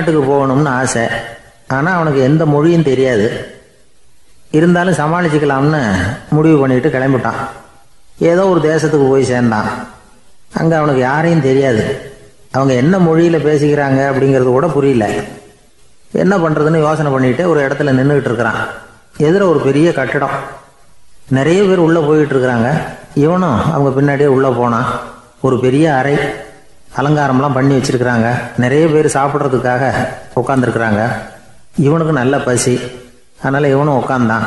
வெளிநாட்டுக்கு போகணும்னு ஆசை. ஆனால் அவனுக்கு எந்த மொழியும் தெரியாது. இருந்தாலும் சமாளிச்சுக்கலாம்னு முடிவு பண்ணிட்டு கிளம்பிட்டான். ஏதோ ஒரு தேசத்துக்கு போய் சேர்ந்தான். அங்கே அவனுக்கு யாரையும் தெரியாது. அவங்க என்ன மொழியில் பேசிக்கிறாங்க அப்படிங்கிறது கூட புரியல. என்ன பண்ணுறதுன்னு யோசனை பண்ணிட்டு ஒரு இடத்துல நின்றுக்கிட்டு இருக்கிறான். எதிர ஒரு பெரிய கட்டடம், நிறைய பேர் உள்ளே போயிட்டு இருக்கிறாங்க. இவனும் அவங்க பின்னாடியே உள்ளே போனான். ஒரு பெரிய அறை, அலங்காரம்லாம் பண்ணி வச்சிருக்கிறாங்க. நிறைய பேர் சாப்பிட்றதுக்காக உட்காந்துருக்குறாங்க. இவனுக்கு நல்ல பசி, அதனால் இவனும் உட்காந்தான்.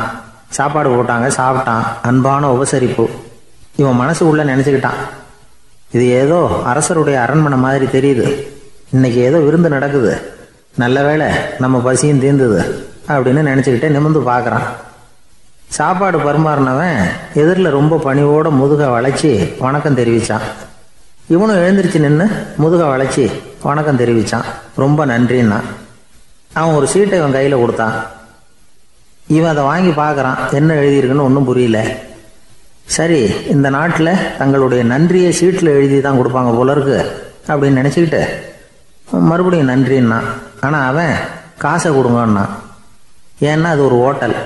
சாப்பாடு போட்டாங்க, சாப்பிட்டான். அன்பான உபசரிப்பு. இவன் மனசு உள்ள நினச்சிக்கிட்டான், இது ஏதோ அரசருடைய அரண்மனை மாதிரி தெரியுது, இன்னைக்கு ஏதோ விருந்து நடக்குது, நல்ல வேளை நம்ம பசியும் தீர்ந்தது அப்படின்னு நினச்சிக்கிட்டே நிமிர்ந்து பார்க்குறான். சாப்பாடு பரிமாறினவன் எதிரில் ரொம்ப பணிவோட முதுக வளைச்சி வணக்கம் தெரிவித்தான். இவனும் எழுந்திரிச்சு நின்று முதுக வளைச்சி வணக்கம் தெரிவித்தான். ரொம்ப நன்றின்னா. அவன் ஒரு சீட்டை இவன் கையில் கொடுத்தான். இவன் அதை வாங்கி பார்க்குறான். என்ன எழுதியிருக்குன்னு ஒன்றும் புரியல. சரி, இந்த நாட்டில் தங்களுடைய நன்றியை சீட்டில் எழுதி தான் கொடுப்பாங்க போல இருக்கு அப்படின்னு நினச்சிக்கிட்டு மறுபடியும் நன்றின்னா. ஆனால் அவன் காசை கொடுங்கன்னா. ஏன்னா அது ஒரு ஹோட்டல்,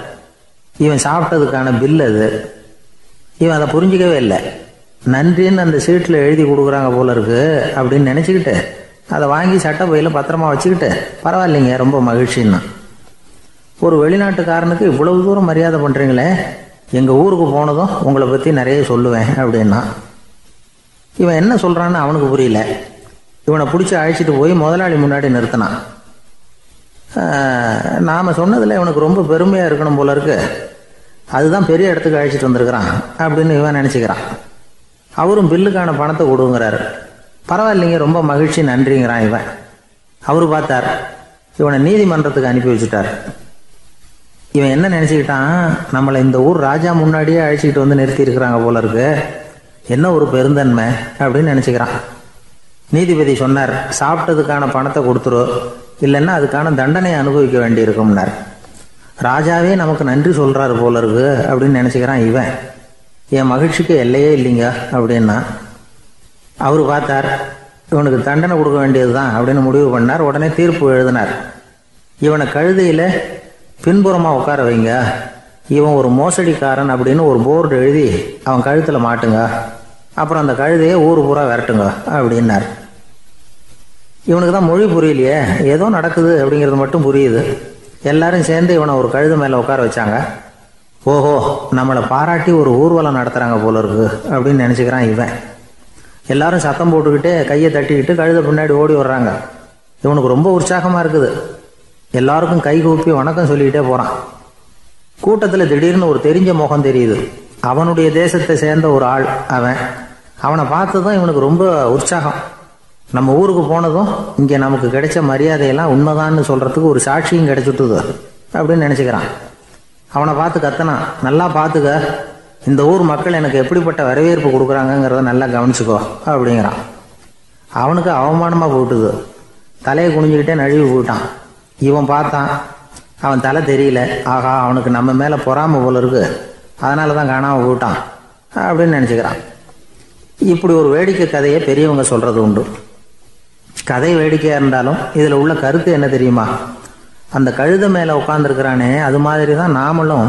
இவன் சாப்பிட்டதுக்கான பில் அது. இவன் அதை புரிஞ்சிக்கவே இல்லை. நன்றின்னு அந்த சீட்டில் எழுதி கொடுக்குறாங்க போல இருக்கு அப்படின்னு நினச்சிக்கிட்டு அதை வாங்கி சட்டை பையில் பத்திரமா வச்சுக்கிட்டு பரவாயில்லைங்க ரொம்ப மகிழ்ச்சின்னா. ஒரு வெளிநாட்டுக்காரனுக்கு இவ்வளவு தூரம் மரியாதை பண்ணுறீங்களே, எங்கள் ஊருக்கு போனதும் உங்களை பற்றி நிறைய சொல்லுவேன் அப்படின்னா. இவன் என்ன சொல்கிறான்னு அவனுக்கு புரியல. இவனை பிடிச்சி அழைச்சிட்டு போய் முதலாளி முன்னாடி நிறுத்தினான். நாம் சொன்னதில் இவனுக்கு ரொம்ப பெருமையாக இருக்கணும் போல இருக்கு, அதுதான் பெரிய இடத்துக்கு அழைச்சிட்டு வந்திருக்கிறான் அப்படின்னு இவன் நினச்சிக்கிறான். அவரும் பில்லுக்கான பணத்தை கொடுங்கிறாரு. பரவாயில்லைங்க ரொம்ப மகிழ்ச்சி நன்றிங்கிறான் இவன். அவரு பார்த்தார், இவனை நீதிமன்றத்துக்கு அனுப்பி வச்சுட்டார். இவன் என்ன நினச்சிக்கிட்டான், நம்மளை இந்த ஊர் ராஜா முன்னாடியே அழைச்சிக்கிட்டு வந்து நிறுத்தி இருக்கிறாங்க போல இருக்கு, என்ன ஒரு பெருந்தன்மை அப்படின்னு நினச்சிக்கிறான். நீதிபதி சொன்னார், சாப்பிட்டதுக்கான பணத்தை கொடுத்துரு, இல்லைன்னா அதுக்கான தண்டனையை அனுபவிக்க வேண்டி இருக்கும்னார். ராஜாவே நமக்கு நன்றி சொல்கிறாரு போல இருக்கு அப்படின்னு நினச்சிக்கிறான் இவன். என் மகிழ்ச்சிக்கு எல்லையே இல்லைங்க அப்படின்னா. அவர் பார்த்தார், இவனுக்கு தண்டனை கொடுக்க வேண்டியது தான் அப்படின்னு முடிவு பண்ணார். உடனே தீர்ப்பு எழுதினார். இவனை கழுதையில் பின்புறமாக உட்கார வைங்க, இவன் ஒரு மோசடிக்காரன் அப்படின்னு ஒரு போர்டு எழுதி அவன் கழுத்தில் மாட்டுங்க, அப்புறம் அந்த கழுதையை ஊர் பூரா விரட்டுங்க அப்படின்னார். இவனுக்கு தான் மொழி புரியலையே, ஏதோ நடக்குது அப்படிங்கிறது மட்டும் புரியுது. எல்லாரும் சேர்ந்து இவனை ஒரு கழுதை மேலே உட்கார வச்சாங்க. ஓஹோ, நம்மளை பாராட்டி ஒரு ஊர்வலம் நடத்துகிறாங்க போல இருக்கு அப்படின்னு நினச்சிக்கிறான் இவன். எல்லாரும் சத்தம் போட்டுக்கிட்டே கையை தட்டிக்கிட்டு கழுதை பின்னாடி ஓடி வர்றாங்க. இவனுக்கு ரொம்ப உற்சாகமாக இருக்குது. எல்லாருக்கும் கை கூப்பி வணக்கம் சொல்லிக்கிட்டே போகிறான். கூட்டத்தில் திடீர்னு ஒரு தெரிஞ்ச முகம் தெரியுது. அவனுடைய தேசத்தை சேர்ந்த ஒரு ஆள் அவன். அவனை பார்த்ததும் இவனுக்கு ரொம்ப உற்சாகம். நம்ம ஊருக்கு போனதும் இங்கே நமக்கு கிடைச்ச மரியாதையெல்லாம் உண்மைதான்னு சொல்கிறதுக்கு ஒரு சாட்சியும் கிடைச்சிட்டுது அப்படின்னு நினச்சிக்கிறான். அவனை பார்த்து கத்தனான், நல்லா பார்த்துக்க, இந்த ஊர் மக்கள் எனக்கு எப்படிப்பட்ட வரவேற்பு கொடுக்குறாங்கங்கிறத நல்லா கவனிச்சுக்கோ அப்படிங்கிறான். அவனுக்கு அவமானமாக போட்டுது. தலையை குனிஞ்சுக்கிட்டே நழுவி போயிட்டான். இவன் பார்த்தான், அவன் தலை தெரியல. ஆகா, அவனுக்கு நம்ம மேலே பொறாமை போல இருக்கு, அதனால தான் காணாமல் போயிட்டான் அப்படின்னு நினச்சிக்கிறான். இப்படி ஒரு வேடிக்கை கதையை பெரியவங்க சொல்கிறது உண்டு. கதை வேடிக்கையாக இருந்தாலும் இதில் உள்ள கருத்து என்ன தெரியுமா? அந்த கழுதை மேலே உட்காந்துருக்கிறானே, அது மாதிரி தான் நாமளும்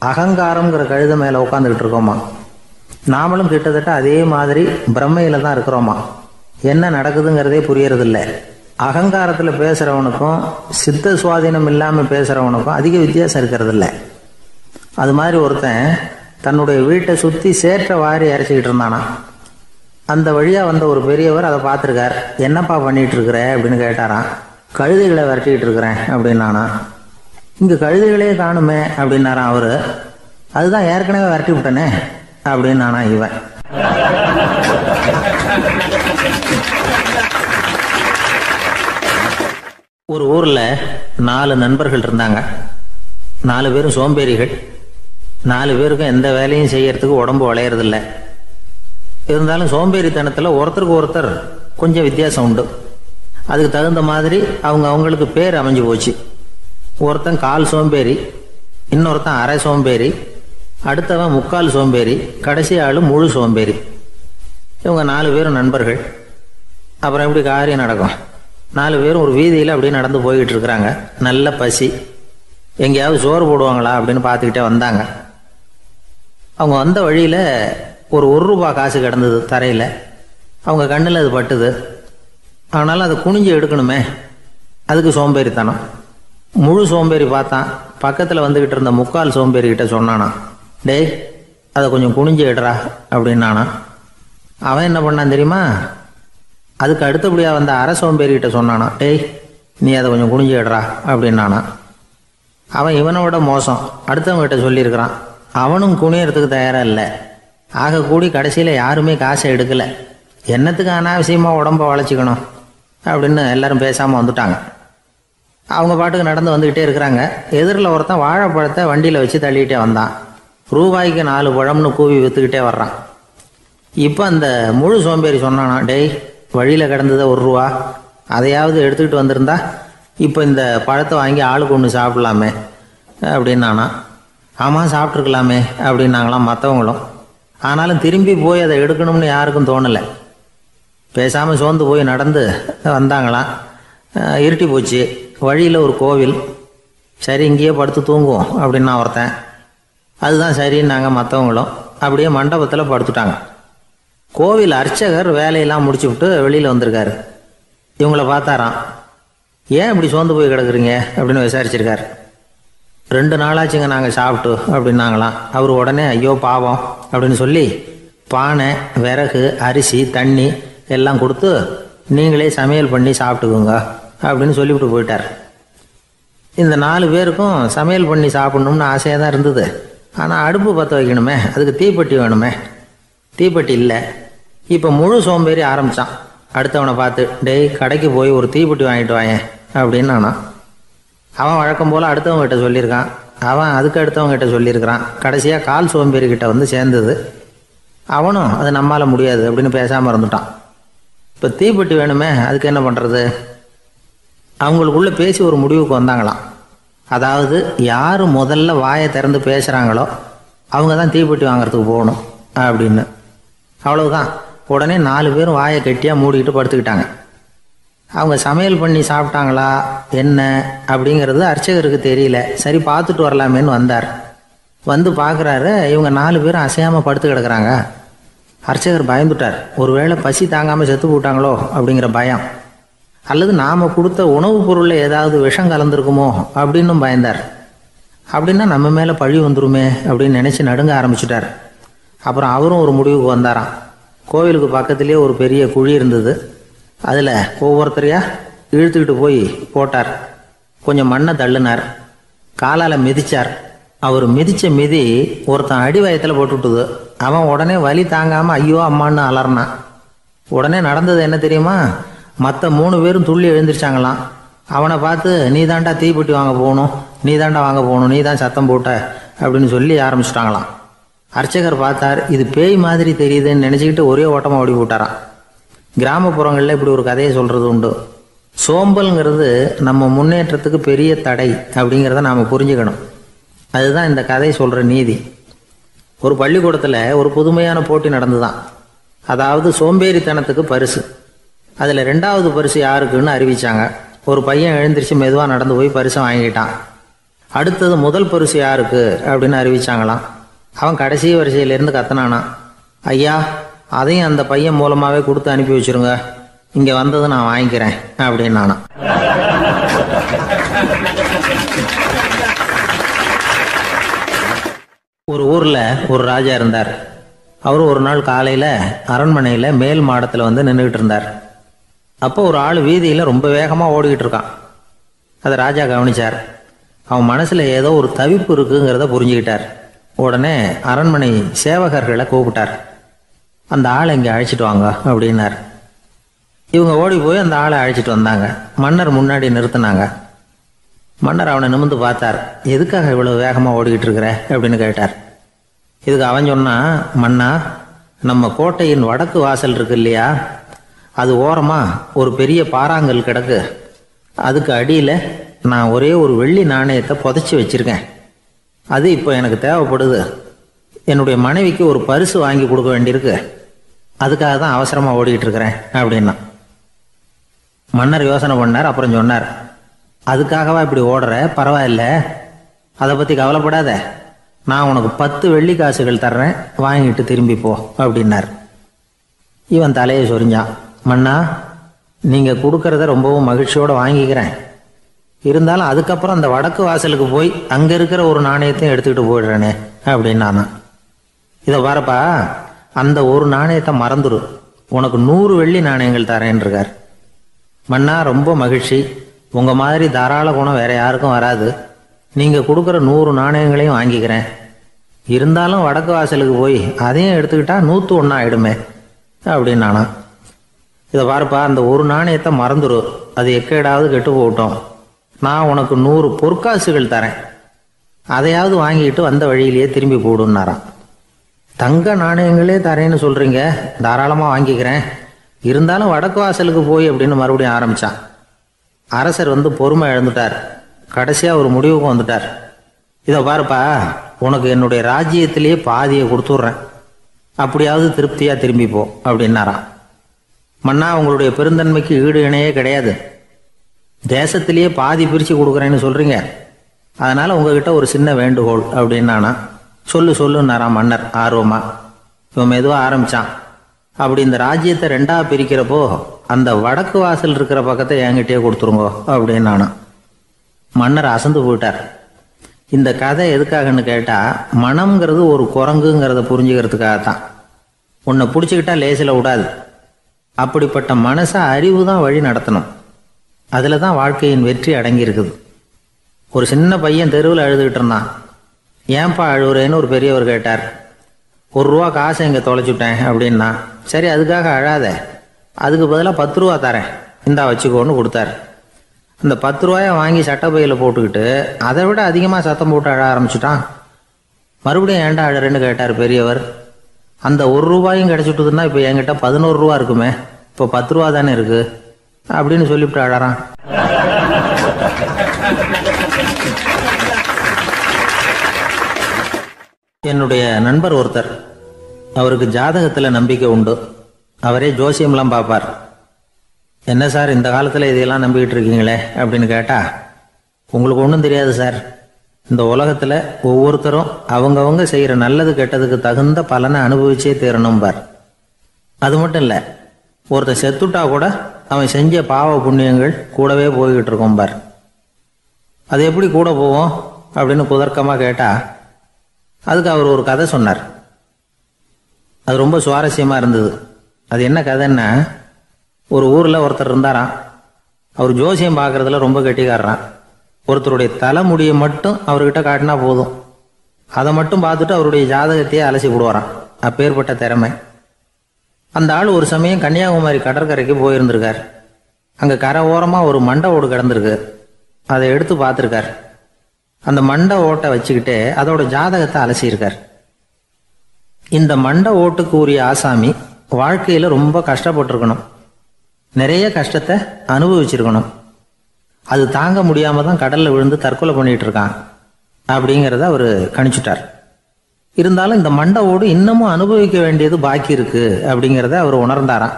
அகங்காரங்கிற கழுதை மேலே உட்காந்துக்கிட்டு இருக்கோமா. நாமளும் கிட்டத்தட்ட அதே மாதிரி பிரம்மையில் தான் இருக்கிறோமா. என்ன நடக்குதுங்கிறதே புரியறதில்ல. அகங்காரத்தில் பேசுகிறவனுக்கும் சித்த சுவாதீனம் இல்லாமல் பேசுகிறவனுக்கும் அதிக வித்தியாசம் இருக்கிறதில்ல. அது மாதிரி ஒருத்தன் தன்னுடைய வீட்டை சுற்றி சேற்றை வாரி அரைச்சிக்கிட்டு இருந்தானா. அந்த வழியாக வந்த ஒரு பெரியவர் அதை பார்த்துருக்கார். என்னப்பா பண்ணிகிட்டு இருக்கிற அப்படின்னு கேட்டாராம். கழுதைகளை விரட்டிக்கிட்டு இருக்கிறேன் அப்படின்னானா. இங்கே கழுதைகளே காணுமே அப்படின்னாரான் அவரு. அதுதான் ஏற்கனவே விரட்டி விட்டனே அப்படின்னானா இவன். ஒரு ஊரில் 4 நண்பர்கள் இருந்தாங்க. 4 பேரும் சோம்பேறிகள். 4 பேருக்கும் எந்த வேலையும் செய்யறதுக்கு உடம்பு வளையறதில்லை. இருந்தாலும் சோம்பேறித்தனத்தில் ஒருத்தருக்கு ஒருத்தர் கொஞ்சம் வித்தியாசம் உண்டு. அதுக்கு தகுந்த மாதிரி அவங்களுக்கு பேர் அமைஞ்சு போச்சு. ஒருத்தன் கால் சோம்பேறி, இன்னொருத்தன் அரை சோம்பேறி, அடுத்தவன் முக்கால் சோம்பேறி, கடைசி ஆள் முழு சோம்பேறி. இவங்க 4 பேரும் நண்பர்கள். அப்புறம் எப்படி காரியம் நடக்கும்? 4 பேரும் ஒரு வீதியில் அப்படியே நடந்து போய்கிட்டு இருக்கிறாங்க. நல்ல பசி. எங்கேயாவது சோறு போடுவாங்களா அப்படின்னு பார்த்துக்கிட்டே வந்தாங்க. அவங்க வந்த வழியில் ஒரு ரூபா காசு கிடந்தது தரையில். அவங்க கண்ணில் அது பட்டுது. ஆனாலும் அதை குனிஞ்சு எடுக்கணுமே, அதுக்கு சோம்பேறித்தனம். முழு சோம்பேறி பார்த்தான். பக்கத்தில் வந்துக்கிட்டு இருந்த முக்கால் சோம்பேறிக்கிட்ட சொன்னானா, டேய் அதை கொஞ்சம் குனிஞ்சு எடுறா அப்படின்னானா. அவன் என்ன பண்ணான் தெரியுமா? அதுக்கு அடுத்தபடியாக வந்த அரை சோம்பேறிக்கிட்ட சொன்னானா, டேய் நீ அதை கொஞ்சம் குனிஞ்சு எடுறா அப்படின்னானா. அவன் இவனை விட மோசம். அடுத்தவங்ககிட்ட சொல்லியிருக்கிறான். அவனும் குனியறதுக்கு தயாராக இல்லை. ஆக கூடி கடைசியில் யாருமே காசை எடுக்கலை. என்னத்துக்கு அனாவசியமாக உடம்ப வளைச்சிக்கணும் அப்படின்னு எல்லாரும் பேசாமல் வந்துட்டாங்க. அவங்க பாட்டுக்கு நடந்து வந்துக்கிட்டே இருக்கிறாங்க. எதிரில் ஒருத்தன் வாழைப்பழத்தை வண்டியில் வச்சு தள்ளிக்கிட்டே வந்தான். ரூபாய்க்கு 4 பழம்னு கூவி விற்றுக்கிட்டே வர்றான். இப்போ அந்த முழு சோம்பேறி சொன்னானா, டேய் வழியில் கிடந்ததை ரூபா, அதையாவது எடுத்துக்கிட்டு வந்திருந்தா இப்போ இந்த பழத்தை வாங்கி ஆளுக்கு ஒன்று சாப்பிட்லாமே அப்படின்னானா. ஆமாம் சாப்பிட்ருக்கலாமே அப்படின்னாங்களாம் மற்றவங்களும். ஆனாலும் திரும்பி போய் அதை எடுக்கணும்னு யாருக்கும் தோணலை. பேசாமல் சோர்ந்து போய் நடந்து வந்தாங்களாம். இருட்டி போச்சு. வழியில் ஒரு கோவில். சரி இங்கேயே படுத்து தூங்குவோம் அப்படின்னா ஒருத்தன். அதுதான் சரின்னாங்க மற்றவங்களும். அப்படியே மண்டபத்தில் படுத்துட்டாங்க. கோவில் அர்ச்சகர் வேலையெல்லாம் முடிச்சு விட்டு வெளியில் வந்திருக்காரு. இவங்கள பார்த்தாராம். ஏன் இப்படி சோர்ந்து போய் கிடக்குறீங்க அப்படின்னு விசாரிச்சிருக்காரு. 2 நாளாச்சுங்க நாங்கள் சாப்பிட்டு அப்படின்னாங்களாம். அவர் உடனே ஐயோ பாவம் அப்படின்னு சொல்லி பானை, விறகு, அரிசி, தண்ணி எல்லாம் கொடுத்து நீங்களே சமையல் பண்ணி சாப்பிட்டுக்குங்க அப்படின்னு சொல்லிவிட்டு போயிட்டார். இந்த 4 பேருக்கும் சமையல் பண்ணி சாப்பிட்ணும்னு ஆசையாக தான் இருந்தது. ஆனால் அடுப்பு பற்ற வைக்கணுமே, அதுக்கு தீப்பெட்டி வேணுமே. தீப்பெட்டி இல்லை. இப்போ முழு சோம்பேறி ஆரம்பித்தான். அடுத்தவனை பார்த்து, டேய் கடைக்கு போய் ஒரு தீப்பெட்டி வாங்கிட்டு வாயேன் அப்படின்னு நானா. அவன் வழக்கம் போல் அடுத்தவங்ககிட்ட சொல்லியிருக்கான். அவன் அதுக்கு அடுத்தவங்ககிட்ட சொல்லியிருக்கிறான். கடைசியாக கால் சோம்பேறிக்கிட்ட வந்து சேர்ந்தது. அவனும் அது நம்மால் முடியாது அப்படின்னு பேசாமல் இருந்துட்டான். இப்போ தீப்பெட்டி வேணுமே, அதுக்கு என்ன பண்ணுறது? அவங்களுக்குள்ளே பேசி ஒரு முடிவுக்கு வந்தாங்களாம். அதாவது யார் முதல்ல வாயை திறந்து பேசுகிறாங்களோ அவங்க தான் தீப்பெட்டி வாங்கிறதுக்கு போகணும் அப்படின்னு. அவ்வளவுதான். உடனே 4 பேரும் வாயை கெட்டியாக மூடிக்கிட்டு படுத்துக்கிட்டாங்க. அவங்க சமையல் பண்ணி சாப்பிட்டாங்களா என்ன அப்படிங்கிறது அர்ச்சகருக்கு தெரியல. சரி பார்த்துட்டு வரலாமேன்னு வந்தார். வந்து பார்க்குறாரு, இவங்க 4 பேரும் அசையாமல் படுத்து கிடக்குறாங்க. அர்ச்சகர் பயந்துட்டார். ஒருவேளை பசி தாங்காமல் செத்து போட்டாங்களோ அப்படிங்கிற பயம், அல்லது நாம் கொடுத்த உணவுப் பொருளில் ஏதாவது விஷம் கலந்துருக்குமோ அப்படின்னும் பயந்தார். அப்படின்னா நம்ம மேலே பழி வந்துருமே அப்படின்னு நினச்சி நடுங்க ஆரம்பிச்சிட்டார். அப்புறம் அவரும் ஒரு முடிவுக்கு வந்தாராம். கோவிலுக்கு பக்கத்துலேயே ஒரு பெரிய குழி இருந்தது. அதில் ஒவ்வொருத்தரையாக இழுத்துக்கிட்டு போய் போட்டார். கொஞ்சம் மண்ணை தள்ளினார். காலால் மிதித்தார். அவர் மிதித்த மிதி ஒருத்தன் அடி வயத்தில் போட்டுவிட்டுது. அவன் உடனே வலி தாங்காமல் ஐயோ அம்மான்னு அலறினான். உடனே நடந்தது என்ன தெரியுமா? மற்ற 3 பேரும் துள்ளி எழுந்திரிச்சாங்களாம். அவனை பார்த்து நீ தாண்டா தீப்பெட்டி வாங்க போகணும், நீ தாண்டா வாங்க போகணும், நீ தான் சத்தம் போட்ட அப்படின்னு சொல்லி ஆரம்பிச்சிட்டாங்களாம். அர்ச்சகர் பார்த்தார். இது பேய் மாதிரி தெரியுதுன்னு நினச்சிக்கிட்டு ஒரே ஓட்டமாக ஓடி போட்டாரான். கிராமப்புறங்களில் இப்படி ஒரு கதையை சொல்கிறது உண்டு. சோம்பல்ங்கிறது நம்ம முன்னேற்றத்துக்கு பெரிய தடை அப்படிங்கிறத நாம் புரிஞ்சுக்கணும். அதுதான் இந்த கதை சொல்கிற நீதி. ஒரு பள்ளிக்கூடத்தில் ஒரு புதுமையான போட்டி நடந்துதான். அதாவது சோம்பேறித்தனத்துக்கு பரிசு. அதில் 2வது பரிசு யாருக்குன்னு அறிவிச்சாங்க. ஒரு பையன் எழுந்திரிச்சு மெதுவாக நடந்து போய் பரிசை வாங்கிட்டான். அடுத்தது முதல் பரிசு யாருக்கு அப்படின்னு அறிவிச்சாங்களாம். அவன் கடைசி வரிசையிலேருந்து கத்தனானா, ஐயா அதையும் அந்த பையன் மூலமாகவே கொடுத்து அனுப்பி வச்சுருங்க, இங்கே வந்தது நான் வாங்கிக்கிறேன் அப்படின்னு நானா. ஒரு ஊரில் ஒரு ராஜா இருந்தார். அவர் ஒரு நாள் காலையில் அரண்மனையில் மேல் மாடத்தில் வந்து நின்றுக்கிட்டு இருந்தார். அப்போ ஒரு ஆள் வீதியில் ரொம்ப வேகமாக ஓடிக்கிட்டு இருக்கான். அதை ராஜா கவனித்தார். அவன் மனசில் ஏதோ ஒரு தவிப்பு இருக்குங்கிறத புரிஞ்சுக்கிட்டார். உடனே அரண்மனை சேவகர்களை கூப்பிட்டார். அந்த ஆளை இங்கே அழைச்சிட்டு வாங்க அப்படின்னார். இவங்க ஓடி போய் அந்த ஆளை அழைச்சிட்டு வந்தாங்க. மன்னர் முன்னாடி நிறுத்தினாங்க. மன்னர் அவனை நிமிர்ந்து பார்த்தார். எதுக்காக இவ்வளோ வேகமாக ஓடிக்கிட்டு இருக்கிற அப்படின்னு கேட்டார். இதுக்கு அவன் சொன்னான், மன்னா நம்ம கோட்டையின் வடக்கு வாசல் இருக்கு இல்லையா, அது ஓரமாக ஒரு பெரிய பாறாங்கல் கிடக்கு. அதுக்கு அடியில் நான் ஒரே ஒரு வெள்ளி நாணயத்தை புதைச்சி வச்சுருக்கேன். அது இப்போ எனக்கு தேவைப்படுது. என்னுடைய மனைவிக்கு ஒரு பரிசு வாங்கி கொடுக்க வேண்டியிருக்கு. அதுக்காக தான் அவசரமாக ஓடிக்கிட்டு இருக்கிறேன் அப்படின்னா. மன்னர் யோசனை பண்ணார். அப்புறம் சொன்னார், அதுக்காகவா இப்படி ஓடுற? பரவாயில்ல, அதை பற்றி கவலைப்படாத. நான் உனக்கு 10 வெள்ளி காசுகள் தர்றேன், வாங்கிட்டு திரும்பி போ அப்படின்னார். இவன் தலையை சொரிஞ்சான். மன்னா, நீங்கள் கொடுக்கறத ரொம்பவும் மகிழ்ச்சியோடு வாங்கிக்கிறேன். இருந்தாலும் அதுக்கப்புறம் அந்த வடக்கு வாசலுக்கு போய் அங்கே இருக்கிற ஒரு நாணயத்தையும் எடுத்துக்கிட்டு போயிடுறேனே அப்படின்னானா. இதை பாருப்பா, அந்த ஒரு நாணயத்தை மறந்துடு, உனக்கு 100 வெள்ளி நாணயங்கள் தரேன் இருக்கார். மன்னா, ரொம்ப மகிழ்ச்சி. உங்கள் மாதிரி தாராள குணம் வேற யாருக்கும் வராது. நீங்கள் கொடுக்குற 100 நாணயங்களையும் வாங்கிக்கிறேன். இருந்தாலும் வடக்கு வாசலுக்கு போய் அதையும் எடுத்துக்கிட்டா 101 ஆயிடுமே அப்படின்னானா. இதை பாருப்பா, அந்த ஒரு நாணயத்தை மறந்துடு, அது எக்கேடாவது கெட்டு போகட்டும். நான் உனக்கு 100 பொற்காசுகள் தரேன், அதையாவது வாங்கிட்டு வந்த வழியிலேயே திரும்பி போடுன்னாரான். தங்க நாணயங்களே தரேன்னு சொல்கிறீங்க, தாராளமாக வாங்கிக்கிறேன். இருந்தாலும் வடக்கு வாசலுக்கு போய் அப்படின்னு மறுபடியும் ஆரம்பித்தான். அரசர் பொறுமை இழந்துட்டார். கடைசியாக ஒரு முடிவுக்கு வந்துட்டார். இதை பாருப்பா, உனக்கு என்னுடைய ராஜ்யத்திலேயே பாதியை கொடுத்துட்றேன், அப்படியாவது திருப்தியாக திரும்பி போ அப்படின்னாராம். மன்னா, உங்களுடைய பெருந்தன்மைக்கு ஈடு இணையே கிடையாது. தேசத்திலேயே பாதி பிரித்து கொடுக்குறேன்னு சொல்கிறீங்க, அதனால் உங்ககிட்ட ஒரு சின்ன வேண்டுகோள் அப்படின்னானா. சொல்லுன்னாராம் மன்னர் ஆர்வமா. இவன் மெதுவாக ஆரம்பித்தான். அப்படி இந்த ராஜ்யத்தை 2ஆக பிரிக்கிறப்போ அந்த வடக்கு வாசல் இருக்கிற பக்கத்தை என்கிட்டயே கொடுத்துருங்கோ அப்படின்னானா. மன்னர் அசந்து போயிட்டார். இந்த கதை எதுக்காகன்னு கேட்டால், மனம்ங்கிறது ஒரு குரங்குங்கிறத புரிஞ்சுக்கிறதுக்காகத்தான். உன்னை பிடிச்சிக்கிட்டா லேசில் விடாது. அப்படிப்பட்ட மனசை அறிவு தான் வழி நடத்தணும். அதில் தான் வாழ்க்கையின் வெற்றி அடங்கி இருக்குது. ஒரு சின்ன பையன் தெருவில் அழுதுகிட்டு இருந்தான். ஏன்பா அழுவுறேன்னு ஒரு பெரியவர் கேட்டார். 1 ரூபா காசை இங்கே தொலைச்சுட்டேன் அப்படின்னா. சரி, அதுக்காக அழாத, அதுக்கு பதிலாக 10 ரூபா தரேன், இந்தா வச்சுக்கோன்னு கொடுத்தாரு. அந்த 10 ரூபாயை வாங்கி சட்டப்பையில் போட்டுக்கிட்டு அதை விட அதிகமாக சத்தம் போட்டு அழ ஆரம்பிச்சுட்டான். மறுபடியும் ஏன்டா அழறேன்னு கேட்டார் பெரியவர். அந்த 1 ரூபாயும் கிடைச்சிட்டுதுன்னா இப்போ என்கிட்ட 11 ரூபா இருக்குமே, இப்போ 10 ரூபா தானே இருக்கு அப்படின்னு சொல்லிவிட்டு அழறான். என்னுடைய நண்பர் ஒருத்தர், அவருக்கு ஜாதகத்தில் நம்பிக்கை உண்டு. அவரே ஜோசியம்லாம் பார்ப்பார். என்ன சார், இந்த காலத்தில் இதையெல்லாம் நம்பிக்கிட்டு இருக்கீங்களே அப்படின்னு கேட்டால், உங்களுக்கு ஒன்றும் தெரியாது சார். இந்த உலகத்தில் ஒவ்வொருத்தரும் அவங்கவங்க செய்கிற நல்லது கெட்டதுக்கு தகுந்த பலனை அனுபவிச்சே தீரணும்பார். அது மட்டும் இல்லை, ஒருத்தன் செத்துட்டா கூட அவன் செஞ்ச பாவ புண்ணியங்கள் கூடவே போய்கிட்டு இருக்கோம்பார். அது எப்படி கூட போவோம் அப்படின்னு குதர்க்கமாக கேட்டால், அதுக்கு அவர் ஒரு கதை சொன்னார். அது ரொம்ப சுவாரஸ்யமாக இருந்தது. அது என்ன கதைன்னா, ஒரு ஊரில் ஒருத்தர் இருந்தாராம். அவர் ஜோசியம் பார்க்குறதுல ரொம்ப கெட்டிக்காரரான். ஒருத்தருடைய தலைமுடியை மட்டும் அவர்கிட்ட காட்டினா போதும், அதை மட்டும் பார்த்துட்டு அவருடைய ஜாதகத்தையே அலசி விடுவாராம். அப்பேற்பட்ட திறமை. அந்த ஆள் ஒரு சமயம் கன்னியாகுமரி கடற்கரைக்கு போயிருந்திருக்கார். அங்கே கரை ஓரமாக ஒரு மண்டை ஓடு கிடந்திருக்கு. அதை எடுத்து பார்த்துருக்கார். அந்த மண்டை ஓட்டை வச்சுக்கிட்டே அதோட ஜாதகத்தை அலசியிருக்கார். இந்த மண்டை ஓட்டுக்கு உரிய ஆசாமி வாழ்க்கையில் ரொம்ப கஷ்டப்பட்டிருக்கணும், நிறைய கஷ்டத்தை அனுபவிச்சிருக்கணும். அது தாங்க முடியாமல் தான் கடலில் விழுந்து தற்கொலை பண்ணிகிட்டு இருக்கான் அப்படிங்கிறத அவர் கணிச்சுட்டார். இருந்தாலும் இந்த மண்டை ஓடு இன்னமும் அனுபவிக்க வேண்டியது பாக்கி இருக்கு அப்படிங்கிறத அவர் உணர்ந்தாராம்.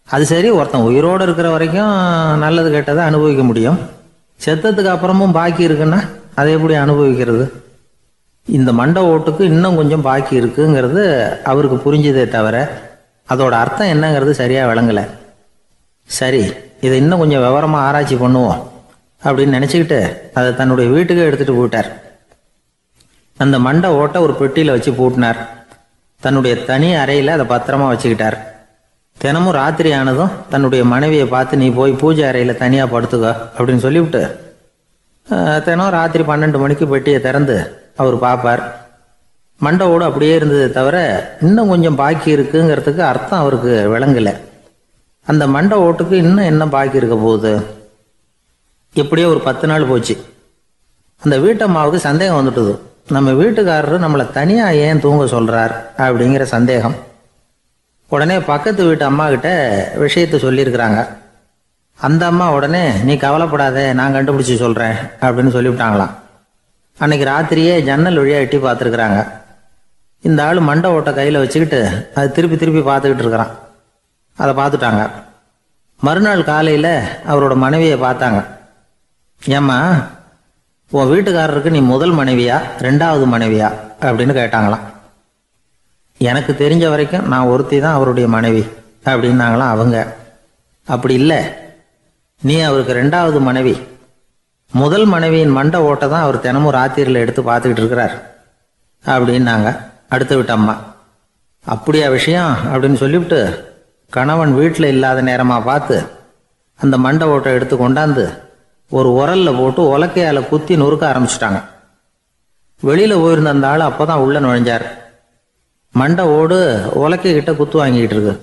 அது சரி, ஒருத்தன் உயிரோடு இருக்கிற வரைக்கும் நல்லது கெட்டதை அனுபவிக்க முடியும், செத்ததுக்கு அப்புறமும் பாக்கி இருக்குன்னா அதை எப்படி அனுபவிக்கிறது? இந்த மண்டை ஓட்டுக்கு இன்னும் கொஞ்சம் பாக்கி இருக்குங்கிறது அவருக்கு புரிஞ்சதே தவிர அதோட அர்த்தம் என்னங்கிறது சரியாக விளங்கலை. சரி, இதை இன்னும் கொஞ்சம் விவரமாக ஆராய்ச்சி பண்ணுவோம் அப்படின்னு நினச்சிக்கிட்டு அதை தன்னுடைய வீட்டுக்கே எடுத்துகிட்டு போயிட்டார். அந்த மண்டை ஓட்டை ஒரு பெட்டியில் வச்சு பூட்டினார். தன்னுடைய தனி அறையில் அதை பத்திரமா வச்சுக்கிட்டார். தினமும் ராத்திரி ஆனதும் தன்னுடைய மனைவியை பார்த்து, நீ போய் பூஜை அறையில் தனியாக படுத்துக்க அப்படின்னு சொல்லிவிட்டு தினம் ராத்திரி 12 மணிக்கு பெட்டியை திறந்து அவர் பார்ப்பார். மண்டை ஓடு அப்படியே இருந்தது தவிர இன்னும் கொஞ்சம் பாக்கி இருக்குங்கிறதுக்கு அர்த்தம் அவருக்கு விளங்கலை. அந்த மண்டை ஓட்டுக்கு இன்னும் என்ன பாக்கி இருக்க போகுது? எப்படியோ ஒரு 10 நாள் போச்சு. அந்த வீட்டம்மாவுக்கு சந்தேகம் வந்துட்டுது. நம்ம வீட்டுக்காரரு நம்மளை தனியாக ஏன் தூங்க சொல்கிறார் அப்படிங்கிற சந்தேகம். உடனே பக்கத்து வீட்டு அம்மா கிட்ட விஷயத்தை சொல்லியிருக்கிறாங்க. அந்த அம்மா உடனே, நீ கவலைப்படாத, நான் கண்டுபிடிச்சி சொல்கிறேன் அப்படின்னு சொல்லிவிட்டாங்களாம். அன்னைக்கு ராத்திரியே ஜன்னல் வழியாக எட்டி பார்த்துருக்குறாங்க. இந்த ஆள் மண்டை ஓட்டை கையில் வச்சுக்கிட்டு அது திருப்பி திருப்பி பார்த்துக்கிட்டு இருக்கிறான். அதை பார்த்துட்டாங்க. மறுநாள் காலையில் அவரோட மனைவியை பார்த்தாங்க. ஏம்மா, உன் வீட்டுக்காரருக்கு நீ முதல் மனைவியா ரெண்டாவது மனைவியா அப்படின்னு கேட்டாங்களாம். எனக்கு தெரிஞ்ச வரைக்கும் நான் ஒருத்தி தான் அவருடைய மனைவி அப்படின்னாங்களாம் அவங்க. அப்படி இல்லை, நீ அவருக்கு ரெண்டாவது மனைவி. முதல் மனைவியின் மண்டை ஓட்டை தான் அவர் தினமும் ராத்திரியில் எடுத்து பார்த்துக்கிட்டு இருக்கிறார் அப்படின்னாங்க அடுத்த வீட்டு அம்மா. அப்படியா விஷயம் அப்படின்னு சொல்லிவிட்டு கணவன் வீட்டில் இல்லாத நேரமாக பார்த்து அந்த மண்டை ஓட்டை எடுத்து கொண்டாந்து ஒரு உரல்ல போட்டு உலக்கையால் குத்தி நொறுக்க ஆரம்பிச்சிட்டாங்க. வெளியில் போயிருந்த அந்த ஆள் அப்போ தான் உள்ளே நுழைஞ்சார். மண்டை ஓடு உலக்கை கிட்ட குத்து வாங்கிக்கிட்டு இருக்கு.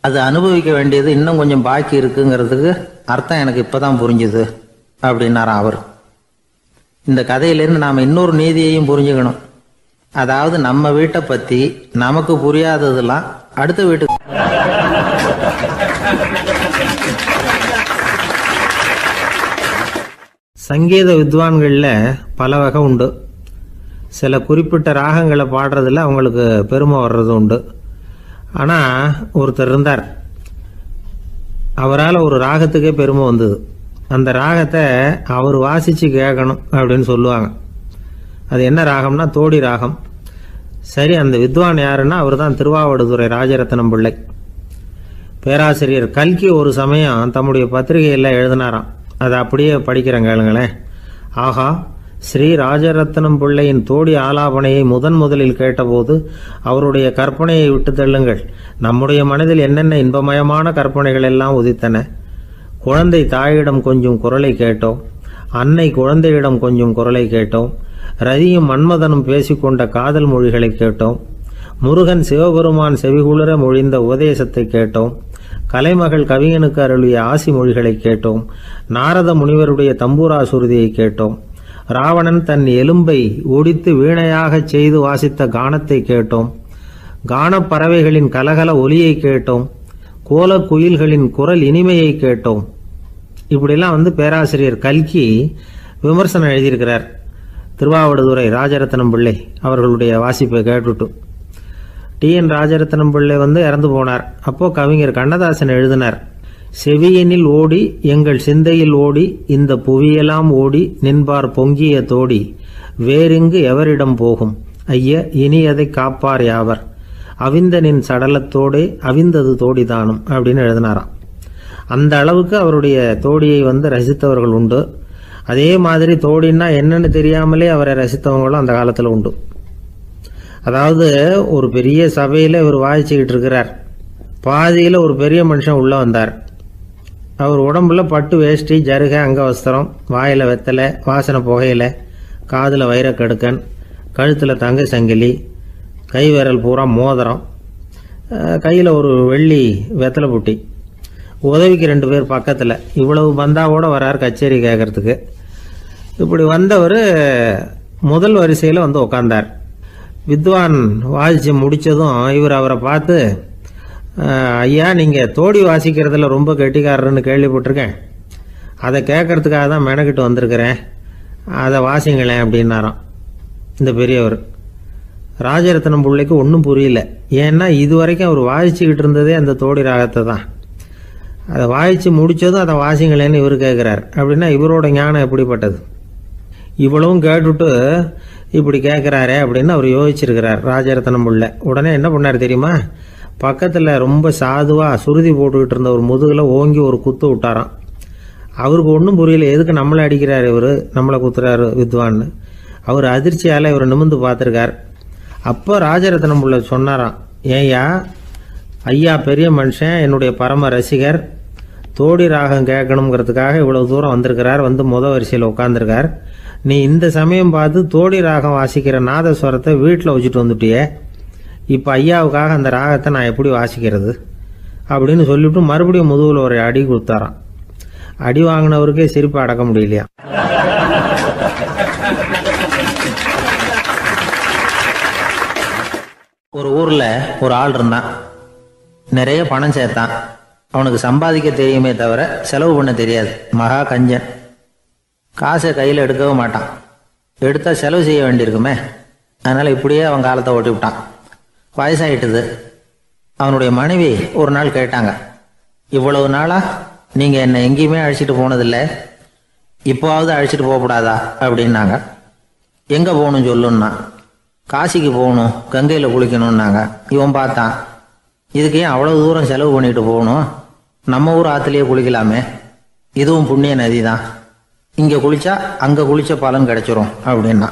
அது அனுபவிக்க வேண்டியது இன்னும் கொஞ்சம் பாக்கி இருக்குங்கிறதுக்கு அர்த்தம் எனக்கு இப்போ தான் புரிஞ்சுது அப்படின்னாராம் அவர். இந்த கதையிலேருந்து நாம் இன்னொரு நீதியையும் புரிஞ்சுக்கணும். அதாவது நம்ம வீட்டை பற்றி நமக்கு புரியாததெல்லாம் அடுத்த வீட்டுக்கு. சங்கீத வித்வான்களில் பல வகை உண்டு. சில குறிப்பிட்ட ராகங்களை பாடுறதுல அவங்களுக்கு பெருமை வர்றது உண்டு. ஆனால் ஒருத்தர் இருந்தார், அவரால் ஒரு ராகத்துக்கே பெருமை வந்தது. அந்த ராகத்தை அவர் வாசித்து கேட்கணும் அப்படின்னு சொல்லுவாங்க. அது என்ன ராகம்னா தோடி ராகம். சரி, அந்த வித்வான் யாருன்னா அவர் தான் திருவாவடுதுறை ராஜரத்னம் பிள்ளை. பேராசிரியர் கல்கி ஒரு சமயம் தம்முடைய பத்திரிகையில் எழுதினாராம். அதை அப்படியே படிக்கிறேன் கேளுங்களேன். ஆகா, ஸ்ரீ ராஜரத்னம் பிள்ளையின் தோடி ஆலாபனையை முதலில் கேட்டபோது அவருடைய கற்பனையை விட்டு தள்ளுங்கள். நம்முடைய மனதில் என்னென்ன இன்பமயமான கற்பனைகள் எல்லாம் உதித்தன. குழந்தை தாயிடம் கொஞ்சம் குரலை கேட்டோம், அன்னை குழந்தையிடம் கொஞ்சம் குரலை கேட்டோம், ரதியும் மன்மதனும் பேசிக்கொண்ட காதல் மொழிகளை கேட்டோம், முருகன் சிவபெருமான் செவிகுளிர மொழிந்த உபதேசத்தை கேட்டோம், கலைமகள் கவிஞனுக்கு அருளிய ஆசி மொழிகளை கேட்டோம், நாரத முனிவருடைய தம்பூரா சுருதியை கேட்டோம், ராவணன் தன் எலும்பை ஒடித்து வீணையாகச் செய்து வாசித்த கானத்தை கேட்டோம், கானப் பறவைகளின் கலகல ஒலியை கேட்டோம், கோலக் குயில்களின் குரல் இனிமையை கேட்டோம். இப்படிலாம் பேராசிரியர் கல்கி விமர்சனம் எழுதியிருக்கிறார். திருவாவடுதுறை ராஜரத்னம் பிள்ளை அவர்களுடைய வாசிப்பை கேட்டுட்டு டி.என். ராஜரத்னம் பிள்ளை இறந்து போனார். அப்போ கவிஞர் கண்ணதாசன் எழுதினார், செவியனில் ஓடி எங்கள் சிந்தையில் ஓடி இந்த புவியெல்லாம் ஓடி நின்பார் பொங்கிய தோடி வேறிங்கு எவரிடம் போகும் ஐய இனி அதை காப்பார் யாவர் அவிந்தனின் சடலத்தோடே அவிந்தது தோடிதானும் அப்படின்னு எழுதினாராம். அந்த அளவுக்கு அவருடைய தோடியை ரசித்தவர்கள் உண்டு. அதே மாதிரி தோடின்னா என்னன்னு தெரியாமலே அவரை ரசித்தவங்களும் அந்த காலத்தில் உண்டு. அதாவது ஒரு பெரிய சபையில் இவர் வாசிச்சுக்கிட்டு இருக்கிறார். பாதியில் ஒரு பெரிய மனுஷன் உள்ளே வந்தார். அவர் உடம்புல பட்டு வேஷ்டி, ஜருகை, அங்கவஸ்திரம், வாயில் வெத்தலை, வாசனை புகையில, காதில் வைரக்கடுக்கன், கழுத்தில் தங்க சங்கிலி, கை விரல் பூரா மோதிரம், கையில் ஒரு வெள்ளி வெத்தலை புட்டி, உதவிக்கு 2 பேர் பக்கத்தில். இவ்வளவு பந்தாவோடு வரார் கச்சேரி கேட்கறதுக்கு. இப்படி வந்தவர் முதல் வரிசையில் உட்கார்ந்தார். வித்வான் வாசித்து முடித்ததும் இவர் அவரை பார்த்து, ஐயா, நீங்கள் தோடி வாசிக்கிறதுல ரொம்ப கெட்டிக்காரர்னு கேள்விப்பட்டிருக்கேன், அதை கேட்கறதுக்காக தான் மெனக்கிட்டு வந்திருக்கிறேன், அதை வாசிங்களேன் அப்படின்னாராம் இந்த பெரியவர். ராஜரத்னம் பிள்ளைக்கு ஒன்றும் புரியல. ஏன்னா இது வரைக்கும் அவர் வாசிச்சுக்கிட்டு இருந்ததே அந்த தோடி ராகத்தை தான். அதை வாசித்து முடித்ததும் அதை வாசிங்களேன்னு இவர் கேட்குறார். அப்படின்னா இவரோட ஞானம் எப்படிப்பட்டது? இவ்வளவும் கேட்டுட்டு இப்படி கேட்குறாரே அப்படின்னு அவர் யோசிச்சிருக்கிறார் ராஜரத்னம் பிள்ளை. உடனே என்ன பண்ணார் தெரியுமா? பக்கத்தில் ரொம்ப சாதுவாக சுருதி போட்டுக்கிட்டு இருந்த ஒரு முதுகில் ஓங்கி ஒரு குத்து விட்டாராம். அவருக்கு ஒன்றும் புரியல, எதுக்கு நம்மளை அடிக்கிறார் இவர், நம்மளை குத்துறாரு வித்வான்னு. அவர் அதிர்ச்சியால் இவர் நிமிர்ந்து பார்த்துருக்கார். அப்போ ராஜரத்னம் பிள்ளை சொன்னாராம், ஏய்யா ஐயா பெரிய மனுஷன், என்னுடைய பரம ரசிகர், தோடி ராகம் கேட்கணுங்கிறதுக்காக இவ்வளவு தூரம் வந்திருக்கிறார், வரிசையில் உட்காந்துருக்கார். நீ இந்த சமயம் பார்த்து தோடி ராகம் வாசிக்கிற நாதஸ்வரத்தை வீட்டில் வச்சுட்டு வந்துட்டியே, இப்போ ஐயாவுக்காக அந்த ராகத்தை நான் எப்படி வாசிக்கிறது அப்படின்னு சொல்லிவிட்டு மறுபடியும் முதுகில் ஒரு அடி கொடுத்தாராம். அடி வாங்கினவருக்கே சிரிப்பு அடக்க முடியலையா. ஒரு ஊரில் ஒரு ஆள் இருந்தான். நிறைய பணம் சேர்த்தான். அவனுக்கு சம்பாதிக்க தெரியுமே தவிர செலவு பண்ண தெரியாது. மகா கஞ்சன். காசை கையில் எடுக்கவும் மாட்டான். எடுத்தால் செலவு செய்ய வேண்டியிருக்குமே. அதனால் இப்படியே அவன் காலத்தை ஓட்டி விட்டான். வயசாயிட்டுது. அவனுடைய மனைவி ஒரு நாள் கேட்டாங்க, இவ்வளவு நாளாக நீங்கள் என்னை எங்கேயுமே அழைச்சிட்டு போனதில்லை, இப்போவாவது அழைச்சிட்டு போகக்கூடாதா அப்படின்னாங்க. எங்கே போகணும் சொல்லுன்னா. காசிக்கு போகணும், கங்கையில் குளிக்கணும்னாங்க. இவன் பார்த்தான், இதுக்கு ஏன் அவ்வளோ தூரம் செலவு பண்ணிட்டு போகணும், நம்ம ஊர் ஆற்றுலேயே குளிக்கலாமே, இதுவும் புண்ணிய நதி தான், இங்கே குளித்தா அங்கே குளித்த பலன் கிடைச்சிரும் அப்படின்னா.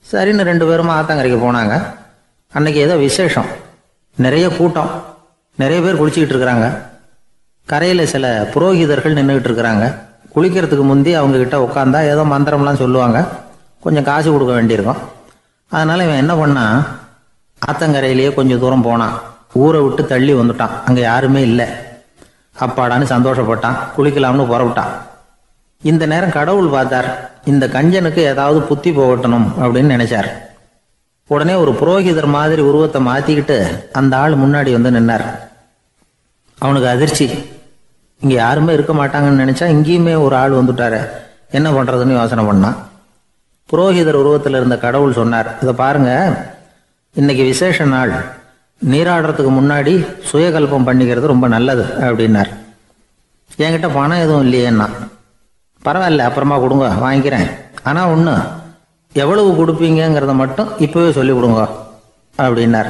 சரின்னு 2 பேருமா ஆத்தங்கரைக்கு போனாங்க. அன்னைக்கு ஏதோ விசேஷம், நிறைய கூட்டம், நிறைய பேர் குளிச்சுக்கிட்டு இருக்கிறாங்க. கரையில் சில புரோகிதர்கள் நின்றுக்கிட்டு இருக்கிறாங்க. குளிக்கிறதுக்கு முந்தி அவங்கக்கிட்ட உட்காந்தா ஏதோ மந்திரம்லாம் சொல்லுவாங்க, கொஞ்சம் காசு கொடுக்க வேண்டியிருக்கும். அதனால் இவன் என்ன பண்ணான், ஆத்தங்கரையிலேயே கொஞ்சம் தூரம் போனான். ஊரை விட்டு தள்ளி வந்துட்டான், அங்கே யாருமே இல்லை. அப்பாடான்னு சந்தோஷப்பட்டான், குளிக்கலாம்னு புறப்பட்டான். இந்த நேரம் கடவுள் பார்த்தார், இந்த கஞ்சனுக்கு ஏதாவது புத்தி போகட்டணும் அப்படின்னு நினைச்சார். உடனே ஒரு புரோகிதர் மாதிரி உருவத்தை மாற்றிக்கிட்டு அந்த ஆள் முன்னாடி வந்து நின்னார். அவனுக்கு அதிர்ச்சி, இங்கே யாருமே இருக்க மாட்டாங்கன்னு நினச்சா இங்கேயுமே ஒரு ஆள் வந்துட்டாரு, என்ன பண்ணுறதுன்னு யோசனை பண்ணான். புரோகிதர் உருவத்தில் இருந்த கடவுள் சொன்னார், இதை பாருங்க, இன்னைக்கு விசேஷ நாள், நீராடுறதுக்கு முன்னாடி சுயகல்பம் பண்ணிக்கிறது ரொம்ப நல்லது அப்படின்னார். என்கிட்ட பணம் எதுவும் இல்லையேன்னா. பரவாயில்ல, அப்புறமா கொடுங்க, வாங்கிக்கிறேன். ஆனால் ஒன்று, எவ்வளவு கொடுப்பீங்கிறத மட்டும் இப்போவே சொல்லி கொடுங்க அப்படின்னார்.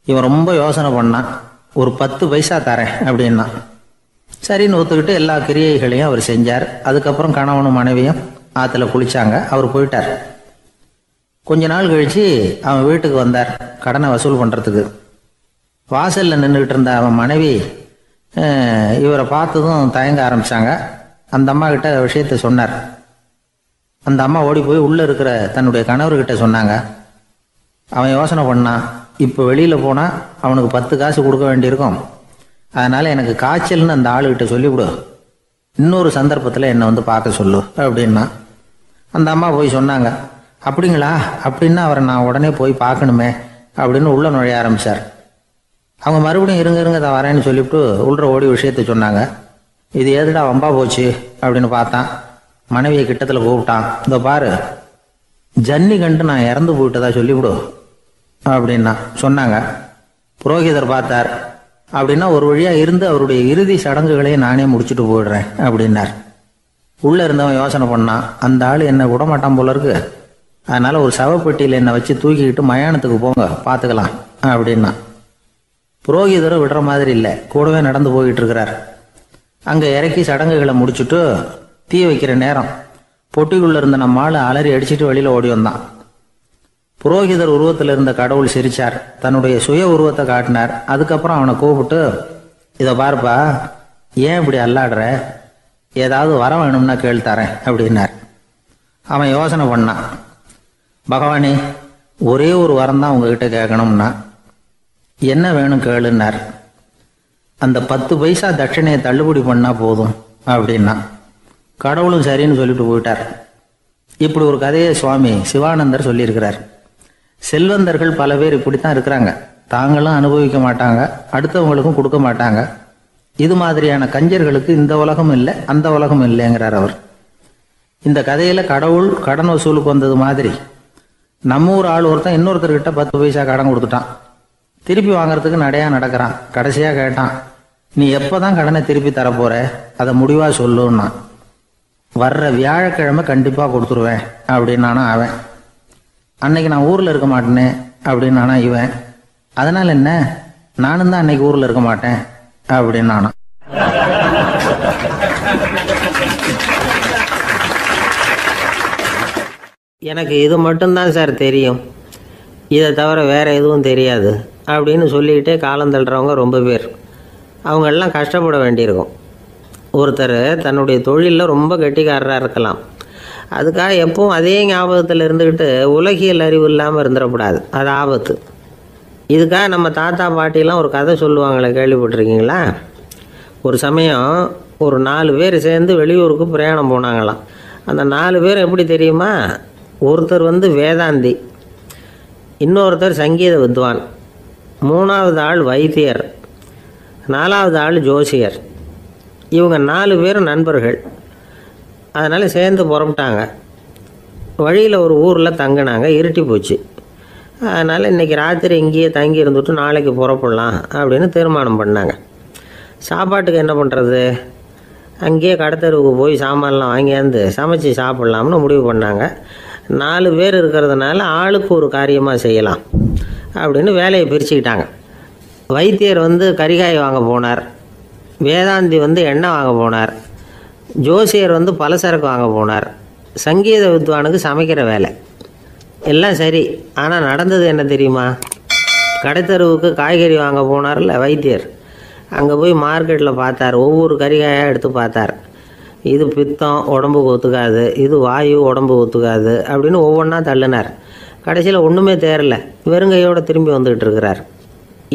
இவன் ரொம்ப யோசனை பண்ணான். ஒரு 10 பைசா தரேன் அப்படின்னா. சரின்னு ஒத்துக்கிட்டு எல்லா கிரியைகளையும் அவர் செஞ்சார். அதுக்கப்புறம் கணவனும் மனைவியும் ஆற்றுல குளிச்சாங்க. அவர் போயிட்டார். கொஞ்ச நாள் கழித்து அவன் வீட்டுக்கு வந்தார் கடனை வசூல் பண்ணுறதுக்கு. வாசலில் நின்றுக்கிட்டு இருந்த அவன் மனைவி இவரை பார்த்ததும் தயங்க ஆரம்பித்தாங்க. அந்த அம்மா கிட்ட விஷயத்தை சொன்னார். அந்த அம்மா ஓடி போய் உள்ளே இருக்கிற தன்னுடைய கணவர்கிட்ட சொன்னாங்க. அவன் யோசனை பண்ணான், இப்போ வெளியில் போனால் அவனுக்கு 10 காசு கொடுக்க வேண்டியிருக்கும், அதனால் எனக்கு காய்ச்சல்னு அந்த ஆளுகிட்ட சொல்லிவிடு, இன்னொரு சந்தர்ப்பத்தில் என்னை வந்து பார்க்க சொல்லு அப்படின்னா. அந்த அம்மா போய் சொன்னாங்க. அப்படிங்களா, அப்படின்னா அவரை நான் உடனே போய் பார்க்கணுமே அப்படின்னு உள்ளே நுழைய ஆரம்பித்தார். அவங்க மறுபடியும் இருங்க தான் வரேன்னு சொல்லிவிட்டு உள்ள ஓடி விஷயத்தை சொன்னாங்க. இது ஏதுடா வம்பா போச்சு அப்படின்னு பார்த்தான். மனைவியை கிட்டத்தில் கூப்பிட்டான். இதோ பாரு, ஜன்னி கண்டு நான் இறந்து போயிட்டதா சொல்லிவிடு அப்படின்னா சொன்னாங்க. புரோகிதர் பார்த்தார். அப்படின்னா ஒரு வழியாக இருந்து அவருடைய இறுதி சடங்குகளையும் நானே முடிச்சுட்டு போயிடுறேன் அப்படின்னார். உள்ளே இருந்தவன் யோசனை பண்ணான், அந்த ஆள் என்னை விட மாட்டான் போல இருக்கு, அதனால் ஒரு சவப்பெட்டியில் என்னை வச்சு தூக்கிக்கிட்டு மயானத்துக்கு போங்க, பார்த்துக்கலாம் அப்படின்னா. புரோகிதரும் விடுற மாதிரி இல்லை, கூடவே நடந்து போய்கிட்டு இருக்கிறார். அங்கே இறக்கி சடங்குகளை முடிச்சுட்டு தீ வைக்கிற நேரம் பொட்டிக்குள்ளே இருந்த நம்ம ஆள் அலறி அடிச்சுட்டு வெளியில் ஓடி வந்தான். புரோகிதர் உருவத்தில் இருந்த கடவுள் சிரிச்சார், தன்னுடைய சுய உருவத்தை காட்டினார். அதுக்கப்புறம் அவனை கூப்பிட்டு, இதை பாருப்பா, ஏன் இப்படி அல்லாடுற, ஏதாவது வர வேணும்னா கேள் தரேன் அப்படின்னார். அவன் யோசனை பண்ணான். பகவானே, ஒரே ஒரு வரம் தான் உங்ககிட்ட கேட்கணும்னா. என்ன வேணும் கேளுன்னார். அந்த 10 பைசா தட்சணையை தள்ளுபடி பண்ணால் போதும் அப்படின்னா. கடவுளும் சரின்னு சொல்லிட்டு போயிட்டார். இப்படி ஒரு கதையை சுவாமி சிவானந்தர் சொல்லியிருக்கிறார். செல்வந்தர்கள் பல பேர் இப்படித்தான் இருக்கிறாங்க. தாங்களும் அனுபவிக்க மாட்டாங்க, அடுத்தவங்களுக்கும் கொடுக்க மாட்டாங்க. இது மாதிரியான கஞ்சர்களுக்கு இந்த உலகம் இல்லை, அந்த உலகம் இல்லைங்கிறார் அவர். இந்த கதையில் கடவுள் கடன் வசூலுக்கு வந்தது மாதிரி நம்ம ஊர் ஆள் ஒருத்தன் இன்னொருத்தர்கிட்ட 10 பைசா கடன் கொடுத்துட்டான். திருப்பி வாங்கறதுக்கு நடையா நடக்கிறான். கடைசியாக கேட்டான், நீ எப்போதான் கடனை திருப்பி தரப்போற, அதை முடிவாக சொல்லுன்னா. வர்ற வியாழக்கிழமை கண்டிப்பாக கொடுத்துருவேன் அப்படின்னானா அவன். அன்னைக்கு நான் ஊரில் இருக்க மாட்டேனே அப்படின்னானா இவன். அதனால் என்ன, நானும் தான் அன்னைக்கு ஊரில் இருக்க மாட்டேன் அப்படின்னானா. எனக்கு இது மட்டும்தான் சார் தெரியும், இதை தவிர வேறு எதுவும் தெரியாது அப்படின்னு சொல்லிக்கிட்டே காலம் தள்ளுறவங்க ரொம்ப பேர். அவங்களெல்லாம் கஷ்டப்பட வேண்டியிருக்கும். ஒருத்தர் தன்னுடைய தொழிலில் ரொம்ப கெட்டிக்காரராக இருக்கலாம். அதுக்காக எப்பவும் அதே ஞாபகத்தில் இருந்துக்கிட்டு உலகியல் அறிவு இல்லாமல் இருந்துடக்கூடாது, அது ஆபத்து. இதுக்காக நம்ம தாத்தா பாட்டிலாம் ஒரு கதை சொல்லுவாங்களே, கேள்விப்பட்டிருக்கீங்களா? ஒரு சமயம் ஒரு 4 பேர் சேர்ந்து வெளியூருக்கு பிரயாணம் போனாங்களாம். அந்த 4 பேர் எப்படி தெரியுமா? ஒருத்தர் வேதாந்தி, இன்னொருத்தர் சங்கீத வித்வான், 3வது ஆள் வைத்தியர், 4வது ஆள் ஜோசியர். இவங்க 4 பேரும் நண்பர்கள். அதனால் சேர்ந்து புறப்பட்டாங்க. வழியில் ஒரு ஊரில் தங்கினாங்க. இருட்டி போச்சு. அதனால் இன்றைக்கி ராத்திரி இங்கேயே தங்கி இருந்துட்டு நாளைக்கு புறப்படலாம் அப்படின்னு தீர்மானம் பண்ணாங்க. சாப்பாட்டுக்கு என்ன பண்ணுறது, அங்கேயே கடத்தெருவுக்கு போய் சாமான்லாம் வாங்கியாந்து சமைச்சு சாப்பிட்லாம்னு முடிவு பண்ணாங்க. 4 பேர் இருக்கிறதுனால ஆளுக்கு ஒரு காரியமாக செய்யலாம் அப்படின்னு வேலையை பிரிச்சுக்கிட்டாங்க. வைத்தியர் கறிகாய் வாங்க போனார், வேதாந்தி எண்ணெய் வாங்க போனார், ஜோசியர் பலசரக்கு வாங்க போனார், சங்கீத வித்வானுக்கு சமைக்கிற வேலை. எல்லாம் சரி, ஆனால் நடந்தது என்ன தெரியுமா? கடைத்தெருவுக்கு காய்கறி வாங்க போனார்ல வைத்தியர், அங்கே போய் மார்க்கெட்டில் பார்த்தார். ஒவ்வொரு கறிகாயாக எடுத்து பார்த்தார். இது பித்தம், உடம்புக்கு ஒத்துக்காது, இது வாயு, உடம்பு ஒத்துக்காது அப்படின்னு ஒவ்வொன்றா தள்ளினார். கடைசியில் ஒன்றுமே தேரல, வெறுங்கையோடு திரும்பி வந்துக்கிட்டு இருக்கிறார்.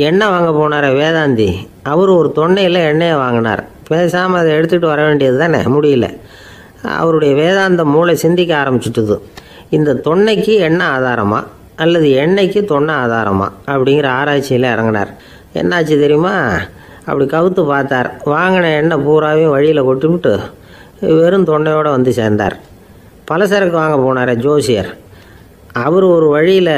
எண்ணெய் வாங்க போனார் வேதாந்தி, அவர் ஒரு தொன்னையில் எண்ணெயை வாங்கினார். பேசாமல் அதை எடுத்துகிட்டு வர வேண்டியது தானே, முடியல. அவருடைய வேதாந்த மூளை சிந்திக்க ஆரம்பிச்சுட்டுது. இந்த தொன்னைக்கு எண்ணெய் ஆதாரமா அல்லது எண்ணெய்க்கு தொன்னை ஆதாரமா அப்படிங்கிற ஆராய்ச்சியில் இறங்கினார். என்னாச்சு தெரியுமா? அப்படி கவுத்து பார்த்தார். வாங்கின எண்ணெய் பூராவையும் வழியில் கொட்டிவிட்டு வெறும் தொண்டையோடு சேர்ந்தார். பலசரக்கு வாங்க போனார் ஜோசியர், அவர் ஒரு வழியில்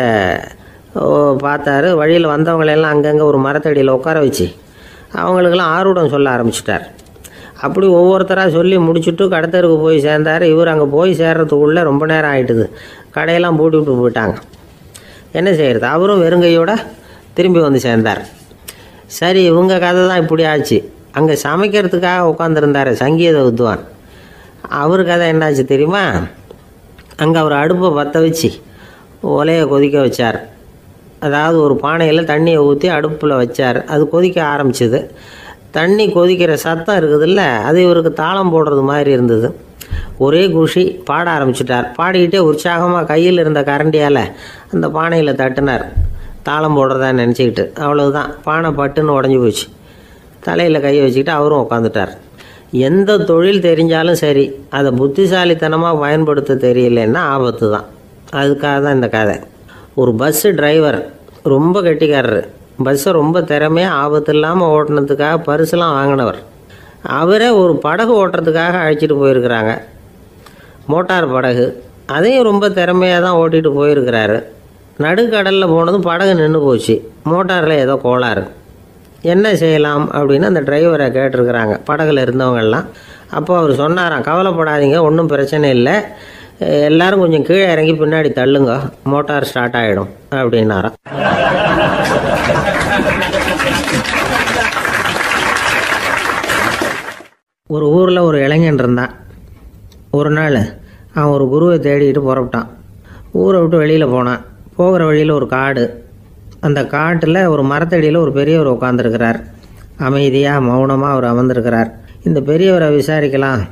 பார்த்தாரு. வழியில் வந்தவங்களெல்லாம் அங்கங்கே ஒரு மரத்தடியில் உட்கார வச்சு அவங்களுக்கெல்லாம் ஆர்வம் சொல்ல ஆரம்பிச்சிட்டார். அப்படி ஒவ்வொருத்தராக சொல்லி முடிச்சுட்டு கடத்தருக்கு போய் சேர்ந்தார். இவர் அங்கே போய் சேர்றதுக்குள்ளே ரொம்ப நேரம் ஆகிட்டுது. கடையெல்லாம் பூட்டி விட்டு போயிட்டாங்க. என்ன செய்கிறது? அவரும் வெறுங்கையோடு திரும்பி சேர்ந்தார். சரி, இவங்க கதை தான் இப்படி ஆச்சு. அங்கே சமைக்கிறதுக்காக உட்காந்துருந்தார் சங்கீத வித்வான், அவர் கதை என்னாச்சு தெரியுமா? அங்கே அவர் அடுப்பை பற்ற வச்சு ஒலையை கொதிக்க வச்சார். அதாவது ஒரு பானையில் தண்ணியை ஊற்றி அடுப்பில் வச்சார். அது கொதிக்க ஆரம்பிச்சிது. தண்ணி கொதிக்கிற சத்தம் இருக்குதுல்ல, அது இவருக்கு தாளம் போடுறது மாதிரி இருந்தது. ஒரே குஷி, பாட ஆரம்பிச்சிட்டார். பாடிக்கிட்டே உற்சாகமாக கையில் இருந்த கரண்டியால் அந்த பானையில் தட்டினார், தாளம் போடுறதா நினச்சிக்கிட்டு. அவ்வளவுதான், பானை பட்டுன்னு உடஞ்சி போச்சு. தலையில் கையை வச்சுக்கிட்டு அவரும் உட்காந்துட்டார். எந்த தொழில் தெரிஞ்சாலும் சரி, அதை புத்திசாலித்தனமாக பயன்படுத்த தெரியலன்னா ஆபத்து தான். அதுக்காக தான் இந்த கதை. ஒரு பஸ்ஸு டிரைவர் ரொம்ப கெட்டிக்காரர். பஸ்ஸை ரொம்ப திறமையாக ஆபத்து இல்லாமல் ஓட்டினதுக்காக பரிசுலாம் வாங்கினவர். அவரே ஒரு படகு ஓட்டுறதுக்காக அழைச்சிட்டு போயிருக்கிறாங்க, மோட்டார் படகு. அதையும் ரொம்ப திறமையாக தான் ஓட்டிகிட்டு போயிருக்கிறாரு. நடுக்கடலில் போனதும் படகு நின்று போச்சு. மோட்டாரில் ஏதோ கோளாறு. என்ன செய்யலாம் அப்படின்னு அந்த டிரைவரை கேட்டிருக்கிறாங்க படகுல இருந்தவங்கெல்லாம். அப்போ அவர் சொன்னாராம், கவலைப்படாதீங்க, ஒன்றும் பிரச்சனை இல்லை, எல்லாரும் கொஞ்சம் கீழே இறங்கி பின்னாடி தள்ளுங்க, மோட்டார் ஸ்டார்ட் ஆகிடும் அப்படின்னாராம். ஒரு ஊரில் ஒரு இளைஞன் இருந்தான். ஒரு நாள் அவன் ஒரு குருவை தேடிட்டு புறப்பட்டான். ஊரை விட்டு வெளியில் போனான். போகிற வழியில் ஒரு காடு. அந்த காட்டில் ஒரு மரத்தடியில் ஒரு பெரியவர் உட்காந்துருக்கிறார். அமைதியாக மௌனமாக அவர் அமர்ந்திருக்கிறார். இந்த பெரியவரை விசாரிக்கலாம்,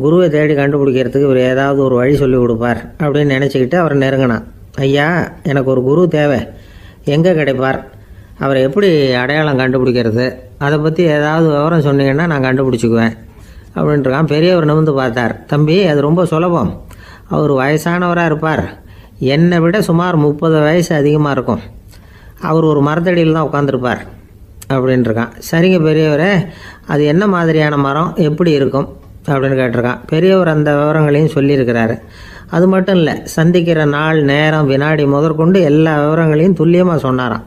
குருவை தேடி கண்டுபிடிக்கிறதுக்கு இவர் ஏதாவது ஒரு வழி சொல்லி கொடுப்பார் அப்படின்னு நினச்சிக்கிட்டு அவர் நெருங்கினான். ஐயா, எனக்கு ஒரு குரு தேவை, எங்கே கிடைப்பார்? அவரை எப்படி அடையாளம் கண்டுபிடிக்கிறது? அதை பற்றி ஏதாவது விவரம் சொன்னீங்கன்னா நான் கண்டுபிடிச்சிக்குவேன் அப்படின்ட்டுருக்கான். பெரியவர் நிமிர்ந்து பார்த்தார். தம்பி, அது ரொம்ப சுலபம். அவர் வயசானவராக இருப்பார், என்னை விட சுமார் 30 வயசு அதிகமாக இருக்கும். அவர் ஒரு மரத்தடியில் தான் உட்காந்துருப்பார் அப்படின்ட்டுருக்கான். சரிங்க பெரியவரே, அது என்ன மாதிரியான மரம், எப்படி இருக்கும் அப்படின்னு கேட்டிருக்கான். பெரியவர் அந்த விவரங்களையும் சொல்லியிருக்கிறாரு. அது மட்டும் இல்லை, சந்திக்கிற நாள், நேரம், வினாடி முதற்கொண்டு எல்லா விவரங்களையும் துல்லியமாக சொன்னாராம்.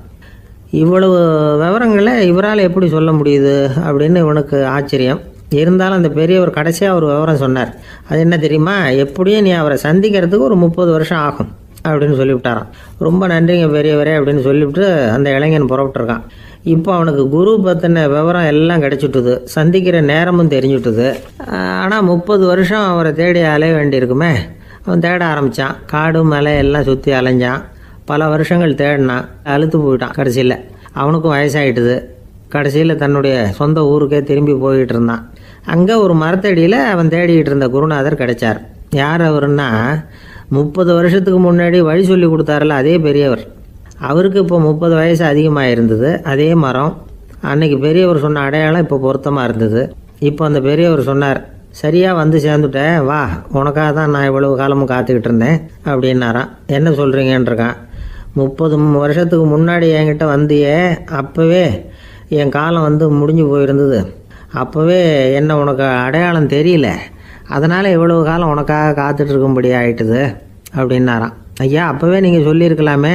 இவ்வளவு விவரங்களை இவரால் எப்படி சொல்ல முடியுது அப்படின்னு இவனுக்கு ஆச்சரியம். இருந்தாலும் அந்த பெரியவர் கடைசியாக ஒரு விவரம் சொன்னார். அது என்ன தெரியுமா? எப்படியும் நீ அவரை சந்திக்கிறதுக்கு ஒரு 30 வருஷம் ஆகும் அப்படின்னு சொல்லிவிட்டாராம். ரொம்ப நன்றிங்க பெரியவரே அப்படின்னு சொல்லிவிட்டு அந்த இளைஞன் புறப்பட்டுருக்கான். இப்போ அவனுக்கு குரு பற்றின விவரம் எல்லாம் கிடைச்சிட்டுது, சந்திக்கிற நேரமும் தெரிஞ்சுட்டுது. ஆனால் 30 வருஷம் அவரை தேடி அலைய வேண்டியிருக்குமே. அவன் தேட ஆரம்பித்தான். காடு மலை எல்லாம் சுற்றி அலைஞ்சான். பல வருஷங்கள் தேடினான், அழுத்து போயிட்டான். கடைசியில் அவனுக்கும் வயசாகிட்டுது. கடைசியில் தன்னுடைய சொந்த ஊருக்கே திரும்பி போய்கிட்டு இருந்தான். அங்கே ஒரு மரத்தடியில் அவன் தேடிக்கிட்டு இருந்த குருநாதர் கிடைச்சார். யார் அவருன்னா, 30 வருஷத்துக்கு முன்னாடி வழி சொல்லி கொடுத்தாருல அதே பெரியவர். அவருக்கு இப்போ 30 வயசு அதிகமாக இருந்தது. அதே மரம். அன்னைக்கு பெரியவர் சொன்ன அடையாளம் இப்போ பொருத்தமாக இருந்தது. இப்போ அந்த பெரியவர் சொன்னார், சரியாக வந்து சேர்ந்துட்டேன், வா, உனக்காக தான் நான் இவ்வளவு காலமும் காத்துக்கிட்டு இருந்தேன் அப்படின்னாராம். என்ன சொல்கிறீங்கன்றிருக்கான். 30 வருஷத்துக்கு முன்னாடி என்கிட்ட வந்தியே, அப்போவே என் காலம் முடிஞ்சு போயிருந்தது. அப்போவே என்ன உனக்கு அடையாளம் தெரியல, அதனால் இவ்வளவு காலம் உனக்காக காத்துட்ருக்கும்படி ஆயிட்டுது அப்படின்னாராம். ஐயா அப்போவே நீங்கள் சொல்லியிருக்கலாமே,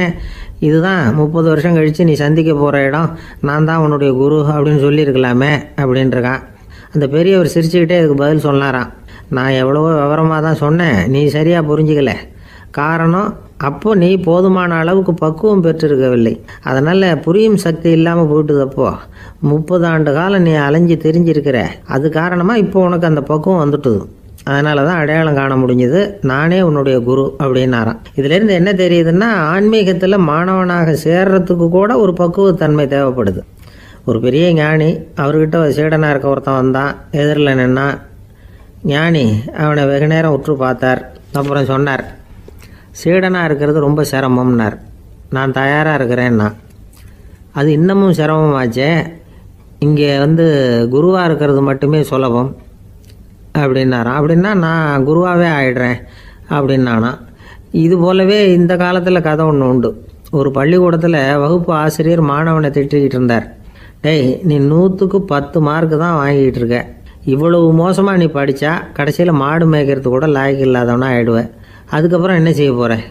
இதுதான் 30 வருஷம் கழித்து நீ சந்திக்க போகிற இடம், நான் தான் உன்னுடைய குரு அப்படின்னு சொல்லியிருக்கலாமே அப்படின்ட்டுருக்கான். அந்த பெரியவர் சிரிச்சுக்கிட்டே இதுக்கு பதில் சொன்னாராம், நான் எவ்வளவோ விவரமாக தான் சொன்னேன், நீ சரியாக புரிஞ்சிக்கல. காரணம், அப்போ நீ போதுமான அளவுக்கு பக்குவம் பெற்றிருக்கவில்லை. அதனால் புரியும் சக்தி இல்லாமல் போயிட்டுதப்போ 30 ஆண்டு காலம் நீ அலைஞ்சி தெரிஞ்சிருக்கிற. அது காரணமாக இப்போ உனக்கு அந்த பக்குவம் வந்துட்டுது. அதனால தான் அடையாளம் காண முடிஞ்சது, நானே உன்னுடைய குரு அப்படின்னாராம். இதுலேருந்து என்ன தெரியுதுன்னா, ஆன்மீகத்தில் மாணவனாக சேர்றதுக்கு கூட ஒரு பக்குவத்தன்மை தேவைப்படுது. ஒரு பெரிய ஞானி, அவர்கிட்ட சீடனாக இருக்க ஒருத்தன் வந்தான், எதிரில் நின்னான். ஞானி அவனை வெகு நேரம் உற்று பார்த்தார். அப்புறம் சொன்னார், சீடனாக இருக்கிறது ரொம்ப சிரமம்னார். நான் தயாராக இருக்கிறேன்னா. அது இன்னமும் சிரமமாச்சே, இங்கே குருவாக இருக்கிறது மட்டுமே சுலபம் அப்படின்னாராம். அப்படின்னா நான் குருவாகவே ஆயிடுறேன் அப்படின்னானா. இது போலவே இந்த காலத்தில் கதை ஒன்று உண்டு. ஒரு பள்ளிக்கூடத்தில் வகுப்பு ஆசிரியர் மாணவனை திட்டிக்கிட்டு இருந்தார். டேய், நீ 100க்கு 10 மார்க்கு தான் வாங்கிட்டு இருக்க. இவ்வளவு மோசமாக நீ படித்தா கடைசியில் மாடு மேய்க்கிறது கூட லாய்க்கு இல்லாதவனா ஆயிடுவேன். அதுக்கப்புறம் என்ன செய்ய போகிறேன்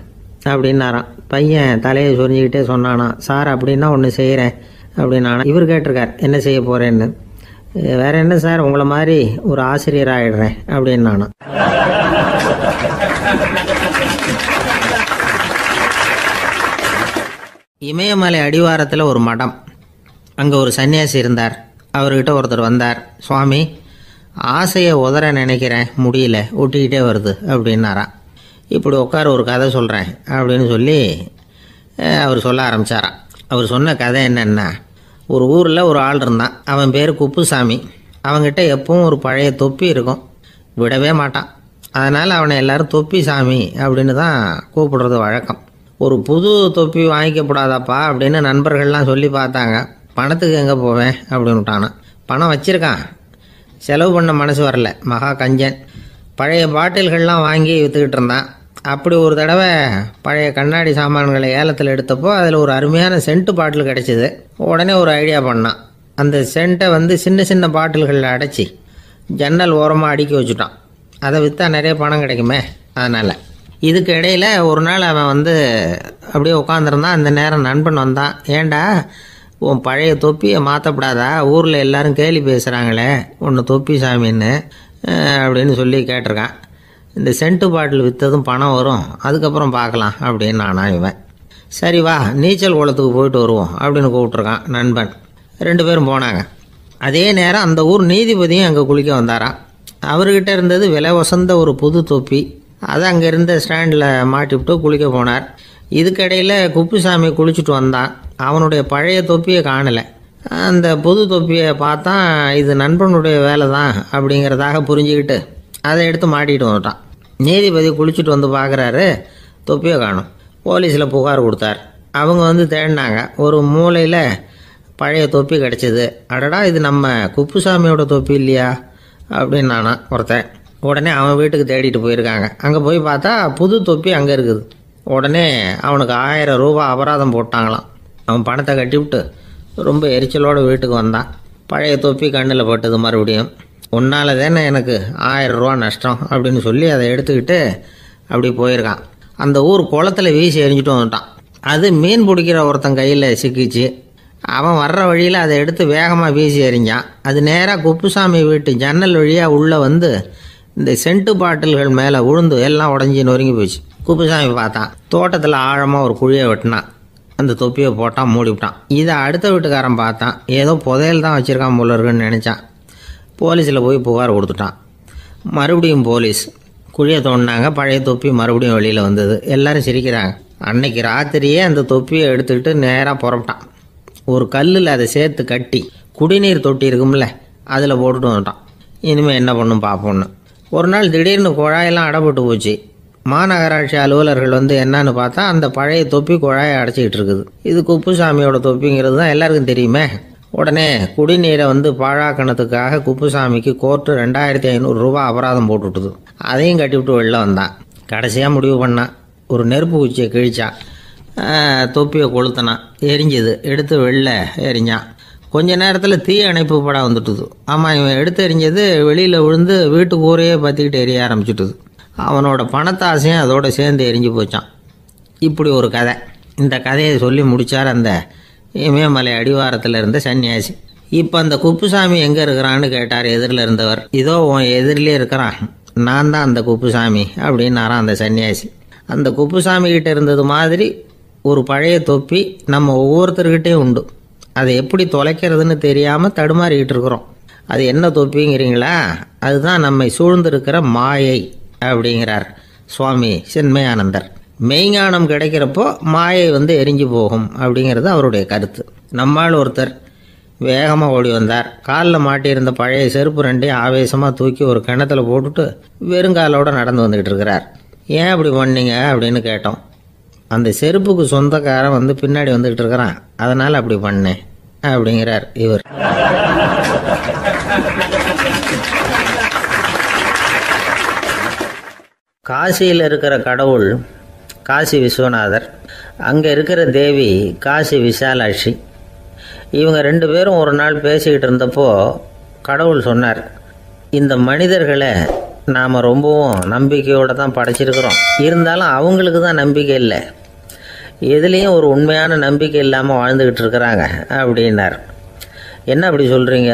அப்படின்னாராம். பையன் தலையை சொரிஞ்சிக்கிட்டே சொன்னானா, சார் அப்படின்னா ஒன்று செய்கிறேன் அப்படின்னானா. இவர் கேட்டிருக்கார், என்ன செய்ய போகிறேன்னு. வேற என்ன சார், உங்களை மாதிரி ஒரு ஆசிரியர் ஆயிடுறேன் அப்படின்னானா. இமயமலை அடிவாரத்தில் ஒரு மடம். அங்கே ஒரு சன்னியாசி இருந்தார். அவர்கிட்ட ஒருத்தர் வந்தார். சுவாமி, ஆசையை உதற நினைக்கிறேன், முடியல, ஒட்டிக்கிட்டே வருது அப்படின்னாராம். இப்படி உட்கார, ஒரு கதை சொல்கிறேன் அப்படின்னு சொல்லி அவர் சொல்ல ஆரம்பித்தாராம். அவர் சொன்ன கதை என்னென்னா, ஒரு ஊரில் ஒரு ஆள் இருந்தான். அவன் பேர் குப்புசாமி. அவன்கிட்ட எப்பவும் ஒரு பழைய தொப்பி இருக்கும், விடவே மாட்டான். அதனால் அவனை எல்லாரும் தொப்பி சாமி அப்படின்னு தான் கூப்பிடுறது வழக்கம். ஒரு புது தொப்பி வாங்கிக்கப்படாதாப்பா அப்படின்னு நண்பர்கள்லாம் சொல்லி பார்த்தாங்க. பணத்துக்கு எங்கே போவேன் அப்படின்னு விட்டானான். பணம் வச்சுருக்கான், செலவு பண்ண மனசு வரல, மகா கஞ்சன். பழைய பாட்டில்கள்லாம் வாங்கி விற்றுக்கிட்டு இருந்தான். அப்படி ஒரு தடவை பழைய கண்ணாடி சாமான்களை ஏலத்தில் எடுத்தப்போ அதில் ஒரு அருமையான சென்ட்டு பாட்டில் கிடச்சிது. உடனே ஒரு ஐடியா பண்ணான். அந்த சென்ட்டை சின்ன சின்ன பாட்டில்களில் அடைச்சி ஜன்னல் ஓரமாக அடுக்கி வச்சுட்டான். அதை விற்றா நிறைய பணம் கிடைக்குமே. அதனால் இதுக்கு இடையில் ஒரு நாள் அவன் அப்படியே உட்காந்துருந்தான். அந்த நேரம் நண்பன் வந்தான். ஏண்டா, உன் பழைய தொப்பியை மாற்றப்படாதா, ஊரில் எல்லாரும் கேலி பேசுகிறாங்களே ஒன்று தொப்பி சாமின்னு அப்படின்னு சொல்லி கேட்டிருக்கான். இந்த சென்ட்டு பாட்டில் விற்றதும் பணம் வரும், அதுக்கப்புறம் பார்க்கலாம் அப்படின்னு நானா. இவன் சரி வா, நீச்சல் குளத்துக்கு போயிட்டு வருவோம் அப்படின்னு கூப்பிட்ருக்கான் நண்பன். 2 பேரும் போனாங்க. அதே நேரம் அந்த ஊர் நீதிபதியும் அங்கே குளிக்க வந்தாராம். அவர்கிட்ட இருந்தது விலை வசந்த ஒரு புது தொப்பி. அதை அங்கே இருந்த ஸ்டாண்டில் மாட்டிவிட்டு குளிக்க போனார். இதுக்கிடையில் குப்புசாமி குளிச்சுட்டு வந்தான். அவனுடைய பழைய தொப்பியை காணலை. அந்த புது தொப்பியை பார்த்தா இது நண்பனுடைய வேலை தான் அப்படிங்கிறதாக புரிஞ்சுக்கிட்டு அதை எடுத்து மாட்டிகிட்டு வந்துட்டான். நீதிபதி குளிச்சுட்டு பார்க்குறாரு, தொப்பியை காணும். போலீஸில் புகார் கொடுத்தார். அவங்க தேடினாங்க. ஒரு மூலையில் பழைய தொப்பி கிடச்சிது. அடடா, இது நம்ம குப்புசாமியோட தொப்பி இல்லையா அப்படின்னு நானா ஒருத்தன். உடனே அவன் வீட்டுக்கு தேடிட்டு போயிருக்காங்க. அங்கே போய் பார்த்தா புது தொப்பி அங்கே இருக்குது. உடனே அவனுக்கு 1000 ரூபா அபராதம் போட்டாங்களாம். அவன் பணத்தை கட்டிவிட்டு ரொம்ப எரிச்சலோடு வீட்டுக்கு வந்தான். பழைய தொப்பி கண்ணில் பட்டது. மறுபடியும், உன்னால் தானே எனக்கு 1000 ரூபா நஷ்டம் அப்படின்னு சொல்லி அதை எடுத்துக்கிட்டு அப்படி போயிருக்கான். அந்த ஊர் குளத்தில் வீசி எரிஞ்சிட்டு வந்துட்டான். அது மீன் பிடிக்கிற ஒருத்தன் கையில் சிக்கிச்சு. அவன் வர்ற வழியில் அதை எடுத்து வேகமாக வீசி எறிஞ்சான். அது நேராக குப்புசாமி வீட்டு ஜன்னல் வழியாக உள்ளே இந்த சென்ட்டு பாட்டில்கள் மேலே விழுந்து எல்லாம் உடஞ்சி நொறுங்கி போச்சு. குப்புசாமி பார்த்தான். தோட்டத்தில் ஆழமாக ஒரு குழியை வெட்டினான். அந்த தொப்பியை போட்டான், மூடிவிட்டான். இதை அடுத்த வீட்டுக்காரன் பார்த்தான். ஏதோ புதையல் தான் வச்சுருக்கான் போல இருக்குன்னு நினச்சான். போலீஸில் போய் புகார் கொடுத்துட்டான். மறுபடியும் போலீஸ் குழியை தோண்டினாங்க. பழைய தொப்பி மறுபடியும் வெளியில் வந்தது. எல்லோரும் சிரிக்கிறாங்க. அன்னைக்கு ராத்திரியே அந்த தொப்பியை எடுத்துக்கிட்டு நேராக புறப்பட்டான். ஒரு கல்லில் அதை சேர்த்து கட்டி குடிநீர் தொட்டி இருக்கும்ல, அதில் போட்டுட்டு வந்துட்டான். இனிமேல் என்ன பண்ணும் பார்ப்போன்னு. ஒரு நாள் திடீர்னு குழாயெல்லாம் அடைப்பட்டு போச்சு. மாநகராட்சி அலுவலர்கள் என்னன்னு பார்த்தா அந்த பழைய தொப்பி குழாயை அடைச்சிக்கிட்டு இருக்குது. இது குப்புசாமியோட தொப்பிங்கிறது தான் எல்லாருக்கும் தெரியுமே. உடனே குடிநீரை பாழாக்கணத்துக்காக குப்புசாமிக்கு கோர்ட்டு 2500 ரூபா அபராதம் போட்டுவிட்டுது. அதையும் கட்டிவிட்டு வெளில வந்தான். கடைசியாக முடிவு பண்ணான். ஒரு நெருப்பு குச்சியை கிழிச்சான். தொப்பியை கொளுத்தினான். எரிஞ்சது. எடுத்து வெளில எரிஞ்சான். கொஞ்ச நேரத்தில் தீ அணைப்பு படம் வந்துட்டுது. ஆமாம், இவன் எடுத்து எரிஞ்சது வெளியில் விழுந்து வீட்டுக்கு ஊரையே பற்றிக்கிட்டு எரிய ஆரம்பிச்சுட்டுது. அவனோட பணத்தாசையும் அதோடு சேர்ந்து எரிஞ்சு போச்சான். இப்படி ஒரு கதை. இந்த கதையை சொல்லி முடித்தார் அந்த இமயமலை அடிவாரத்தில் இருந்த சன்னியாசி. இப்போ அந்த குப்புசாமி எங்கே இருக்கிறான்னு கேட்டார் எதிரில் இருந்தவர். இதோ உன் எதிரிலே இருக்கிறான், நான் தான் அந்த குப்புசாமி அப்படின்னாரான் அந்த சன்னியாசி. அந்த குப்புசாமி கிட்ட இருந்தது மாதிரி ஒரு பழைய தொப்பி நம்ம ஒவ்வொருத்தர்கிட்டையும் உண்டு. அதை எப்படி தொலைக்கிறதுன்னு தெரியாமல் தடுமாறிக்கிட்டு இருக்கிறோம். அது என்ன தொப்பிங்கிறீங்களா? அதுதான் நம்மை சூழ்ந்திருக்கிற மாயை அப்படிங்கிறார் சுவாமி சின்மயானந்தர். மெய்ஞானம் கிடைக்கிறப்போ மாயை எரிஞ்சு போகும் அப்படிங்கிறது அவருடைய கருத்து. நம்மால் ஒருத்தர் வேகமாக ஓடி வந்தார். காலில் மாட்டியிருந்த பழைய செருப்பு ரெண்டையும் ஆவேசமாக தூக்கி ஒரு கிணத்துல போட்டுட்டு வெறுங்காலோடு நடந்து வந்துக்கிட்டு இருக்கிறார். ஏன் அப்படி பண்ணீங்க அப்படின்னு கேட்டோம். அந்த செருப்புக்கு சொந்தக்காரன் பின்னாடி வந்துக்கிட்டு இருக்கிறான், அதனால் அப்படி பண்ணேன் அப்படிங்கிறார் இவர். காசியில் இருக்கிற கடவுள் காசி விஸ்வநாதர், அங்கே இருக்கிற தேவி காசி விசாலாட்சி. இவங்க ரெண்டு பேரும் ஒரு நாள் பேசிக்கிட்டு இருந்தப்போ கடவுள் சொன்னார், இந்த மனிதர்களை நாம் ரொம்பவும் நம்பிக்கையோடு தான் படைச்சிருக்கிறோம், இருந்தாலும் அவங்களுக்கு தான் நம்பிக்கை இல்லை, எதுலேயும் ஒரு உண்மையான நம்பிக்கை இல்லாமல் வாழ்ந்துக்கிட்டு இருக்கிறாங்க அப்படின்னார். என்ன அப்படி சொல்கிறீங்க?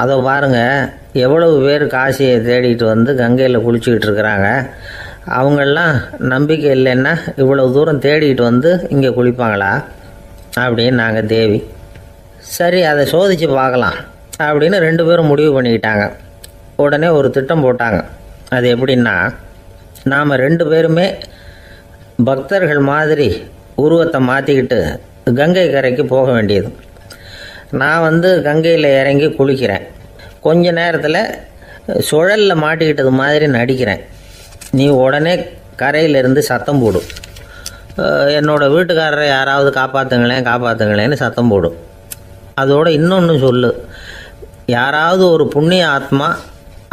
அதோ பாருங்கள், எவ்வளவு பேர் காசியை தேடிட்டு கங்கையில் குளிச்சுக்கிட்டு இருக்கிறாங்க, அவங்களெலாம் நம்பிக்கை இல்லைன்னா இவ்வளவு தூரம் தேடிட்டு இங்கே குளிப்பாங்களா அப்படின்னு நாங்கள் தேவி. சரி, அதை சோதித்து பார்க்கலாம் அப்படின்னு ரெண்டு பேரும் முடிவு பண்ணிக்கிட்டாங்க. உடனே ஒரு திட்டம் போட்டாங்க. அது எப்படின்னா, நாம் ரெண்டு பேருமே பக்தர்கள் மாதிரி உருவத்தை மாற்றிக்கிட்டு கங்கை கரைக்கு போக வேண்டியது. நான் கங்கையில் இறங்கி குளிக்கிறேன், கொஞ்ச நேரத்தில் சுழலில் மாட்டிக்கிட்டது மாதிரி நடிக்கிறேன். நீ உடனே கரையிலிருந்து சத்தம் போடும், என்னோடய வீட்டுக்காரரை யாராவது காப்பாற்றுங்களேன்னு சத்தம் போடும். அதோடு இன்னொன்று சொல்லு, யாராவது ஒரு புண்ணிய ஆத்மா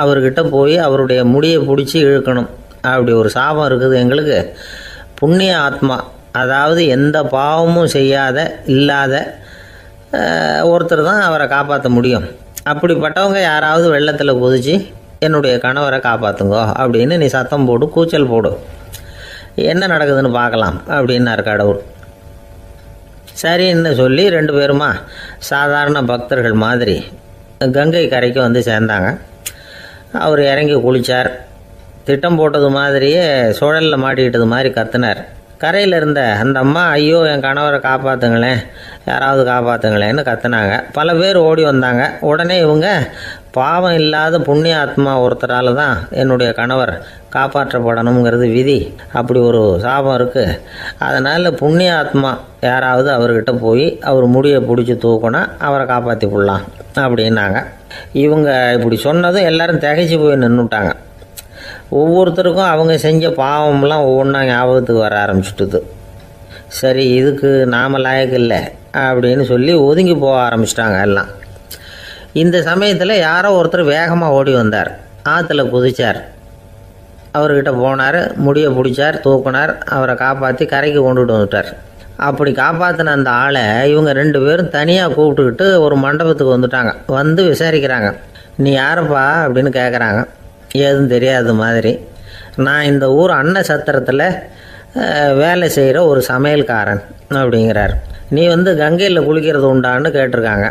அவர்கிட்ட போய் அவருடைய முடியை பிடிச்சி இழுக்கணும். அப்படி ஒரு சாபம் இருக்குது எங்களுக்கு. புண்ணிய ஆத்மா, அதாவது எந்த பாவமும் செய்யாத இல்லாத ஒருத்தர் தான் அவரை காப்பாற்ற முடியும். அப்படிப்பட்டவங்க யாராவது வெள்ளத்தில் குதிச்சு என்னுடைய கணவரை காப்பாற்றுங்கோ அப்படின்னு நீ சத்தம் போடு, கூச்சல் போடு, என்ன நடக்குதுன்னு பார்க்கலாம் அப்படின்னார் கடவுள். சரின்னு சொல்லி ரெண்டு பேருமா சாதாரண பக்தர்கள் மாதிரி கங்கை கரைக்கு சேர்ந்தாங்க. அவர் இறங்கி குளித்தார். திட்டம் போட்டது மாதிரியே சுழலில் மாட்டிக்கிட்டது மாதிரி கத்துனார். கரையில் இருந்த அந்த அம்மா, ஐயோ என் கணவரை காப்பாற்றுங்களேன், யாராவது காப்பாற்றுங்களேன்னு கத்துனாங்க. பல பேர் ஓடி வந்தாங்க. உடனே இவங்க, பாவம் இல்லாத புண்ணிய ஆத்மா ஒருத்தரால் தான் என்னுடைய கணவர் காப்பாற்றப்படணுங்கிறது விதி, அப்படி ஒரு சாபம் இருக்குது, அதனால் புண்ணிய ஆத்மா யாராவது அவர்கிட்ட போய் அவர் முடியை பிடிச்சி தூக்குனா அவரை காப்பாற்றி விடலாம் அப்படின்னாங்க. இவங்க இப்படி சொன்னதும் எல்லாரும் திகைச்சு போய் நின்றுட்டாங்க. ஒவ்வொருத்தருக்கும் அவங்க செஞ்ச பாவம்லாம் ஒவ்வொன்றா ஞாபகத்துக்கு வர ஆரம்பிச்சுட்டுது. சரி, இதுக்கு நாம் லாயக்கு இல்லை அப்படின்னு சொல்லி ஒதுங்கி போக ஆரம்பிச்சிட்டாங்க எல்லாம். இந்த சமயத்தில் யாரோ ஒருத்தர் வேகமாக ஓடி வந்தார், ஆற்றுல குதிச்சார். அவர்கிட்ட போனார், முடியை பிடிச்சார், தூக்குனார், அவரை காப்பாற்றி கரைக்கு கொண்டுட்டு வந்துட்டார். அப்படி காப்பாற்றின அந்த ஆளை இவங்க ரெண்டு பேரும் தனியாக கூப்பிட்டுக்கிட்டு ஒரு மண்டபத்துக்கு வந்துட்டாங்க. விசாரிக்கிறாங்க. நீ யாரப்பா அப்படின்னு கேட்குறாங்க. ஏதும் தெரியாத மாதிரி, நான் இந்த ஊர் அன்ன சத்திரத்தில் வேலை செய்கிற ஒரு சமையல்காரன் அப்படிங்கிறார். நீ கங்கையில் குளிக்கிறது உண்டான்னு கேட்டிருக்காங்க.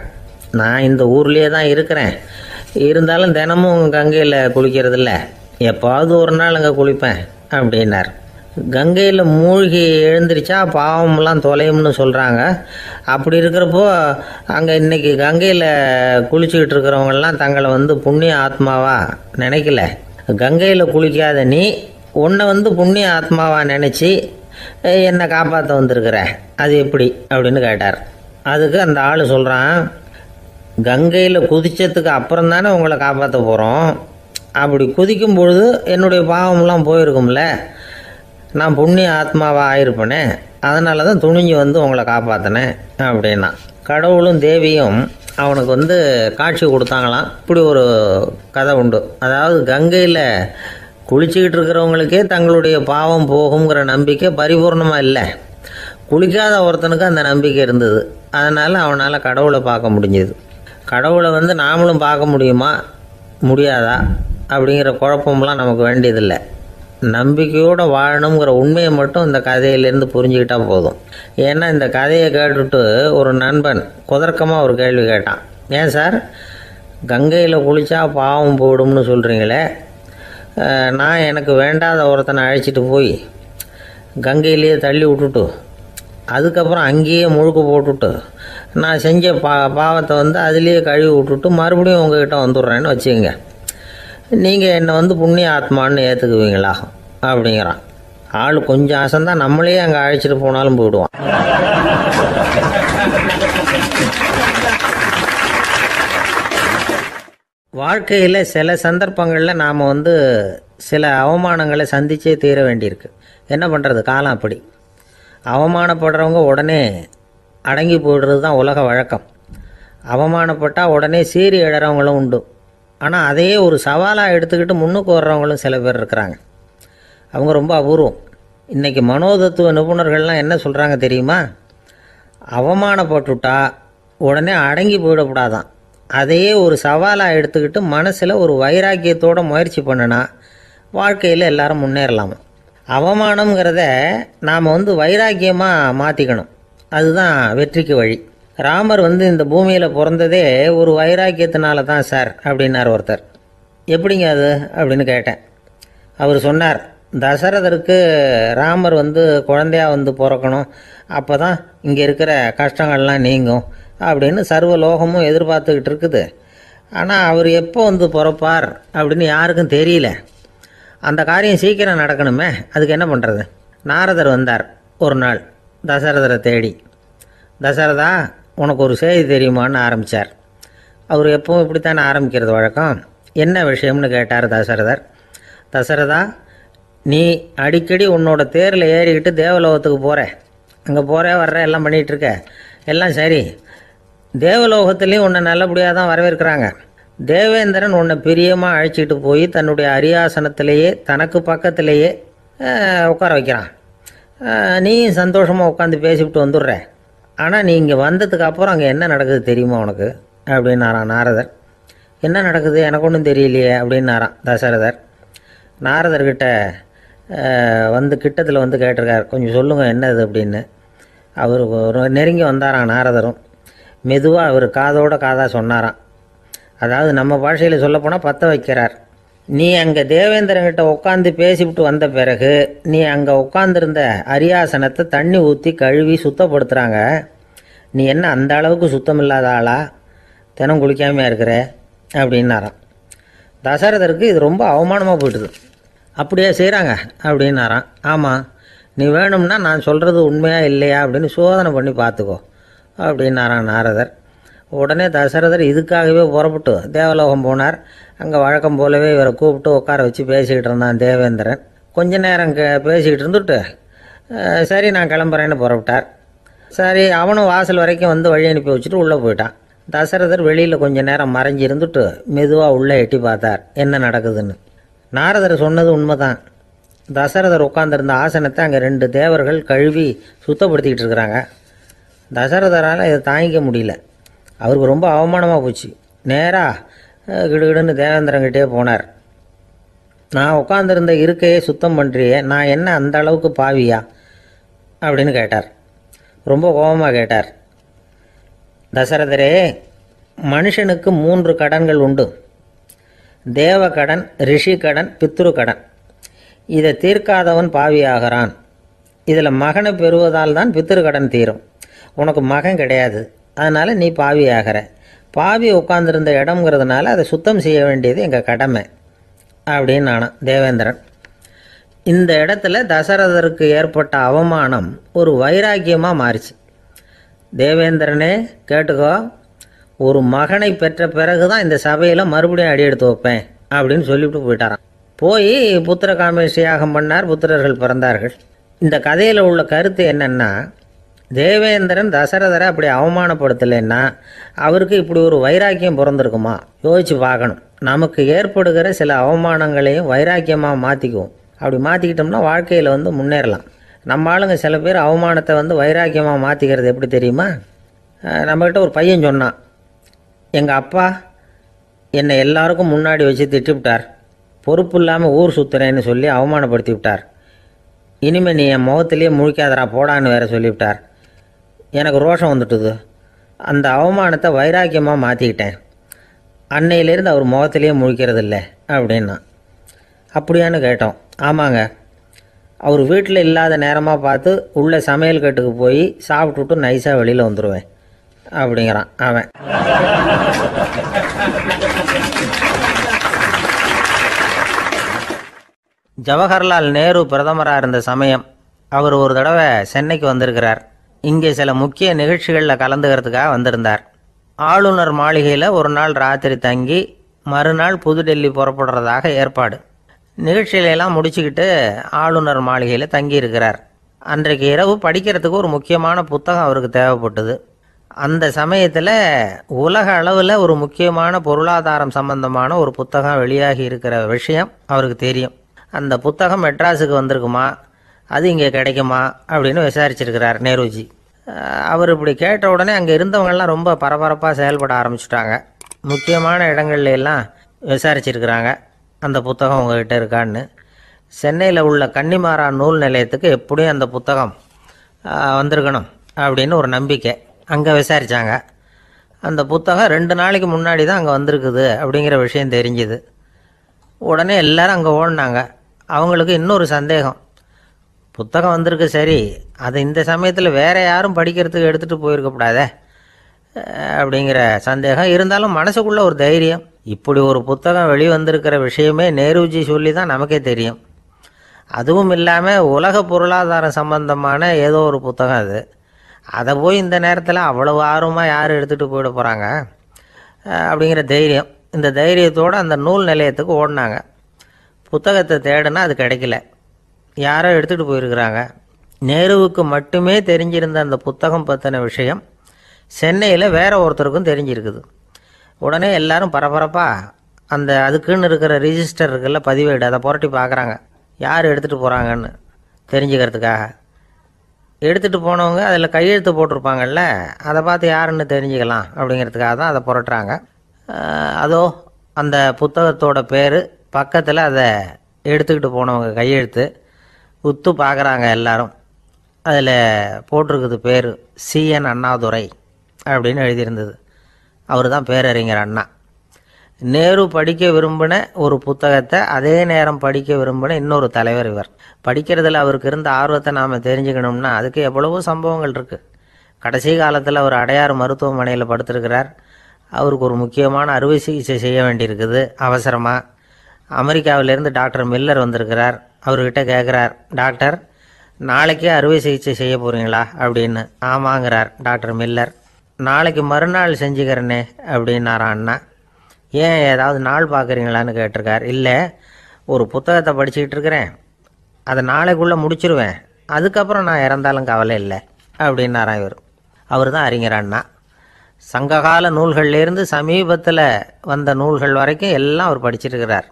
நான் இந்த ஊர்லேயே தான் இருக்கிறேன், இருந்தாலும் தினமும் கங்கையில் குளிக்கிறதில்ல, எப்பாவது ஒரு நாள் அங்கே குளிப்பேன் அப்படின்னார். கங்கையில் மூழ்கி எழுந்திரிச்சா பாவமெல்லாம் தொலையும்னு சொல்கிறாங்க. அப்படி இருக்கிறப்போ அங்கே இன்றைக்கி கங்கையில் குளிச்சுக்கிட்டு இருக்கிறவங்கெல்லாம் தங்களை புண்ணிய ஆத்மாவா நினைக்கல. கங்கையில் குளிக்காத நீ உன்னை புண்ணிய ஆத்மாவா நினச்சி என்னை காப்பாற்ற வந்திருக்கிற, அது எப்படி அப்படின்னு கேட்டார். அதுக்கு அந்த ஆள் சொல்கிறான், கங்கையில் குதித்ததுக்கு அப்புறம் தானே உங்களை காப்பாற்ற போகிறோம், அப்படி குதிக்கும் பொழுது என்னுடைய பாவமெல்லாம் போயிருக்கும்ல, நான் புண்ணிய ஆத்மாவாக ஆயிருப்பேனே, அதனால தான் துணிஞ்சு உங்களை காப்பாற்றினேன் அப்படின்னா. கடவுளும் தேவியும் அவனுக்கு காட்சி கொடுத்தாங்களாம். இப்படி ஒரு கதை உண்டு. அதாவது கங்கையில் குளிச்சுக்கிட்டு இருக்கிறவங்களுக்கே தங்களுடைய பாவம் போகுங்கிற நம்பிக்கை பரிபூர்ணமாக இல்லை, குளிக்காத ஒருத்தனுக்கு அந்த நம்பிக்கை இருந்தது. அதனால் அவனால் கடவுளை பார்க்க முடிஞ்சது. கடவுளை நாமளும் பார்க்க முடியுமா முடியாதா அப்படிங்கிற குழப்பம்லாம் நமக்கு வேண்டியதில்லை. நம்பிக்கையோடு வாழணுங்கிற உண்மையை மட்டும் இந்த கதையிலேருந்து புரிஞ்சுக்கிட்டா போதும். ஏன்னா இந்த கதையை கேட்டுட்டு ஒரு நண்பன் குதர்க்கமாக ஒரு கேள்வி கேட்டான். ஏன் சார், கங்கையில் குளித்தா பாவம் போயிடும்னு சொல்கிறீங்களே, நான் எனக்கு வேண்டாத ஒருத்தனை அழைச்சிட்டு போய் கங்கையிலேயே தள்ளி விட்டுட்டு அதுக்கப்புறம் அங்கேயே முழுக்க போட்டுட்டு நான் செஞ்ச பாவத்தை அதுலேயே கழுவி விட்டுட்டு மறுபடியும் உங்ககிட்ட வந்துடுறேன்னு வச்சுக்கோங்க, நீங்கள் என்னை புண்ணிய ஆத்மான்னு ஏற்றுக்குவீங்களா அப்படிங்கிறான். ஆள் கொஞ்சம் அசந்தான் நம்மளே அங்கே அழைச்சிட்டு போனாலும் போயிடுவான். வாழ்க்கையில் சில சந்தர்ப்பங்களில் நாம் சில அவமானங்களை சந்தித்தே தீர வேண்டியிருக்கு. என்ன பண்ணுறது, காலம் அப்படி. அவமானப்படுறவங்க உடனே அடங்கி போய்டுறது தான் உலக வழக்கம். அவமானப்பட்டால் உடனே சீறி எழறவங்களும் உண்டு. ஆனால் அதையே ஒரு சவாலாக எடுத்துக்கிட்டு முன்னுக்கு வர்றவங்களும் சில பேர் இருக்கிறாங்க. அவங்க ரொம்ப அபூர்வம். இன்றைக்கி மனோதத்துவ நிபுணர்கள்லாம் என்ன சொல்கிறாங்க தெரியுமா? அவமானப்பட்டுட்டா உடனே அடங்கி போயிடக்கூடாதான். அதையே ஒரு சவாலாக எடுத்துக்கிட்டு மனசில் ஒரு வைராக்கியத்தோடு முயற்சி பண்ணினா வாழ்க்கையில் எல்லாரும் முன்னேறலாமா. அவமானங்கிறத நாம் வைராக்கியமாக மாற்றிக்கணும். அதுதான் வெற்றிக்கு வழி. ராமர் இந்த பூமியில் பிறந்ததே ஒரு வைராக்கியத்தினால தான் சார் அப்படின்னார் ஒருத்தர். எப்படிங்க அது அப்படின்னு கேட்டேன். அவர் சொன்னார், தசரதருக்கு ராமர் குழந்தையாக பிறக்கணும், அப்போ தான் இங்கே இருக்கிற கஷ்டங்கள்லாம் நீங்கும் அப்படின்னு சர்வலோகமும் எதிர்பார்த்துக்கிட்டு இருக்குது. ஆனால் அவர் எப்போ பிறப்பார் அப்படின்னு யாருக்கும் தெரியல. அந்த காரியம் சீக்கிரம் நடக்கணுமே, அதுக்கு என்ன பண்ணுறது? நாரதர் வந்தார் ஒரு நாள் தசரதரை தேடி. தசரதா, உனக்கு ஒரு செய்தி தெரியுமான்னு ஆரம்பித்தார். அவர் எப்பவும் இப்படித்தானே ஆரம்பிக்கிறது வழக்கம். என்ன விஷயம்னு கேட்டார் தசரதர். தசரதா, நீ அடிக்கடி உன்னோட தேரில் ஏறிக்கிட்டு தேவலோகத்துக்கு போகிற, அங்கே போகிற வர்ற எல்லாம் பண்ணிகிட்ருக்க, எல்லாம் சரி. தேவலோகத்துலேயும் உன்னை நல்லபடியாக தான் வரவேற்கிறாங்க. தேவேந்திரன் உன்னை பிரியமாக அழைச்சிட்டு போய் தன்னுடைய அரியாசனத்திலேயே தனக்கு பக்கத்திலேயே உட்கார வைக்கிறான். நீயும் சந்தோஷமாக உட்காந்து பேசிவிட்டு வந்துடுற. ஆனால் நீ இங்கே வந்ததுக்கு அப்புறம் அங்கே என்ன நடக்குது தெரியுமா உனக்கு அப்படின்னாரான் நாரதர். என்ன நடக்குது எனக்கு ஒன்றும் தெரியலையே அப்படின்னாரான் தசரதர். நாரதர்கிட்ட கிட்டத்தில் கேட்டிருக்கார், கொஞ்சம் சொல்லுங்கள் என்னது அப்படின்னு. அவர் நெருங்கி வந்தாரான் நாரதரும். மெதுவாக அவர் காதோட காதாக சொன்னாராம். அதாவது நம்ம பாஷையில் சொல்லப்போனால் பற்ற வைக்கிறார். நீ அங்கே தேவேந்திரங்கிட்ட உட்காந்து பேசிவிட்டு வந்த பிறகு நீ அங்கே உட்காந்துருந்த அரியாசனத்தை தண்ணி ஊற்றி கழுவி சுத்தப்படுத்துகிறாங்க. நீ என்ன அந்த அளவுக்கு சுத்தம் இல்லாத ஆளா, தினம் குளிக்காமையாக இருக்கிற அப்படின்னாராம். தசரதருக்கு இது ரொம்ப அவமானமாக போயிட்டுது. அப்படியே செய்கிறாங்க அப்படின்னாராம். ஆமாம், நீ வேணும்னா நான் சொல்கிறது உண்மையா இல்லையா அப்படின்னு சோதனை பண்ணி பார்த்துக்கோ அப்படின்னாரான் நாரதர். உடனே தசரதர் இதுக்காகவே புறப்பட்டு தேவலோகம் போனார். அங்கே வழக்கம் போலவே இவரை கூப்பிட்டு உட்கார வச்சு பேசிக்கிட்டு இருந்தான் தேவேந்திரன். கொஞ்ச நேரம் பேசிக்கிட்டு இருந்துட்டு சரி நான் கிளம்புறேன்னு புறப்பட்டார். சரி, அவனும் வாசல் வரைக்கும் வழி அனுப்பி வச்சுட்டு உள்ளே போயிட்டான். தசரதர் வெளியில் கொஞ்ச நேரம் மறைஞ்சி இருந்துட்டு மெதுவாக உள்ளே எட்டி பார்த்தார் என்ன நடக்குதுன்னு. நாரதர் சொன்னது உண்மைதான். தசரதர் உட்காந்துருந்த ஆசனத்தை அங்கே 2 தேவர்கள் கழுவி சுத்தப்படுத்திக்கிட்டு இருக்கிறாங்க. தசரதரால் இதை தாங்கிக்க முடியல. அவருக்கு ரொம்ப அவமானமாக போச்சு. நேராக கிடுகிடுன்னு தேவேந்திரங்கிட்டே போனார். நான் உட்காந்துருந்த இருக்கையே சுத்தம் பண்ணுறியே, நான் என்ன அந்த அளவுக்கு பாவியா அப்படின்னு கேட்டார். ரொம்ப கோபமாக கேட்டார். தசரதரே, மனுஷனுக்கு 3 கடன்கள் உண்டு. தேவ கடன், ரிஷி கடன், பித்ரு கடன். இதை தீர்க்காதவன் பாவியாகிறான். இதில் மகனை பெறுவதால் தான் பித்ரு கடன் தீரும். உனக்கு மகன் கிடையாது, அதனால் நீ பாவி ஆகிற. பாவி உட்காந்துருந்த இடம்ங்கிறதுனால அதை சுத்தம் செய்ய வேண்டியது எங்கள் கடமை அப்படின்னு நானும் தேவேந்திரன். இந்த இடத்துல தசரதருக்கு ஏற்பட்ட அவமானம் ஒரு வைராக்கியமாக மாறிச்சு. தேவேந்திரனே கேட்டுக்கோ, ஒரு மகனை பெற்ற பிறகு தான் இந்த சபையில் மறுபடியும் அடி எடுத்து வைப்பேன் அப்படின்னு சொல்லிவிட்டு போயிட்டாரான். போய் புத்திர காமேஷ் யாகம் பண்ணார். புத்திரர்கள் பிறந்தார்கள். இந்த கதையில் உள்ள கருத்து என்னென்னா, தேவேந்திரன் தசரதரை அப்படி அவமானப்படுத்தலைன்னா அவருக்கு இப்படி ஒரு வைராக்கியம் பிறந்திருக்குமா யோசிச்சு பார்க்கணும். நமக்கு ஏற்படுகிற சில அவமானங்களையும் வைராக்கியமாக மாற்றிக்குவோம். அப்படி மாற்றிக்கிட்டோம்னா வாழ்க்கையில் முன்னேறலாம். நம்ம ஆளுங்க சில பேர் அவமானத்தை வைராக்கியமாக மாற்றிக்கிறது எப்படி தெரியுமா? நம்மக்கிட்ட ஒரு பையன் சொன்னான், எங்கள் அப்பா என்னை எல்லாருக்கும் முன்னாடி வச்சு திட்டிவிட்டார், பொறுப்பு இல்லாமல் ஊர் சுற்றுறேன்னு சொல்லி அவமானப்படுத்தி விட்டார். இனிமேல் நீ என் முகத்திலேயே முழிக்காதரா போடான்னு வேற சொல்லிவிட்டார். எனக்கு ரோஷம் வந்துட்டுது. அந்த அவமானத்தை வைராக்கியமாக மாற்றிக்கிட்டேன். அன்னையிலேருந்து அவர் முகத்திலேயே முழிக்கிறது இல்லை அப்படின்னா. அப்படியான்னு கேட்டோம். ஆமாங்க, அவர் வீட்டில் இல்லாத நேரமாக பார்த்து உள்ள சமையல் கட்டுக்கு போய் சாப்பிட்டுட்டு நைஸாக வெளியில் வந்துடுவேன் அப்படிங்கிறான் அவன். ஜவஹர்லால் நேரு பிரதமராக இருந்த சமயம் அவர் ஒரு தடவை சென்னைக்கு வந்திருக்கிறார். இங்கே சில முக்கிய நிகழ்ச்சிகளில் கலந்துக்கிறதுக்காக வந்திருந்தார். ஆளுநர் மாளிகையில் ஒரு நாள் ராத்திரி தங்கி மறுநாள் புதுடெல்லி புறப்படுறதாக ஏற்பாடு. நிகழ்ச்சியிலெல்லாம் முடிச்சுக்கிட்டு ஆளுநர் மாளிகையில் தங்கி இருக்கிறார். அன்றைக்கு இரவு படிக்கிறதுக்கு ஒரு முக்கியமான புத்தகம் அவருக்கு தேவைப்பட்டது. அந்த சமயத்தில் உலக அளவில் ஒரு முக்கியமான பொருளாதாரம் சம்பந்தமான ஒரு புத்தகம் வெளியாகி இருக்கிற விஷயம் அவருக்கு தெரியும். அந்த புத்தகம் மெட்ராஸுக்கு வந்திருக்குமா, அது இங்கே கிடைக்குமா அப்படின்னு விசாரிச்சிருக்கிறார் நேருஜி. அவர் இப்படி கேட்ட உடனே அங்கே இருந்தவங்கெல்லாம் ரொம்ப பரபரப்பாக செயல்பட ஆரம்பிச்சுட்டாங்க. முக்கியமான இடங்கள்ல எல்லாம் விசாரிச்சிருக்கிறாங்க அந்த புத்தகம் உங்ககிட்ட இருக்கான்னு. சென்னையில் உள்ள கன்னிமாரா நூல் நிலையத்துக்கு எப்படியும் அந்த புத்தகம் வந்திருக்கணும் அப்படின்னு ஒரு நம்பிக்கை. அங்கே விசாரித்தாங்க. அந்த புத்தகம் 2 நாளைக்கு முன்னாடி தான் அங்கே வந்திருக்குது அப்படிங்கிற விஷயம் தெரிஞ்சுது. உடனே எல்லாரும் அங்கே ஓடினாங்க. அவங்களுக்கு இன்னொரு சந்தேகம். புத்தகம் வந்திருக்கு சரி, அது இந்த சமயத்தில் வேறு யாரும் படிக்கிறதுக்கு எடுத்துகிட்டு போயிருக்கக்கூடாதே அப்படிங்கிற சந்தேகம் இருந்தாலும் மனசுக்குள்ளே ஒரு தைரியம். இப்படி ஒரு புத்தகம் வெளிவந்திருக்கிற விஷயமே நேருஜி சொல்லி தான் நமக்கே தெரியும். அதுவும் இல்லாமல் உலக பொருளாதாரம் சம்பந்தமான ஏதோ ஒரு புத்தகம் அது. அதை போய் இந்த நேரத்தில் அவ்வளவு ஆர்வமாக யார் எடுத்துகிட்டு போயிட போகிறாங்க அப்படிங்கிற தைரியம். இந்த தைரியத்தோடு அந்த நூல் நிலையத்துக்கு ஓடினாங்க. புத்தகத்தை தேடினா அது கிடைக்கல. யாரோ எடுத்துகிட்டு போயிருக்கிறாங்க. நேருவுக்கு மட்டுமே தெரிஞ்சிருந்த அந்த புத்தகம் பற்றின விஷயம் சென்னையில் வேற ஒருத்தருக்கும் தெரிஞ்சிருக்குது. உடனே எல்லாரும் பரபரப்பாக அந்த அதுக்குன்னு இருக்கிற ரிஜிஸ்டர் இருக்குல்ல, பதிவேடு, அதை புரட்டி பார்க்குறாங்க யார் எடுத்துகிட்டு போகிறாங்கன்னு தெரிஞ்சுக்கிறதுக்காக. எடுத்துகிட்டு போனவங்க அதில் கையெழுத்து போட்டிருப்பாங்கல்ல, அதை பார்த்து யாருன்னு தெரிஞ்சுக்கலாம் அப்படிங்கிறதுக்காக தான் அதை புரட்டுறாங்க. அதோ அந்த புத்தகத்தோட பேர் பக்கத்தில் அதை எடுத்துக்கிட்டு போனவங்க கையெழுத்து உத்து பார்க்குறாங்க எல்லாரும். அதில் போட்டிருக்குது பேர் CN அண்ணாதுரை அப்படின்னு எழுதியிருந்தது. அவர் தான் பேரறிஞர் அண்ணா. நேரு படிக்க விரும்பின ஒரு புத்தகத்தை அதே நேரம் படிக்க விரும்பின இன்னொரு தலைவர் இவர். படிக்கிறதுல அவருக்கு இருந்த ஆர்வத்தை நாம் தெரிஞ்சுக்கணும்னா அதுக்கு எவ்வளவோ சம்பவங்கள் இருக்குது. கடைசி காலத்தில் அவர் அடையாறு மருத்துவமனையில் படுத்திருக்கிறார். அவருக்கு ஒரு முக்கியமான அறுவை சிகிச்சை செய்ய வேண்டியிருக்குது அவசரமாக. அமெரிக்காவிலேருந்து டாக்டர் மில்லர் வந்திருக்கிறார். அவர்கிட்ட கேட்குறார், டாக்டர் நாளைக்கே அறுவை சிகிச்சை செய்ய போகிறீங்களா அப்படின்னு. ஆமாங்கிறார் டாக்டர் மில்லர். நாளைக்கு மறுநாள் செஞ்சுக்கிறேனே அப்படின்னாரான் அண்ணா. ஏன் ஏதாவது நாள் பார்க்குறீங்களான்னு கேட்டிருக்கார். இல்லை, ஒரு புத்தகத்தை படிச்சுக்கிட்டு இருக்கிறேன், அதை நாளைக்குள்ளே முடிச்சிருவேன், அதுக்கப்புறம் நான் இறந்தாலும் கவலை இல்லை அப்படின்னாரான் இவர். அவர் தான் அறிஞர் அண்ணா. சங்ககால நூல்கள்லேருந்து சமீபத்தில் வந்த நூல்கள் வரைக்கும் எல்லாம் அவர் படிச்சிருக்கிறார்.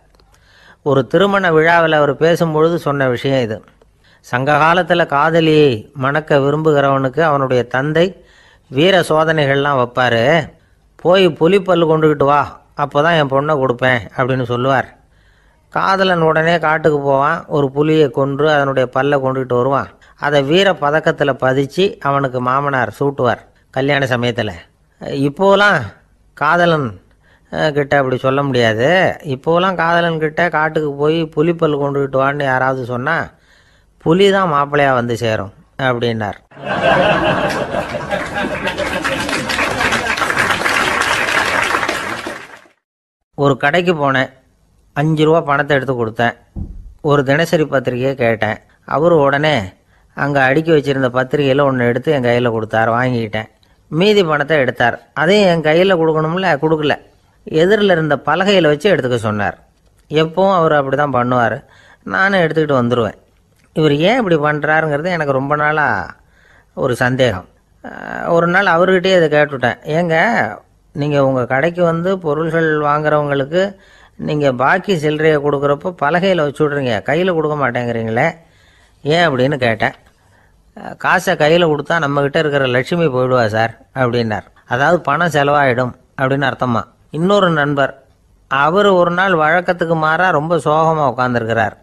ஒரு திருமண விழாவில் அவர் பேசும்பொழுது சொன்ன விஷயம் இது. சங்க காலத்தில் காதலியை மணக்க விரும்புகிறவனுக்கு அவனுடைய தந்தை வீர சோதனைகள்லாம் வைப்பார். போய் புலிப்பல் கொண்டுக்கிட்டு வா, அப்போ தான் என் பொண்ணை கொடுப்பேன் அப்படின்னு சொல்லுவார். காதலன் உடனே காட்டுக்கு போவான், ஒரு புலியை கொன்று அதனுடைய பல்லை கொண்டுக்கிட்டு வருவான். அதை வீர பதக்கத்தில் பதிச்சு அவனுக்கு மாமனார் சூட்டுவார் கல்யாண சமயத்தில். இப்போலாம் காதலன் கிட்ட அப்படி சொல்ல முடியாது. இப்போலாம் காதலன்கிட்ட காட்டுக்கு போய் புலிப்பல் கொண்டுக்கிட்டு வான்னு யாராவது சொன்னால் புலி தான் மாப்பிள்ளையாக வந்து சேரும் அப்படின்னார். ஒரு கடைக்கு போனேன், 5 ரூபா பணத்தை எடுத்து கொடுத்தேன். ஒரு தினசரி பத்திரிகையை கேட்டேன். அவர் உடனே அங்கே அடுக்கி வச்சுருந்த பத்திரிகையில் ஒன்று எடுத்து என் கையில் கொடுத்தார். வாங்கிக்கிட்டேன். மீதி பணத்தை எடுத்தார். அதையும் என் கையில் கொடுக்கணும்ல, கொடுக்கல. எதிரில் இருந்த பலகையில் வச்சு எடுத்துக்க சொன்னார். எப்பவும் அவர் அப்படி தான் பண்ணுவார். நானும் எடுத்துக்கிட்டு வந்துடுவேன். இவர் ஏன் இப்படி பண்ணுறாருங்கிறது எனக்கு ரொம்ப நாளாக ஒரு சந்தேகம். ஒரு நாள் அவர்கிட்டயே இதை கேட்டுவிட்டேன். ஏங்க, நீங்கள் உங்கள் கடைக்கு வந்து பொருள்கள் வாங்குறவங்களுக்கு நீங்கள் பாக்கி சில்லறையை கொடுக்குறப்போ பலகையில் வச்சு விட்றீங்க, கையில் கொடுக்க மாட்டேங்கிறீங்களே, ஏன் அப்படின்னு கேட்டேன். காசை கையில் கொடுத்தா நம்மக்கிட்ட இருக்கிற லட்சுமி போயிடுவா சார் அப்படின்னார். அதாவது பணம் செலவாயிடும் அப்படின்னு அர்த்தமா. இன்னொரு நண்பர் அவர் ஒரு நாள் வழக்கத்துக்கு மாறாக ரொம்ப சோகமாக உட்காந்துருக்கிறார்.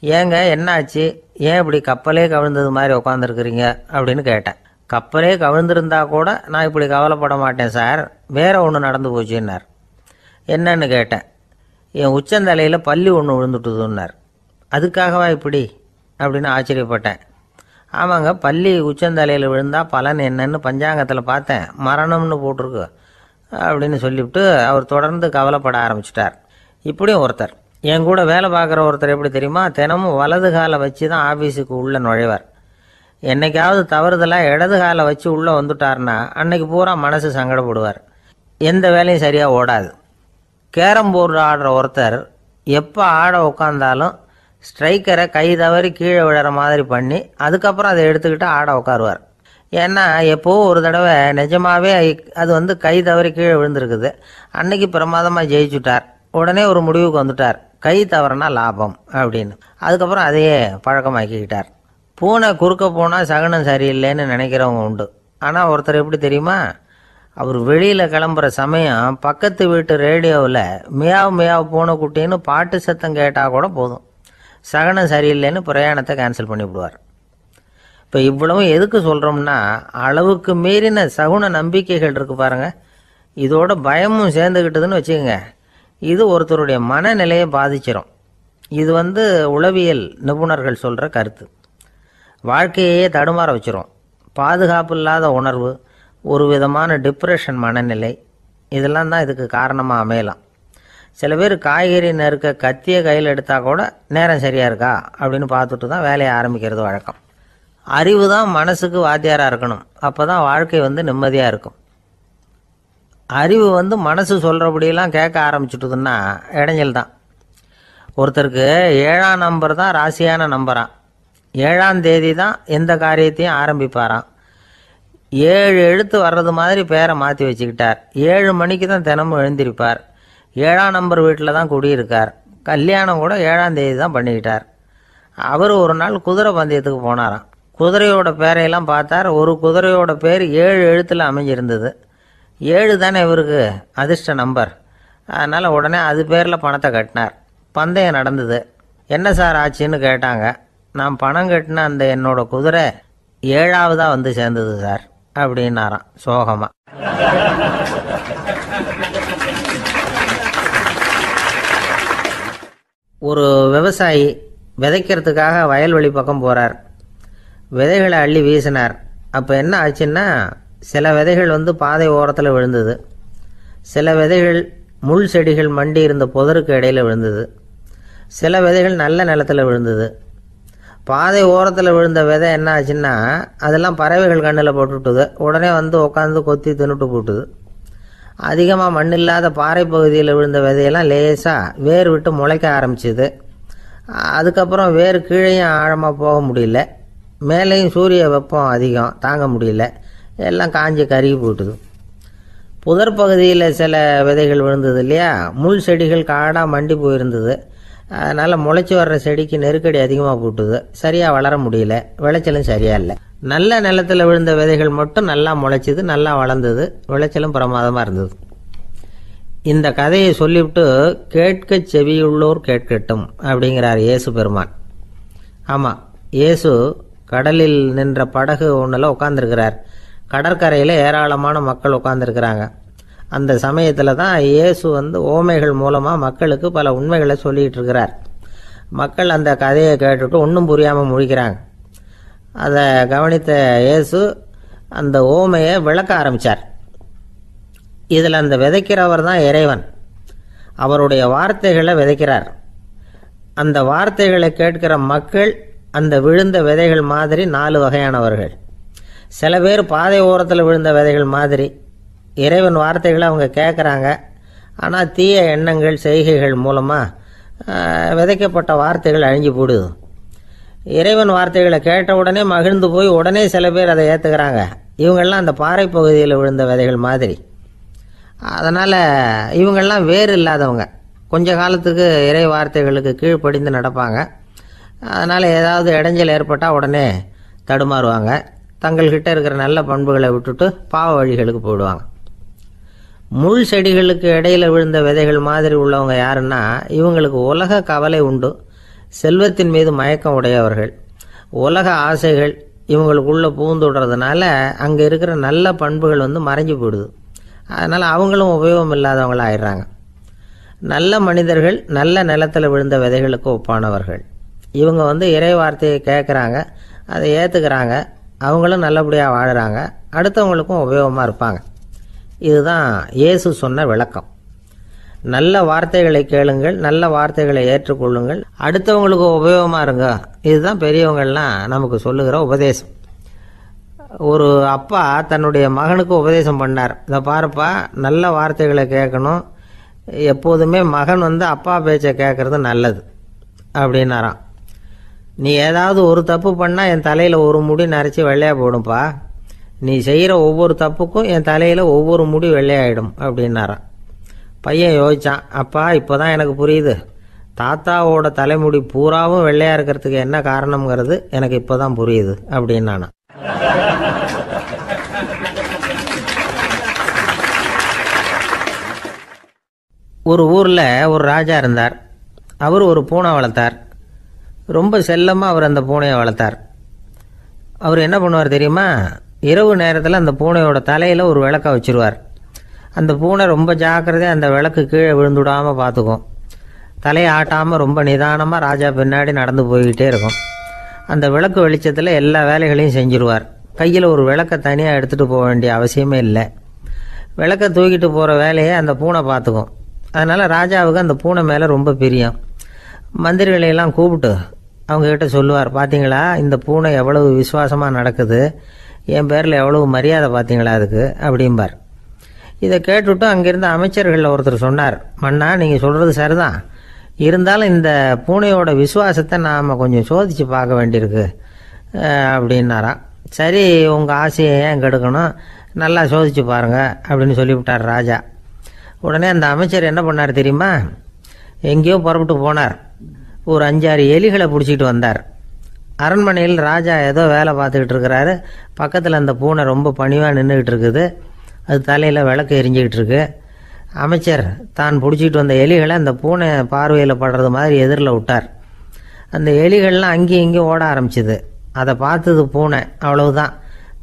ஏங்க என்னாச்சு, ஏன் இப்படி கப்பலே கவிழ்ந்தது மாதிரி உட்காந்துருக்குறீங்க அப்படின்னு கேட்டேன். கப்பலே கவிழ்ந்திருந்தா கூட நான் இப்படி கவலைப்பட மாட்டேன் சார், வேற ஒன்று நடந்து போச்சுன்னார். என்னன்னு கேட்டேன். என் உச்சந்தலையில் பல்லி ஒன்று விழுந்துட்டுதுன்னார். அதுக்காகவா இப்படி அப்படின்னு ஆச்சரியப்பட்டேன். ஆமாங்க, பல்லி உச்சந்தலையில் விழுந்தால் பலன் என்னன்னு பஞ்சாங்கத்தில் பார்த்தேன், மரணம்னு போட்டிருக்கு அப்படின்னு சொல்லிவிட்டு அவர் தொடர்ந்து கவலைப்பட ஆரம்பிச்சிட்டார். இப்படியும் ஒருத்தர், என் கூட வேலை பார்க்குற ஒருத்தர் எப்படி தெரியுமா, தினமும் வலது காலை வச்சு தான் ஆஃபீஸுக்கு உள்ளே நுழைவார். என்னைக்காவது தவறுதலாக இடது காலை வச்சு உள்ளே வந்துட்டார்னா அன்னைக்கு பூரா மனசு சங்கடப்படுவார், எந்த வேலையும் சரியாக ஓடாது. கேரம் போர்டு ஆடுற ஒருத்தர் எப்போ ஆட உட்காந்தாலும் ஸ்ட்ரைக்கரை கை தவறி கீழே விழுற மாதிரி பண்ணி அதுக்கப்புறம் அதை எடுத்துக்கிட்டு ஆட உட்காருவார். ஏன்னா எப்போவும் ஒரு தடவை நிஜமாகவே அது கை தவறி கீழே விழுந்திருக்குது, அன்னைக்கு பிரமாதமாக ஜெயிச்சுட்டார். உடனே ஒரு முடிவுக்கு வந்துட்டார், கை தவறுனா லாபம் அப்படின்னு. அதுக்கப்புறம் அதையே பழக்கமாக்கிக்கிட்டார். பூனை குறுக்க போனால் சகனம் சரியில்லைன்னு நினைக்கிறவங்க உண்டு. ஆனால் ஒருத்தர் எப்படி தெரியுமா, அவர் வெளியில் கிளம்புற சமயம் பக்கத்து வீட்டு ரேடியோவில் மியாவ் மியாவ் பூனைக்குட்டின்னு பாட்டு சத்தம் கேட்டால் கூட போதும், சகனம் சரியில்லைன்னு பிரயாணத்தை கேன்சல் பண்ணிவிடுவார். இப்போ இவ்வளவும் எதுக்கு சொல்கிறோம்னா, அளவுக்கு மீறின சகுன நம்பிக்கைகள் இருக்குது பாருங்கள், இதோட பயமும் சேர்ந்துக்கிட்டதுன்னு வச்சுக்கோங்க, இது ஒருத்தருடைய மனநிலையை பாதிச்சிடும். இது உளவியல் நிபுணர்கள் சொல்கிற கருத்து. வாழ்க்கையே தடுமாற வச்சிரும். பாதுகாப்பு இல்லாத உணர்வு, ஒரு விதமான டிப்ரெஷன் மனநிலை, இதெல்லாம் தான் இதுக்கு காரணமாக அமையலாம். சில பேர் காய்கறி நறுக்க கத்தியை கையில் எடுத்தால் கூட நேரம் சரியாக இருக்கா அப்படின்னு பார்த்துட்டு தான் வேலையை ஆரம்பிக்கிறது வழக்கம். அறிவு தான் மனசுக்கு வாத்தியாராக இருக்கணும், அப்போ தான் வாழ்க்கை நிம்மதியாக இருக்கும். அறிவு மனசு சொல்கிறபடியெல்லாம் கேட்க ஆரம்பிச்சுட்டுதுன்னா இடைஞ்சல் தான். ஒருத்தருக்கு 7ஆம் நம்பர் தான் ராசியான நம்பரான், 7ஆம் தேதி தான் எந்த காரியத்தையும் ஆரம்பிப்பாராம். 7 எழுத்து வர்றது மாதிரி பேரை மாற்றி வச்சுக்கிட்டார். 7 மணிக்கு தான் தினமும் எழுந்திருப்பார். 7ஆம் நம்பர் வீட்டில் தான் குடியிருக்கார். கல்யாணம் கூட 7ஆம் தேதி தான் பண்ணிக்கிட்டார். அவர் ஒரு நாள் குதிரை பந்தயத்துக்கு போனாராம். குதிரையோட பேரையெல்லாம் பார்த்தார். ஒரு குதிரையோட பேர் 7 எழுத்தில் அமைஞ்சிருந்தது. 7 தானே இவருக்கு அதிர்ஷ்ட நம்பர், அதனால் உடனே அது பேரில் பணத்தை கட்டினார். பந்தயம் நடந்தது. என்ன சார் ஆச்சுன்னு கேட்டாங்க. நான் பணம் கட்டின அந்த என்னோட குதிரை 7ஆவதாக சேர்ந்தது சார் அப்படின்னாராம் சோகமாக. ஒரு விவசாயி விதைக்கிறதுக்காக வயல்வெளி பக்கம் போகிறார். விதைகளை அள்ளி வீசினார். அப்போ என்ன ஆச்சுன்னா, சில விதைகள் பாதை ஓரத்தில் விழுந்தது, சில விதைகள் முள் செடிகள் மண்டி இருந்த புதருக்கு இடையில் விழுந்தது, சில விதைகள் நல்ல நிலத்தில் விழுந்தது. பாதை ஓரத்தில் விழுந்த விதை என்ன ஆச்சுன்னா, அதெல்லாம் பறவைகள் கண்ணில் போட்டுவிட்டுது. உடனே உட்காந்து கொத்தி தின்னுட்டு போட்டுது. அதிகமாக மண் இல்லாத பாறை பகுதியில் விழுந்த விதையெல்லாம் லேசாக வேர் விட்டு முளைக்க ஆரம்பிச்சிது. அதுக்கப்புறம் வேர் கீழேயும் ஆழமாக போக முடியல, மேலேயும் சூரிய வெப்பம் அதிகம் தாங்க முடியல, எல்லாம் காஞ்சி கருகி போட்டுது. புதர் பகுதியில் சில விதைகள் விழுந்தது இல்லையா, முள் செடிகள் காடாக மண்டி போயிருந்தது. அதனால் முளைச்சி வர்ற செடிக்கு நெருக்கடி அதிகமாக போட்டுது, சரியாக வளர முடியல, விளைச்சலும் சரியாக இல்லை. நல்ல நிலத்தில் விழுந்த விதைகள் மட்டும் நல்லா முளைச்சிது, நல்லா வளர்ந்தது, விளைச்சலும் பிரமாதமாக இருந்தது. இந்த கதையை சொல்லிவிட்டு கேட்க செவியுள்ளோர் கேட்கட்டும் அப்படிங்கிறார் இயேசு பெருமான். ஆமாம், இயேசு கடலில் நின்ற படகு ஒன்றில் உட்காந்துருக்கிறார். கடற்கரையில் ஏராளமான மக்கள் உட்காந்துருக்கிறாங்க. அந்த சமயத்தில் தான் இயேசு ஓமைகள் மூலமாக மக்களுக்கு பல உண்மைகளை சொல்லிகிட்டு இருக்கிறார். மக்கள் அந்த கதையை கேட்டுட்டு ஒன்றும் புரியாமல் முழிக்கிறாங்க. அதை கவனித்த இயேசு அந்த ஓமையை விளக்க ஆரம்பித்தார். இதில் அந்த விதைக்கிறவர் தான் இறைவன். அவருடைய வார்த்தைகளை விதைக்கிறார். அந்த வார்த்தைகளை கேட்கிற மக்கள் அந்த விழுந்த விதைகள் மாதிரி 4 வகையானவர்கள். சில பேர் பாதை ஓரத்தில் விழுந்த விதைகள் மாதிரி, இறைவன் வார்த்தைகளை அவங்க கேட்குறாங்க, ஆனால் தீய எண்ணங்கள் செய்கைகள் மூலமாக விதைக்கப்பட்ட வார்த்தைகள் அழிஞ்சு போடுது. இறைவன் வார்த்தைகளை கேட்ட உடனே மகிழ்ந்து போய் உடனே சில பேர் அதை ஏற்றுக்கிறாங்க. இவங்கெல்லாம் அந்த பாறை பகுதியில் விழுந்த விதைகள் மாதிரி. அதனால் இவங்கெல்லாம் வேறு இல்லாதவங்க, கொஞ்ச காலத்துக்கு இறை வார்த்தைகளுக்கு கீழ்ப்படிந்து நடப்பாங்க. அதனால் ஏதாவது இடைஞ்சல் ஏற்பட்டால் உடனே தடுமாறுவாங்க, தங்கள்கிட்ட இருக்கிற நல்ல பண்புகளை விட்டுட்டு பாவ வழிகளுக்கு போயிடுவாங்க. முள் செடிகளுக்கு இடையில விழுந்த விதைகள் மாதிரி உள்ளவங்க யாருன்னா இவங்களுக்கு உலக கவலை உண்டு, செல்வத்தின் மீது மயக்கம் உடையவர்கள். உலக ஆசைகள் இவங்களுக்குள்ளே பூந்துடுறதுனால அங்கே இருக்கிற நல்ல பண்புகள் மறைஞ்சு போயிடுது. அதனால் அவங்களும் உபயோகம் இல்லாதவங்களாக ஆயிடுறாங்க. நல்ல மனிதர்கள் நல்ல நிலத்தில் விழுந்த விதைகளுக்கு ஒப்பானவர்கள். இவங்க இறை வார்த்தையை கேட்குறாங்க, அதை ஏற்றுக்கிறாங்க, அவங்களும் நல்லபடியாக வாழுறாங்க, அடுத்தவங்களுக்கும் உபயோகமாக இருப்பாங்க. இதுதான் இயேசு சொன்ன விளக்கம். நல்ல வார்த்தைகளை கேளுங்கள், நல்ல வார்த்தைகளை ஏற்றுக்கொள்ளுங்கள், அடுத்தவங்களுக்கு உபயோகமாக இருங்க. இதுதான் பெரியவங்கள்லாம் நமக்கு சொல்லுகிற உபதேசம். ஒரு அப்பா தன்னுடைய மகனுக்கு உபதேசம் பண்ணார். இதை பாருப்பா, நல்ல வார்த்தைகளை கேட்கணும், எப்போதுமே மகன் அப்பா பேச்சை கேட்கறது நல்லது அப்படின்னாராம். நீ ஏதாவது ஒரு தப்பு பண்ணால் என் தலையில் ஒரு முடி நரைச்சி வெள்ளையாக போடும்பா, நீ செய்கிற ஒவ்வொரு தப்புக்கும் என் தலையில் ஒவ்வொரு முடி வெள்ளையாயிடும் அப்படின்னாராம். பையன் யோசிச்சான், அப்பா இப்போ தான் எனக்கு புரியுது, தாத்தாவோட தலைமுடி பூராவும் வெள்ளையாக இருக்கிறதுக்கு என்ன காரணம்ங்கிறது எனக்கு இப்போ தான் புரியுது அப்படின்னானா. ஒரு ஊரில் ஒரு ராஜா இருந்தார். அவர் ஒரு பூனை வளர்த்தார். ரொம்ப செல்லமாக அவர் அந்த பூனையை வளர்த்தார். அவர் என்ன பண்ணுவார் தெரியுமா? இரவு நேரத்தில் அந்த பூனையோட தலையில் ஒரு விளக்கை வச்சுருவார். அந்த பூனை ரொம்ப ஜாக்கிரதையாக அந்த விளக்கு கீழே விழுந்துடாமல் பார்த்துக்கும். தலையை ஆட்டாமல் ரொம்ப நிதானமாக ராஜா பின்னாடி நடந்து போய்கிட்டே இருக்கும். அந்த விளக்கு வெளிச்சத்தில் எல்லா வேலைகளையும் செஞ்சுருவார். கையில் ஒரு விளக்கை தனியாக எடுத்துகிட்டு போக வேண்டிய அவசியமே இல்லை. விளக்கை தூக்கிட்டு போகிற வேலையை அந்த பூனை பார்த்துக்கும். அதனால் ராஜாவுக்கு அந்த பூனை மேலே ரொம்ப பிரியம். மந்திரிகளையெல்லாம் கூப்பிட்டு அவங்கக்கிட்ட சொல்லுவார், பார்த்தீங்களா இந்த பூனை எவ்வளவு விசுவாசமாக நடக்குது, என் பேரில் எவ்வளவு மரியாதை பார்த்தீங்களா அதுக்கு அப்படிம்பார். இதை கேட்டுவிட்டு அங்கேருந்து அமைச்சர்களில் ஒருத்தர் சொன்னார், மன்னா நீங்கள் சொல்கிறது சரிதான், இருந்தாலும் இந்த பூனையோட விசுவாசத்தை நாம் கொஞ்சம் சோதித்து பார்க்க வேண்டியிருக்கு அப்படின்னாராம். சரி, உங்கள் ஆசையை ஏன் கெடுக்கணும், நல்லா சோதித்து பாருங்கள் அப்படின்னு சொல்லிவிட்டார் ராஜா. உடனே அந்த அமைச்சர் என்ன பண்ணார் தெரியுமா? எங்கேயோ புறப்பட்டு போனார். ஒரு 5-6 எலிகளை பிடிச்சிட்டு வந்தார். அரண்மனையில் ராஜா ஏதோ வேலை பார்த்துக்கிட்டு இருக்கிறாரு. பக்கத்தில் அந்த பூனை ரொம்ப பணிவாக நின்றுக்கிட்டு இருக்குது. அது தலையில் விளக்கு எரிஞ்சிக்கிட்டு இருக்கு. அமைச்சர் தான் பிடிச்சிட்டு வந்த எலிகளை அந்த பூனை பார்வையில் படுறது மாதிரி எதிரில் விட்டார். அந்த எலிகள்லாம் அங்கேயும் இங்கேயும் ஓட ஆரம்பிச்சுது. அதை பார்த்தது பூனை. அவ்வளவுதான்.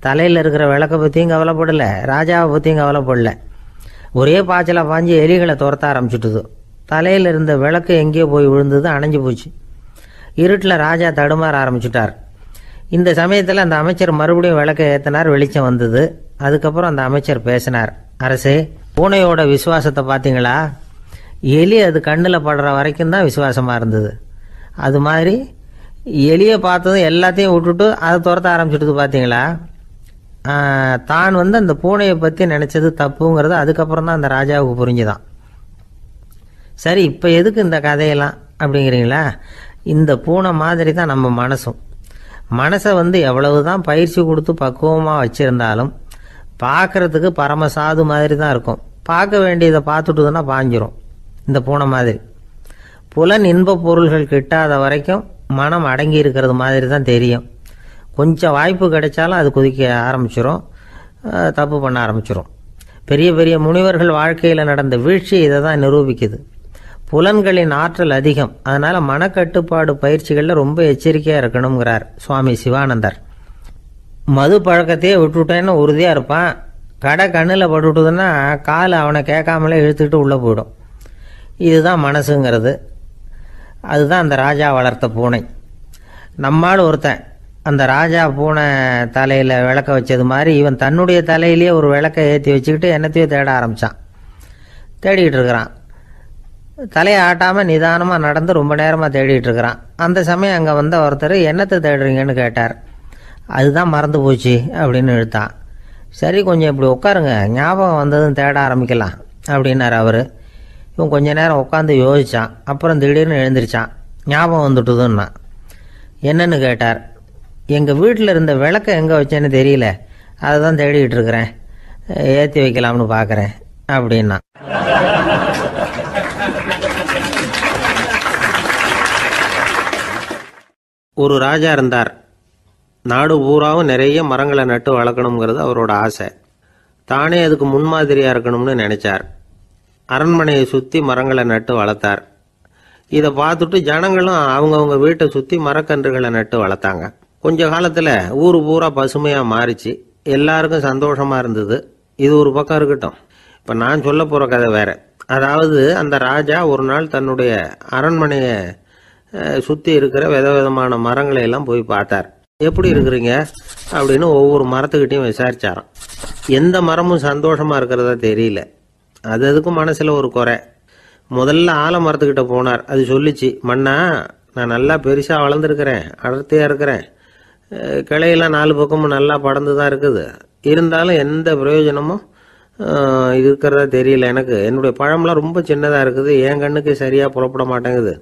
தலையில் இருக்கிற விளக்கை பற்றியும் கவலைப்படலை, ராஜாவை பற்றியும் கவலைப்படலை. ஒரே பாய்ச்சலாக பாஞ்சு எலிகளை துரத்த ஆரம்பிச்சுட்டுது. தலையில் இருந்த விளக்கு எங்கேயோ போய் விழுந்தது, அணைஞ்சு போச்சு. இருட்டில் ராஜா தடுமாற ஆரம்பிச்சுட்டார். இந்த சமயத்தில் அந்த அமைச்சர் மறுபடியும் விளக்கை ஏற்றினார். வெளிச்சம் வந்தது. அதுக்கப்புறம் அந்த அமைச்சர் பேசினார், அரசே, பூனையோட விசுவாசத்தை பார்த்தீங்களா? எலி அது கண்ணில் படுற வரைக்கும் தான் விசுவாசமாக இருந்தது. அது மாதிரி எலியை பார்த்ததும் எல்லாத்தையும் விட்டுட்டு அதை துரத்த ஆரம்பிச்சுட்டு பார்த்தீங்களா? தான் அந்த பூனையை பற்றி நினச்சது தப்புங்கிறது அதுக்கப்புறம் தான் அந்த ராஜாவுக்கு புரிஞ்சுதான். சரி, இப்போ எதுக்கு இந்த கதையெல்லாம் அப்படிங்கிறீங்களா? இந்த பூனை மாதிரி தான் நம்ம மனசும். மனசை எவ்வளவு தான் பயிற்சி கொடுத்து பக்குவமாக வச்சுருந்தாலும் பார்க்குறதுக்கு பரமசாது மாதிரி தான் இருக்கும். பார்க்க வேண்டியதை பார்த்துட்டுதுன்னா பாஞ்சிரும். இந்த பூனை மாதிரி புலன் இன்ப பொருள்கள் கிட்டாத வரைக்கும் மனம் அடங்கி இருக்கிறது மாதிரி தான் தெரியும். கொஞ்சம் வாய்ப்பு கிடைச்சாலும் அது குதிக்க ஆரம்பிச்சிடும், தப்பு பண்ண ஆரம்பிச்சிடும். பெரிய பெரிய முனிவர்கள் வாழ்க்கையில் நடந்த வீழ்ச்சி இதை தான் நிரூபிக்குது. புலன்களின் ஆற்றல் அதிகம். அதனால் மனக்கட்டுப்பாடு பயிற்சிகளில் ரொம்ப எச்சரிக்கையாக இருக்கணுங்கிறார் சுவாமி சிவானந்தர். மது பழக்கத்தையே விட்டுவிட்டேன்னு உறுதியாக இருப்பான். கடை கண்ணில் பட்டுவிட்டதுன்னா கால் அவனை கேட்காமலே இழுத்துக்கிட்டு உள்ளே போயிடும். இதுதான் மனசுங்கிறது. அதுதான் அந்த ராஜா வளர்த்த பூனை. நம்மால் ஒருத்தன் அந்த ராஜா பூனை தலையில் விளக்க வச்சது மாதிரி இவன் தன்னுடைய தலையிலேயே ஒரு விளக்கை ஏற்றி வச்சுக்கிட்டு என்னத்தையோ தேட ஆரம்பித்தான். தேடிக்கிட்டு இருக்கிறான். தலையை ஆட்டாமல் நிதானமாக நடந்து ரொம்ப நேரமாக தேடிட்டு இருக்கிறான். அந்த சமயம் அங்கே வந்த ஒருத்தர், என்னத்தை தேடுறீங்கன்னு கேட்டார். அதுதான் மறந்து போச்சு அப்படின்னு இழுத்தான். சரி, கொஞ்சம் இப்படி உட்காருங்க, ஞாபகம் வந்ததும் தேட ஆரம்பிக்கலாம் அப்படின்னார் அவர். இவன் கொஞ்ச நேரம் உட்காந்து யோசித்தான். அப்புறம் திடீர்னு எழுந்திரிச்சான். ஞாபகம் வந்துட்டுதுன்னா. என்னன்னு கேட்டார். எங்கள் வீட்டில் இருந்த விளக்கை எங்கே வச்சேன்னு தெரியல, அதை தான் தேடிக்கிட்டு இருக்கிறேன், ஏற்றி வைக்கலாம்னு பார்க்குறேன் அப்படின்னா. ஒரு ராஜா இருந்தார். நாடு பூராவும் நிறைய மரங்களை நட்டு வளர்க்கணுங்கிறது அவரோட ஆசை. தானே அதுக்கு முன்மாதிரியாக இருக்கணும்னு நினைச்சார். அரண்மனையை சுற்றி மரங்களை நட்டு வளர்த்தார். இதை பார்த்துட்டு ஜனங்களும் அவங்கவுங்க வீட்டை சுற்றி மரக்கன்றுகளை நட்டு வளர்த்தாங்க. கொஞ்ச காலத்தில் ஊர் பூரா பசுமையாக மாறிச்சு. எல்லாருக்கும் சந்தோஷமாக இருந்தது. இது ஒரு பக்கம் இருக்கட்டும். இப்போ நான் சொல்ல போகிற கதை வேற. அதாவது அந்த ராஜா ஒரு நாள் தன்னுடைய அரண்மனையை சுற்றி இருக்கிற விதவிதமான மரங்களை எல்லாம் போய் பார்த்தார். எப்படி இருக்கிறீங்க அப்படின்னு ஒவ்வொரு மரத்துக்கிட்டையும் விசாரிச்சாராம். எந்த மரமும் சந்தோஷமாக இருக்கிறதா தெரியல. அதுக்கும் மனசில் ஒரு குறை. முதல்ல ஆலமரத்துக்கிட்ட போனார். அது சொல்லிச்சு, மண்ணா நான் நல்லா பெருசாக வளர்ந்துருக்கிறேன், அடர்த்தியாக இருக்கிறேன், கிளையெல்லாம் 4 பக்கமும் நல்லா படர்ந்து தான் இருக்குது, இருந்தாலும் எந்த பிரயோஜனமும் இருக்கிறதா தெரியல. எனக்கு என்னுடைய பழம்லாம் ரொம்ப சின்னதாக இருக்குது, என் கண்ணுக்கு சரியாக புறப்பட மாட்டேங்குது.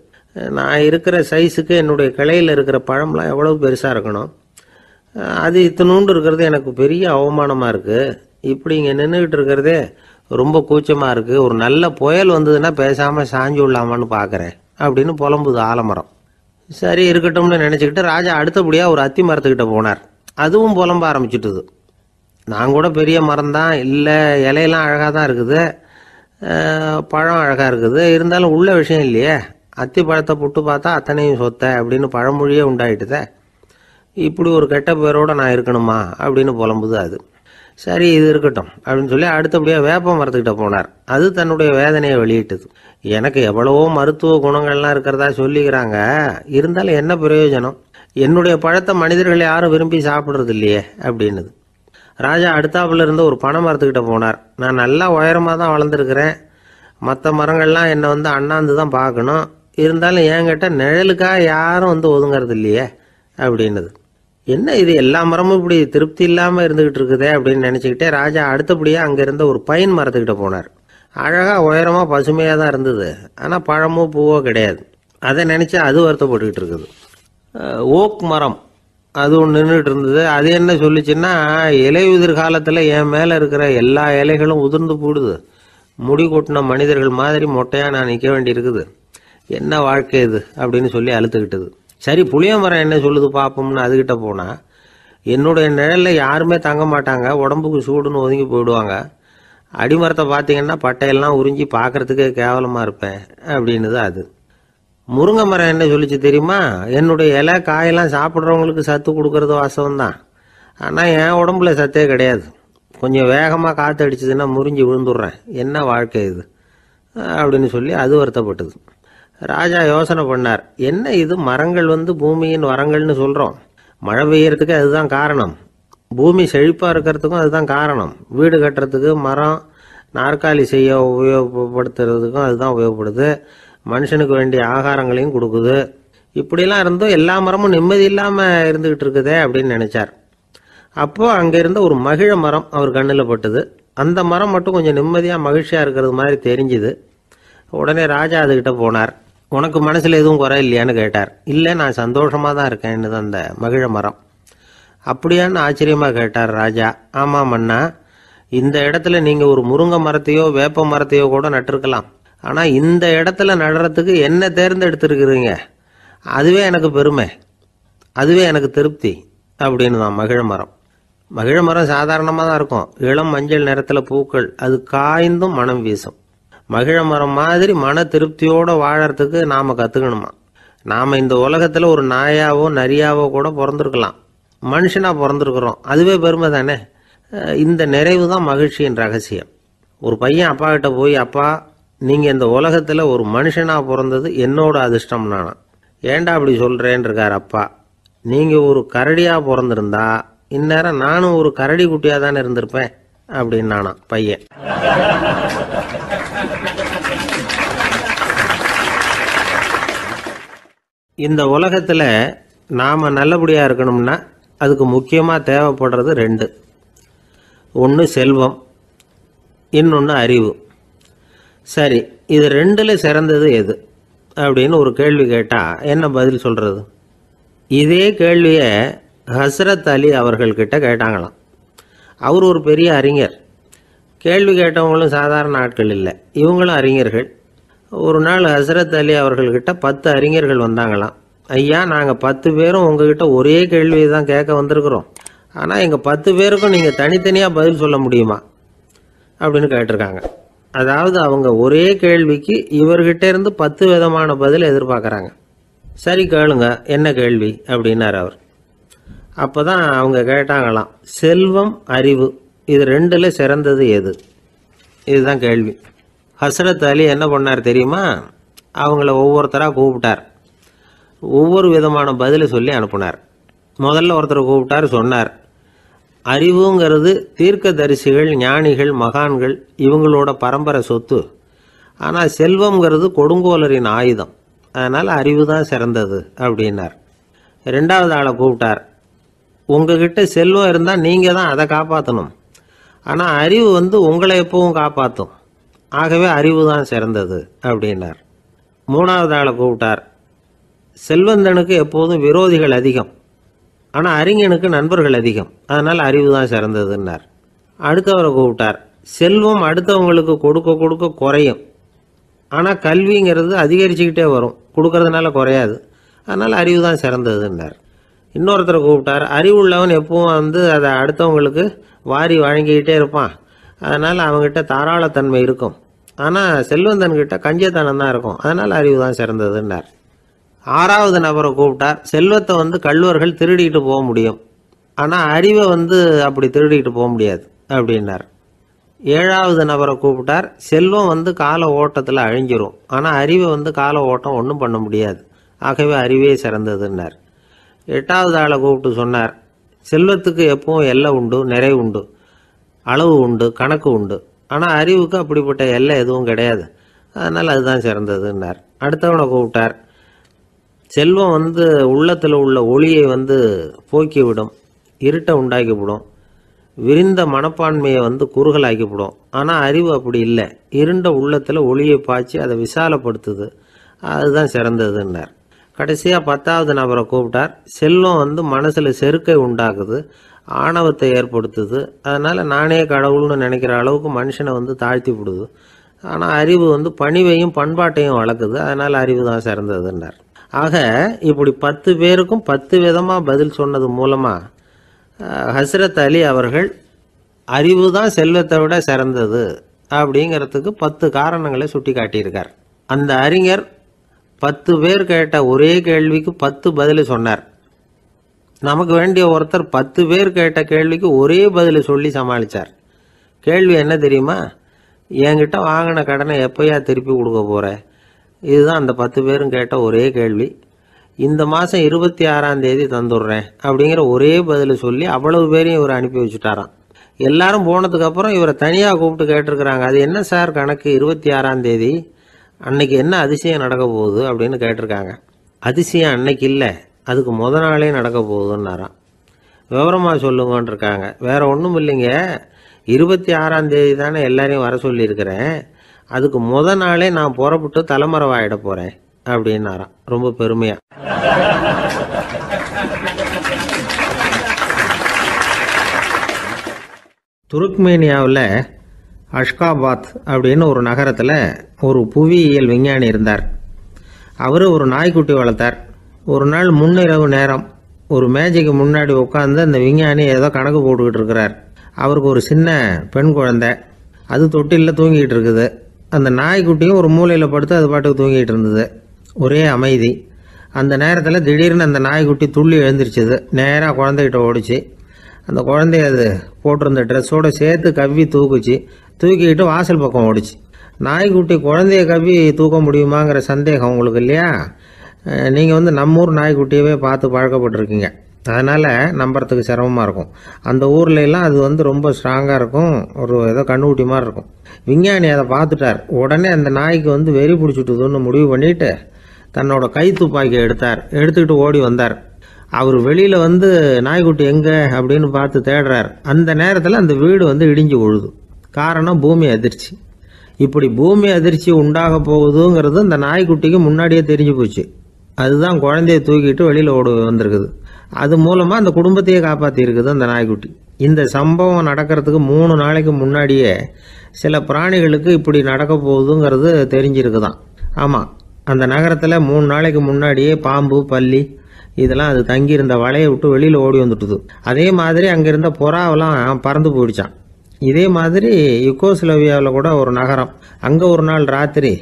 நான் இருக்கிற சைஸுக்கு என்னுடைய கிளையில் இருக்கிற பழம்லாம் எவ்வளவு பெருசாக இருக்கணும், அது இத்தினூண்டு இருக்கிறது எனக்கு பெரிய அவமானமாக இருக்குது. இப்படி இங்கே நின்றுக்கிட்டு இருக்கிறதே ரொம்ப கூச்சமாக இருக்குது. ஒரு நல்ல புயல் வந்ததுன்னா பேசாமல் சாஞ்சு விடலாமான்னு பார்க்குறேன் அப்படின்னு புலம்புது ஆலமரம். சரி இருக்கட்டும்னு நினச்சிக்கிட்டு ராஜா அடுத்தபடியாக ஒரு அத்தி மரத்துக்கிட்ட போனார். அதுவும் புலம்ப ஆரம்பிச்சுட்டுது. நான் கூட பெரிய மரம் தான், இல்லை இலையெல்லாம் அழகாக தான் இருக்குது, பழம் அழகாக இருக்குது, இருந்தாலும் உள்ள விஷயம் இல்லையே, அத்தி பழத்தை புட்டு பார்த்தா அத்தனையும் சொத்த அப்படின்னு பழமொழியே உண்டாயிட்டுதே, இப்படி ஒரு கெட்ட பேரோடு நான் இருக்கணுமா அப்படின்னு புலம்புது அது. சரி இது இருக்கட்டும் அப்படின்னு சொல்லி அடுத்தபடியாக வேப்ப மரத்துக்கிட்ட போனார். அது தன்னுடைய வேதனையை வெளியிட்டது. எனக்கு எவ்வளவோ மருத்துவ குணங்கள்லாம் இருக்கிறதா சொல்லிக்கிறாங்க, இருந்தாலும் என்ன பிரயோஜனம், என்னுடைய பழத்தை மனிதர்கள் யாரும் விரும்பி சாப்பிட்றது இல்லையே அப்படின்னுது. ராஜா அடுத்தாப்புல இருந்த ஒரு பனை மரத்துக்கிட்ட போனார். நான் நல்லா உயரமாக தான் வளர்ந்துருக்கிறேன், மற்ற மரங்கள்லாம் என்னை அண்ணாந்து தான் பார்க்கணும், இருந்தாலும் என்கிட்ட நிழலுக்காக யாரும் ஒதுங்கிறது இல்லையே அப்படின்னுது. என்ன இது எல்லா மரமும் இப்படி திருப்தி இல்லாமல் இருந்துகிட்டு இருக்குதே அப்படின்னு நினச்சிக்கிட்டே ராஜா அடுத்தபடியாக அங்கே இருந்த ஒரு பைன் மரத்துக்கிட்ட போனார். அழகாக உயரமாக பசுமையாக தான் இருந்தது, ஆனால் பழமோ பூவோ கிடையாது. அதை நினச்சி அது வருத்தப்பட்டுக்கிட்டு இருக்குது. ஓக் மரம் அது ஒன்று நின்றுட்டு இருந்தது. அது என்ன சொல்லிச்சுன்னா, இலையுதிர் காலத்தில் என் மேலே இருக்கிற எல்லா இலைகளும் உதிர்ந்து போடுது, முடி கொட்டின மனிதர்கள் மாதிரி மொட்டையாக நான் நிற்க வேண்டி இருக்குது, என்ன வாழ்க்கை இது அப்படின்னு சொல்லி அழுத்துக்கிட்டது. சரி புளிய மரம் என்ன சொல்லுது பார்ப்போம்னு அதுகிட்ட போனால், என்னுடைய நிழலில் யாருமே தங்க மாட்டாங்க, உடம்புக்கு சூடுன்னு ஒதுங்கி போயிடுவாங்க, அடிமரத்தை பார்த்தீங்கன்னா பட்டையெல்லாம் உறிஞ்சி பார்க்கறதுக்கே கேவலமாக இருப்பேன் அப்படின்னுது அது. முருங்கை மரம் என்ன சொல்லிச்சு தெரியுமா, என்னுடைய இலை காயெல்லாம் சாப்பிட்றவங்களுக்கு சத்து கொடுக்கறது வாசம்தான், ஆனால் என் உடம்புல சத்தே கிடையாது, கொஞ்சம் வேகமாக காற்று அடிச்சதுன்னா முறிஞ்சி விழுந்துடுறேன், என்ன வாழ்க்கை இது அப்படின்னு சொல்லி அது வருத்தப்பட்டது. ராஜா யோசனை பண்ணார், என்ன இது மரங்கள் பூமியின் வரங்கள்னு சொல்கிறோம், மழை பெய்யறதுக்கு அதுதான் காரணம், பூமி செழிப்பாக இருக்கிறதுக்கும் அதுதான் காரணம், வீடு கட்டுறதுக்கு மரம், நாற்காலி செய்ய உபயோகப்படுத்துறதுக்கும் அதுதான் உபயோகப்படுது, மனுஷனுக்கு வேண்டிய ஆகாரங்களையும் கொடுக்குது, இப்படிலாம் இருந்தும் எல்லா மரமும் நிம்மதி இல்லாமல் இருந்துகிட்டு இருக்குதே அப்படின்னு நினைச்சார். அப்போ அங்கே இருந்த ஒரு மகிழ மரம் அவர் கண்ணில் பட்டுது. அந்த மரம் மட்டும் கொஞ்சம் நிம்மதியாக மகிழ்ச்சியாக இருக்கிறது மாதிரி தெரிஞ்சுது. உடனே ராஜா அதுகிட்ட போனார். உனக்கு மனசில் எதுவும் குறை இல்லையான்னு கேட்டார். இல்லை நான் சந்தோஷமாக தான் இருக்கேன்னு அந்த மகிழ மரம். அப்படியான்னு ஆச்சரியமாக கேட்டார் ராஜா. ஆமாம் மன்னா, இந்த இடத்துல நீங்கள் ஒரு முருங்கை மரத்தையோ வேப்ப மரத்தையோ கூட நட்டிருக்கலாம், ஆனால் இந்த இடத்துல நடுறதுக்கு என்ன தேர்ந்தெடுத்துருக்குறீங்க, அதுவே எனக்கு பெருமை, அதுவே எனக்கு திருப்தி அப்படின்னு தான் மகிழ மரம். மகிழ மரம் சாதாரணமாக தான் இருக்கும், இளம் மஞ்சள் நிறத்தில் பூக்கள், அது காய்ந்தும் மனம் வீசும். மகிழ மரம் மாதிரி மன திருப்தியோடு வாழறதுக்கு நாம் கற்றுக்கணுமா. நாம் இந்த உலகத்தில் ஒரு நாயாவோ நரியாவோ கூட பிறந்திருக்கலாம், மனுஷனாக பிறந்திருக்கிறோம், அதுவே பெருமை தானே. இந்த நிறைவு தான் மகிழ்ச்சியின் ரகசியம். ஒரு பையன் அப்பா கிட்ட போய், அப்பா நீங்கள் இந்த உலகத்தில் ஒரு மனுஷனாக பிறந்தது என்னோட அதிர்ஷ்டம் நானா. ஏண்டா அப்படி சொல்கிறேன்னு இருக்கார் அப்பா. நீங்கள் ஒரு கரடியாக பிறந்திருந்தா இந்நேரம் நானும் ஒரு கரடி குட்டியாக தானே இருந்திருப்பேன் அப்படின்னு நானா பையன். இந்த உலகத்தில் நாம் நல்லபடியாக இருக்கணும்னா அதுக்கு முக்கியமாக தேவைப்படுறது 2. ஒன்று செல்வம், இன்னொன்று அறிவு. சரி, இது 2ல் சிறந்தது எது அப்படின்னு ஒரு கேள்வி கேட்டால் என்ன பதில் சொல்கிறது? இதே கேள்வியை ஹஸ்ரத் அலி அவர்கள்கிட்ட கேட்டாங்களாம். அவர் ஒரு பெரிய அறிஞர். கேள்வி கேட்டவங்களும் சாதாரண ஆட்கள் இல்லை, இவங்களும் அறிஞர்கள். ஒரு நாள் ஹஸ்ரத் அலி அவர்கள்கிட்ட 10 அறிஞர்கள் வந்தாங்களாம். ஐயா, நாங்கள் 10 பேரும் உங்ககிட்ட ஒரே கேள்வியை தான் கேட்க வந்திருக்கிறோம், ஆனால் எங்கள் 10 பேருக்கும் நீங்கள் தனித்தனியாக பதில் சொல்ல முடியுமா அப்படின்னு கேட்டிருக்காங்க. அதாவது அவங்க ஒரே கேள்விக்கு இவர்கிட்ட இருந்து 10 விதமான பதில் எதிர்பார்க்குறாங்க. சரி கேளுங்க, என்ன கேள்வி அப்படின்னார் அவர். அப்போ தான் அவங்க கேட்டாங்களாம், செல்வம் அறிவு இது ரெண்டுல சிறந்தது எது? இதுதான் கேள்வி. ஹஸ்ரத் அலி என்ன பண்ணார் தெரியுமா? அவங்கள ஒவ்வொருத்தராக கூப்பிட்டார். ஒவ்வொரு விதமான பதிலை சொல்லி அனுப்புனார். முதல்ல ஒருத்தரை கூப்பிட்டார், சொன்னார், அறிவுங்கிறது தீர்க்கதரிசிகள், ஞானிகள், மகான்கள் இவங்களோட பரம்பரை சொத்து. ஆனால் செல்வம்ங்கிறது கொடுங்கோலரின் ஆயுதம். அதனால் அறிவு தான் சிறந்தது அப்படின்னார். ரெண்டாவது ஆளை கூப்பிட்டார். உங்ககிட்ட செல்வம் இருந்தால் நீங்கள் தான் அதை காப்பாற்றணும். ஆனால் அறிவு உங்களை எப்பவும் காப்பாற்றும். ஆகவே அறிவு தான் சிறந்தது அப்படின்னார். மூணாவது ஆளை கூப்பிட்டார். செல்வந்தனுக்கு எப்போதும் விரோதிகள் அதிகம், ஆனால் அறிஞனுக்கு நண்பர்கள் அதிகம். அதனால் அறிவு தான் சிறந்ததுன்னார். அடுத்தவரை கூப்பிட்டார். செல்வம் அடுத்தவங்களுக்கு கொடுக்க கொடுக்க குறையும், ஆனால் கல்விங்கிறது அதிகரிச்சுக்கிட்டே வரும், கொடுக்கறதுனால குறையாது. அதனால் அறிவு தான் சிறந்ததுன்னார். இன்னொருத்தரை கூப்பிட்டார். அறிவுள்ளவன் எப்பவும் அதை அடுத்தவங்களுக்கு வாரி வழங்கிக்கிட்டே இருப்பான். அதனால் அவங்ககிட்ட தாராளத்தன்மை இருக்கும். ஆனால் செல்வந்தன்கிட்ட கஞ்சத்தனம் தான் இருக்கும். அதனால் அறிவு தான் சிறந்ததுன்னார். ஆறாவது நபரை கூப்பிட்டார். செல்வத்தை கள்வர்கள் திருடிட்டு போக முடியும், ஆனால் அறிவை அப்படி திருடிட்டு போக முடியாது அப்படின்னார். ஏழாவது நபரை கூப்பிட்டார். செல்வம் கால ஓட்டத்தில் அழிஞ்சிரும், ஆனால் அறிவை கால ஓட்டம் ஒன்றும் பண்ண முடியாது. ஆகவே அறிவே சிறந்ததுன்னார். எட்டாவது ஆளை கூப்பிட்டு சொன்னார், செல்வத்துக்கு எப்பவும் எல்லை உண்டு, நிறைவு உண்டு, அளவு உண்டு, கணக்கு உண்டு. ஆனால் அறிவுக்கு அப்படிப்பட்ட எல்லை எதுவும் கிடையாது. அதனால் அதுதான் சிறந்ததுன்னார். அடுத்தவனை கூப்பிட்டார். செல்வம் உள்ளத்தில் உள்ள ஒளியை போக்கிவிடும், இருட்டை உண்டாக்கிவிடும், விரிந்த மனப்பான்மையை குறுகலாக்கிவிடும். ஆனால் அறிவு அப்படி இல்லை, இருண்ட உள்ளத்தில் ஒளியை பாய்ச்சி அதை விசாலப்படுத்துது. அதுதான் சிறந்ததுன்னார். கடைசியாக 10வது நபரை கூப்பிட்டார். செல்வம் மனசில் செருக்கை உண்டாக்குது, ஆணவத்தை ஏற்படுத்துது. அதனால் நானே கடவுள்னு நினைக்கிற அளவுக்கு மனுஷனை தாழ்த்தி விடுது. ஆனால் அறிவு பணிவையும் பண்பாட்டையும் வளர்க்குது. அதனால் அறிவு தான் சிறந்ததுன்னார். ஆக இப்படி 10 பேருக்கும் 10 விதமாக பதில் சொன்னது மூலமாக ஹஸ்ரத் அலி அவர்கள் அறிவு தான் செல்வத்தை விட சிறந்தது அப்படிங்கிறதுக்கு 10 காரணங்களை சுட்டி காட்டியிருக்கார். அந்த அறிஞர் 10 பேர் கேட்ட ஒரே கேள்விக்கு 10 பதில் சொன்னார். நமக்கு வேண்டிய ஒருத்தர் 10 பேர் கேட்ட கேள்விக்கு ஒரே பதில் சொல்லி சமாளித்தார். கேள்வி என்ன தெரியுமா? என்கிட்ட வாங்கின கடனை எப்போயா திருப்பி கொடுக்க போகிற? இதுதான் அந்த 10 பேரும் கேட்ட ஒரே கேள்வி. இந்த மாதம் 26ஆம் தேதி தந்துடுறேன் அப்படிங்கிற ஒரே பதில் சொல்லி அவ்வளவு பேரையும் இவர் அனுப்பி வச்சுட்டாராம். எல்லாரும் போனதுக்கப்புறம் இவரை தனியாக கூப்பிட்டு கேட்டிருக்கிறாங்க. அது என்ன சார் கணக்கு, 26ஆம் தேதி அன்னைக்கு என்ன அதிசயம் நடக்க போகுது அப்படின்னு கேட்டிருக்காங்க. அதிசயம் அன்னைக்கு இல்லை, அதுக்கு நாளே நடக்க போகுதுன்னாராம். விவரமாக சொல்லுங்கன்னு இருக்காங்க. வேற ஒன்றும் இல்லைங்க, 26ஆம் தேதி தானே எல்லாரையும் வர சொல்லியிருக்கிறேன், அதுக்கு நாளே நான் புறப்பட்டு தலைமறைவாயிட போகிறேன் அப்படின்னாராம், ரொம்ப பெருமையாக. துருக்மேனியாவில் அஷ்காபாத் அப்படின்னு ஒரு நகரத்தில் ஒரு புவியியல் விஞ்ஞானி இருந்தார். அவர் ஒரு நாய்க்குட்டி வளர்த்தார். ஒரு நாள் முன்னிரவு நேரம் ஒரு மேஜைக்கு முன்னாடி உட்காந்து அந்த விஞ்ஞானி ஏதோ கணக்கு போட்டுக்கிட்டு இருக்கிறார். அவருக்கு ஒரு சின்ன பெண் குழந்தை, அது தொட்டிலில் தூங்கிட்டு இருக்குது. அந்த நாய்க்குட்டியும் ஒரு மூலையில் படுத்து அது பாட்டுக்கு தூங்கிட்டு இருந்தது. ஒரே அமைதி. அந்த நேரத்தில் திடீர்னு அந்த நாய்க்குட்டி துள்ளி எழுந்திரிச்சிது. நேராக குழந்தைகிட்ட ஓடிச்சு. அந்த குழந்தைய அது போட்டிருந்த ட்ரெஸ்ஸோடு சேர்த்து கவ்வி தூக்கிக்கிட்டு வாசல் பக்கம் ஓடிச்சு. நாய்க்குட்டி குழந்தைய கவ்வி தூக்க முடியுமாங்கிற சந்தேகம் உங்களுக்கு இல்லையா? நீங்கள் நம்ம ஊர் நாய்க்குட்டியவே பார்த்து பழக்கப்பட்டிருக்கீங்க, அதனால் நம்புறதுக்கு சிரமமாக இருக்கும். அந்த ஊர்லெலாம் அது ரொம்ப ஸ்ட்ராங்காக இருக்கும், ஒரு ஏதோ கண்ணுக்குட்டி மாதிரி இருக்கும். விஞ்ஞானி அதை பார்த்துட்டார். உடனே அந்த நாய்க்கு வெறி பிடிச்சிட்டுதுன்னு முடிவு பண்ணிவிட்டு தன்னோட கை துப்பாக்கி எடுத்துக்கிட்டு ஓடி வந்தார். அவர் வெளியில் நாய்க்குட்டி எங்கே அப்படின்னு பார்த்து தேடுறார். அந்த நேரத்தில் அந்த வீடு இடிஞ்சு விழுது. காரணம் பூமி அதிர்ச்சி. இப்படி பூமி அதிர்ச்சி உண்டாக போகுதுங்கிறது அந்த நாய்க்குட்டிக்கு முன்னாடியே தெரிஞ்சு போச்சு. அதுதான் குழந்தைய தூக்கிட்டு வெளியில் ஓடி வந்திருக்குது. அது மூலமாக அந்த குடும்பத்தையே காப்பாற்றிருக்குது அந்த நாய்க்குட்டி. இந்த சம்பவம் நடக்கிறதுக்கு 3 நாளைக்கு முன்னாடியே சில பிராணிகளுக்கு இப்படி நடக்க போகுதுங்கிறது தெரிஞ்சிருக்குதான். ஆமாம், அந்த நகரத்தில் 3 நாளைக்கு முன்னாடியே பாம்பு, பல்லி இதெல்லாம் அது தங்கியிருந்த வலையை விட்டு வெளியில் ஓடி வந்துட்டுது. அதே மாதிரி அங்கே இருந்த புறாவெல்லாம் பறந்து போயிடுச்சான். இதே மாதிரி யுகோஸ்லோவியாவில் கூட ஒரு நகரம், அங்கே ஒரு நாள் ராத்திரி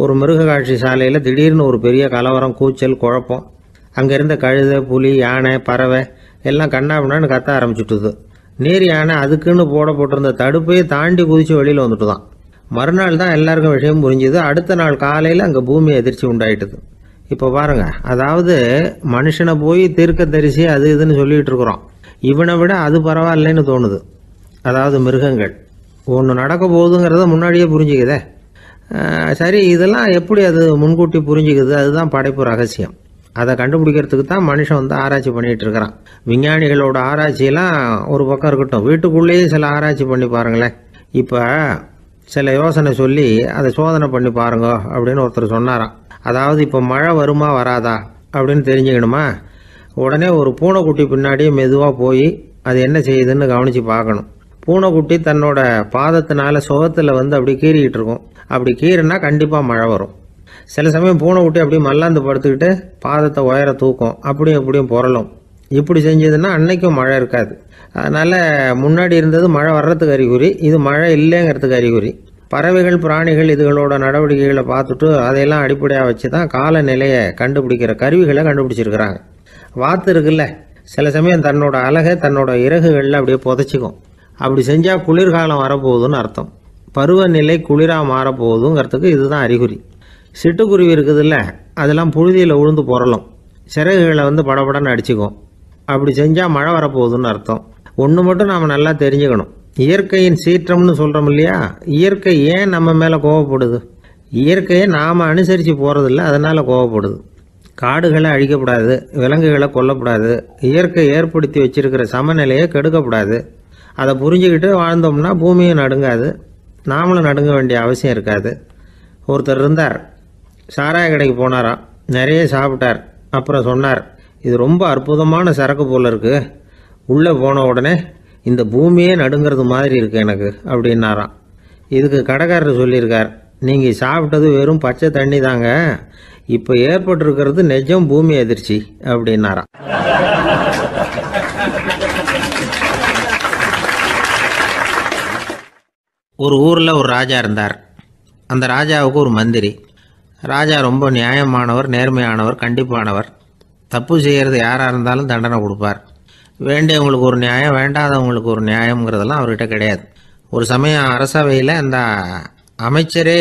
ஒரு மிருக காட்சி சாலையில் திடீர்னு ஒரு பெரிய கலவரம், கூச்சல், குழப்பம். அங்கே இருந்த கழுதை, புலி, யானை, பறவை எல்லாம் கண்ணாபின்னான்னு கத்த ஆரம்பிச்சுட்டுது. நேர் யானை அதுக்குன்னு போட்டிருந்த தடுப்பையே தாண்டி குதிச்சு வெளியில் வந்துட்டுதான். மறுநாள் தான் எல்லாருக்கும் விஷயம் புரிஞ்சுது. அடுத்த நாள் காலையில் அங்கே பூமி எதிர்ச்சி உண்டாயிட்டுது. இப்போ பாருங்க, அதாவது மனுஷனை போய் தீர்க்கதரிசி அது இதுன்னு சொல்லிட்டு இருக்கிறோம். இவனை விட அது பரவாயில்லைன்னு தோணுது. அதாவது மிருகங்கள் ஒன்று நடக்க போகுதுங்கிறத முன்னாடியே புரிஞ்சுக்குதே. சரி, இதெல்லாம் எப்படி அது முன்கூட்டி புரிஞ்சுக்குது? அதுதான் படைப்பு ரகசியம். அதை கண்டுபிடிக்கிறதுக்கு தான் மனுஷன் வந்து ஆராய்ச்சி பண்ணிட்டு இருக்கிறான். விஞ்ஞானிகளோட ஆராய்ச்சியெல்லாம் ஒரு பக்கம் இருக்கட்டும், வீட்டுக்குள்ளேயே சில ஆராய்ச்சி பண்ணி பாருங்களேன். இப்போ சில யோசனை சொல்லி அதை சோதனை பண்ணி பாருங்க அப்படின்னு ஒருத்தர் சொன்னாராம். அதாவது இப்போ மழை வருமா வராதா அப்படின்னு தெரிஞ்சுக்கணுமா, உடனே ஒரு பூனைக்குட்டி பின்னாடியே மெதுவாக போய் அது என்ன செய்யுதுன்னு கவனித்து பார்க்கணும். பூனைக்குட்டி தன்னோட பாதத்தினால சுகத்தில் வந்து அப்படி கீறிக்கிட்டு இருக்கும். அப்படி கீறினா கண்டிப்பாக மழை வரும். சில சமயம் பூனைக்குட்டி அப்படியே மல்லாந்து படுத்துக்கிட்டு பாதத்தை உயர தூக்கும், அப்படியும் புரளும். இப்படி செஞ்சதுன்னா அன்னைக்கும் மழை இருக்காது. அதனால் முன்னாடி இருந்தது மழை வர்றதுக்கு அறிகுறி, இது மழை இல்லைங்கிறதுக்கு அறிகுறி. பறவைகள், பிராணிகள் இதுகளோட நடவடிக்கைகளை பார்த்துட்டு அதையெல்லாம் அடிப்படையாக வச்சு தான் காலநிலையை கண்டுபிடிக்கிற கருவிகளை கண்டுபிடிச்சிருக்கிறாங்க. வாத்து இருக்குல்ல, சில சமயம் தன்னோட அழகை தன்னோட இறகுகளில் அப்படியே புதைச்சிக்கும். அப்படி செஞ்சால் குளிர்காலம் வரப்போகுதுன்னு அர்த்தம். பருவநிலை குளிராக மாறப்போகுதுங்கிறதுக்கு இதுதான் அறிகுறி. சிட்டுக்குருவி இருக்குதுல்ல, அதெல்லாம் புழுதியில் உழுந்து புரளும், சிறகுகளை வந்து படபடன்னு அடிச்சுக்கும். அப்படி செஞ்சால் மழை வரப்போகுதுன்னு அர்த்தம். ஒன்று மட்டும் நாம் நல்லா தெரிஞ்சுக்கணும், இயற்கையின் சீற்றம்னு சொல்கிறோம் இல்லையா, இயற்கை ஏன் நம்ம மேலே கோவப்படுது? இயற்கையை நாம் அனுசரித்து போகிறதில்ல, அதனால் கோவப்படுது. காடுகளை அழிக்கப்படாது, விலங்குகளை கொல்லக்கூடாது, இயற்கை ஏற்படுத்தி வச்சிருக்கிற சமநிலையை கெடுக்கக்கூடாது. அதை புரிஞ்சுக்கிட்டு வாழ்ந்தோம்னா பூமியும் நடுங்காது, நாமளும் நடுங்க வேண்டிய அவசியம் இருக்காது. ஒருத்தர் இருந்தார், சாராய கடைக்கு போனாராம், நிறைய சாப்பிட்டார். அப்புறம் சொன்னார், இது ரொம்ப அற்புதமான சரக்கு போல இருக்கு, உள்ளே போன உடனே இந்த பூமியே நடுங்கிறது மாதிரி இருக்கு எனக்கு அப்படின்னாராம். இதுக்கு கடைக்காரர் சொல்லியிருக்கார், நீங்கள் சாப்பிட்டது வெறும் பச்சை தண்ணி தாங்க, இப்போ ஏற்பட்டிருக்கிறது நிஜம் பூமி அதிர்ச்சி அப்படின்னாராம். ஒரு ஊரில் ஒரு ராஜா இருந்தார். அந்த ராஜாவுக்கு ஒரு மந்திரி. ராஜா ரொம்ப நியாயமானவர், நேர்மையானவர், கண்டிப்பானவர். தப்பு செய்கிறது யாராக இருந்தாலும் தண்டனை கொடுப்பார். வேண்டியவங்களுக்கு ஒரு நியாயம், வேண்டாதவங்களுக்கு ஒரு நியாயங்கிறதெல்லாம் அவர்கிட்ட கிடையாது. ஒரு சமயம் அரசவையில் அந்த அமைச்சரே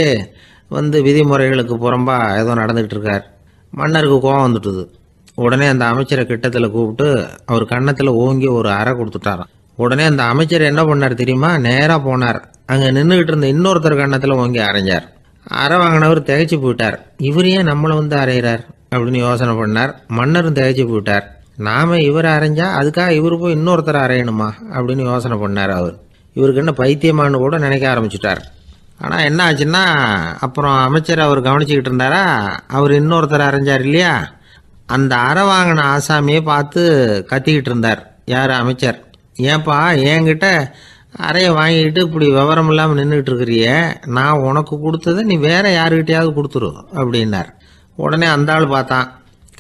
வந்து விதிமுறைகளுக்கு புறம்பா ஏதோ நடந்துகிட்டு இருக்கார். மன்னருக்கு கோபம் வந்துட்டுது. உடனே அந்த அமைச்சரை கிட்டத்தில் கூப்பிட்டு அவர் கன்னத்தில் ஓங்கி ஒரு அறை கொடுத்துட்டாராம். உடனே அந்த அமைச்சர் என்ன பண்ணார் தெரியுமா, நேராக போனார், அங்கே நின்றுக்கிட்டு இருந்த இன்னொருத்தர் கன்னத்தில் ஓங்கி அரைஞ்சார். அறை வாங்கினவர் திகைச்சு போயிட்டார். இவர் ஏன் நம்மளை வந்து அரைகிறார் அப்படின்னு யோசனை பண்ணார். மன்னரும் திகைச்சு போயிட்டார். நாம இவரை அரைஞ்சா அதுக்காக இவர் போய் இன்னொருத்தரை அரையணுமா அப்படின்னு யோசனை பண்ணார். இவருக்கு என்ன பைத்தியமானு கூட நினைக்க ஆரம்பிச்சுட்டார். ஆனால் என்ன ஆச்சுன்னா, அப்புறம் அமைச்சர் அவர் கவனிச்சுக்கிட்டு இருந்தாரா, அவர் இன்னொருத்தரை அரைஞ்சார் இல்லையா, அந்த அறை வாங்கின ஆசாமியை பார்த்து கத்திக்கிட்டு இருந்தார். யார்? அமைச்சர். ஏன்பா என்கிட்ட அறையை வாங்கிக்கிட்டு இப்படி விவரம் இல்லாமல் நின்றுட்டு இருக்கிறிய, நான் உனக்கு கொடுத்ததை நீ வேற யாருக்கிட்டையாவது கொடுத்துரு அப்படின்னார். உடனே அந்த ஆள் பார்த்தான்,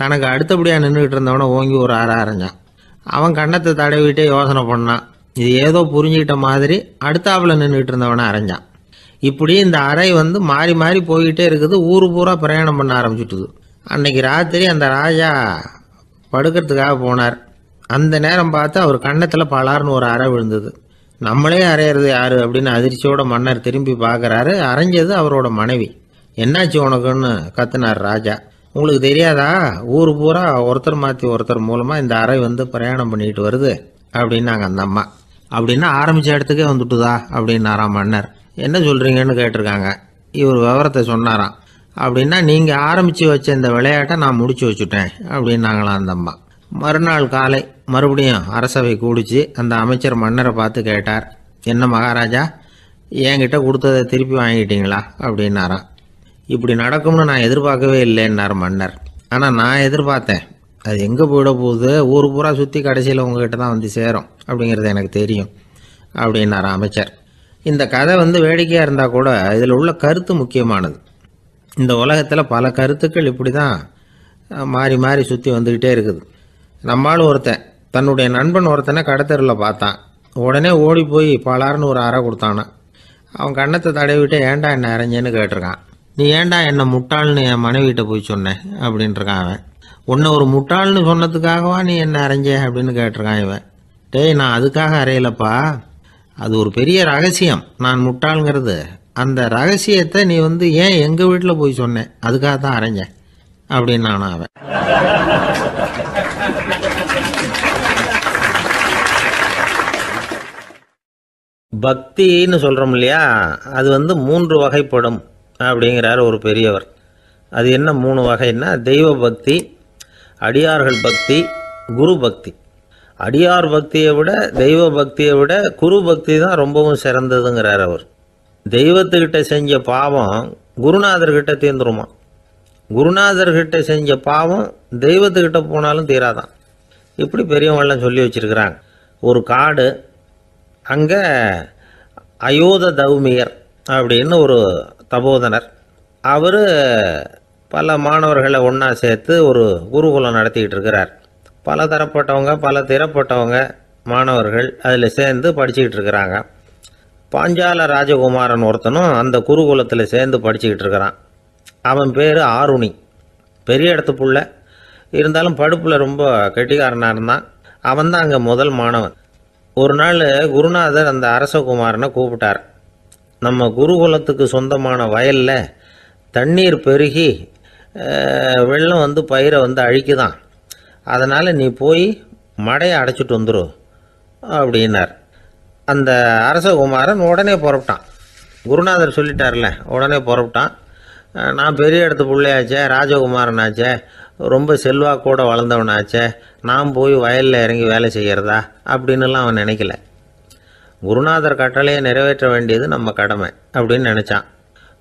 தனக்கு அடுத்தபடியாக நின்றுக்கிட்டு இருந்தவனை ஓங்கி ஒரு அறை அரைஞ்சான். அவன் கன்னத்தை தடவிட்டே யோசனை பண்ணான். இது ஏதோ புரிஞ்சுக்கிட்ட மாதிரி அடுத்தாப்பில் நின்றுக்கிட்டு இருந்தவனை அரைஞ்சான். இப்படி இந்த அறை வந்து மாறி மாறி போய்கிட்டே இருக்குது. ஊரு பூரா பிரயாணம் பண்ண ஆரம்பிச்சுட்டுது. அன்னைக்கு ராத்திரி அந்த ராஜா படுக்கிறதுக்காக போனார். அந்த நேரம் பார்த்து அவர் கன்னத்தில் பலார்னு ஒரு அறை விழுந்தது. நம்மளே அரையிறது யாரு அப்படின்னு அதிர்ச்சியோட மன்னர் திரும்பி பார்க்குறாரு. அரைஞ்சது அவரோட மனைவி. என்னாச்சு உனக்குன்னு கத்துனார் ராஜா. உங்களுக்கு தெரியாதா, ஊர் பூரா ஒருத்தர் மாற்றி ஒருத்தர் மூலமாக இந்த அறை வந்து பிரயாணம் பண்ணிட்டு வருது அப்படின்னாங்க அந்த அம்மா. அப்படின்னா ஆரம்பித்த இடத்துக்கே வந்துட்டுதா அப்படின்னாராம் மன்னர். என்ன சொல்கிறீங்கன்னு கேட்டிருக்காங்க. இவர் விவரத்தை சொன்னாராம். அப்படின்னா நீங்கள் ஆரம்பித்து வச்ச இந்த விளையாட்டை நான் முடிச்சு வச்சுட்டேன் அப்படின்னாங்களாம் அந்த அம்மா. மறுநாள் காலை மறுபடியும் அரசவை கூடிச்சு. அந்த அமைச்சர் மன்னரை பார்த்து கேட்டார், என்ன மகாராஜா, என்கிட்ட கொடுத்ததை திருப்பி வாங்கிட்டீங்களா அப்படின்னாராம். இப்படி நடக்கும்னு நான் எதிர்பார்க்கவே இல்லைன்னார் மன்னர். ஆனால் நான் எதிர்பார்த்தேன். அது எங்கே போயிட போகுது, ஊர் பூரா சுற்றி கடைசியில் உங்ககிட்ட தான் வந்து சேரும் அப்படிங்கிறது எனக்கு தெரியும் அப்படின்னாராம் அமைச்சர். இந்த கதை வந்து வேடிக்கையாக இருந்தால் கூட இதில் உள்ள கருத்து முக்கியமானது. இந்த உலகத்தில் பல கருத்துக்கள் இப்படி தான் மாறி மாறி சுற்றி வந்துக்கிட்டே இருக்குது. நம்மளும் ஒருத்தன் தன்னுடைய நண்பன் ஒருத்தனை கடத்தெருவில் பார்த்தான். உடனே ஓடி போய் பலார்னு ஒரு அறை கொடுத்தானான். அவன் கன்னத்தை தடவிட்டு ஏன்டா என்ன அரைஞ்சேன்னு கேட்டிருக்கான். நீ ஏன்டா என்ன முட்டாள்னு என் மனைவிட்ட போய் சொன்னேன் அப்படின்ட்டுருக்கான் அவன். உன்னை ஒரு முட்டாள்னு சொன்னதுக்காகவா நீ என்ன அரைஞ்ச அப்படின்னு கேட்டிருக்கான் இவன். டேய், நான் அதுக்காக அறையலப்பா, அது ஒரு பெரிய ரகசியம் நான் முட்டாளுங்கிறது. அந்த ரகசியத்தை நீ ஏன் எங்கள் வீட்டில் போய் சொன்னேன், அதுக்காக தான் அரைஞ்சேன் அப்படின்னு நானும் அவன். பக்தின்னு சொல்கிறோம் இல்லையா, அது 3 வகைப்படும் அப்படிங்கிறார் ஒரு பெரியவர். அது என்ன 3 வகைன்னா, தெய்வ பக்தி, அடியார்கள் பக்தி, குரு பக்தி. அடியார் பக்தியை விட தெய்வ பக்தியை விட குரு பக்தி தான் ரொம்பவும் சிறந்ததுங்கிறார் அவர். தெய்வத்துக்கிட்ட செஞ்ச பாவம் குருநாதர்கிட்ட தீர்ந்துருமா, குருநாதர்கிட்ட செஞ்ச பாவம் தெய்வத்துக்கிட்ட போனாலும் தீராதான். இப்படி பெரியவங்களாம் சொல்லி வச்சிருக்கிறாங்க. ஒரு காடு, அங்கே அயோத தௌமியர் அப்படின்னு ஒரு தபோதனர், அவர் பல மாணவர்களை ஒன்றா சேர்த்து ஒரு குருகுலம் நடத்திக்கிட்டு இருக்கிறார். பல தரப்பட்டவங்க பல திறப்பட்டவங்க மாணவர்கள் அதில் சேர்ந்து படிச்சுக்கிட்டு இருக்கிறாங்க. பாஞ்சால ராஜகுமாரன் ஒருத்தனும் அந்த குருகுலத்தில் சேர்ந்து படிச்சுக்கிட்டு இருக்கிறான். அவன் பேர் ஆருணி. பெரிய இடத்து புள்ள, இருந்தாலும் படுப்பில் ரொம்ப கெட்டிக்காரனாக இருந்தான். அவன் தான் அங்கே முதல் மாணவன். ஒரு நாள் குருநாதர் அந்த அரசகுமாரனை கூப்பிட்டார். நம்ம குருகுலத்துக்கு சொந்தமான வயலில் தண்ணீர் பெருகி வெள்ளம் பயிரை அழிக்குதான், அதனால் நீ போய் மடையை அடைச்சிட்டு வந்துரு அப்படின்னார். அந்த அரசகுமாரன் உடனே புறப்பட்டான். குருநாதர் சொல்லிட்டார்ல, உடனே புறப்பட்டான். நான் பெரிய இடத்து பிள்ளையாச்சே, ராஜகுமாரனாச்சே, ரொம்ப செல்வாக்கூட வளர்ந்தவனாச்சே, நான் போய் வயலில் இறங்கி வேலை செய்கிறதா அப்படின்னுலாம் அவன் நினைக்கல. குருநாதர் கட்டளையை நிறைவேற்ற வேண்டியது நம்ம கடமை அப்படின்னு நினச்சான்.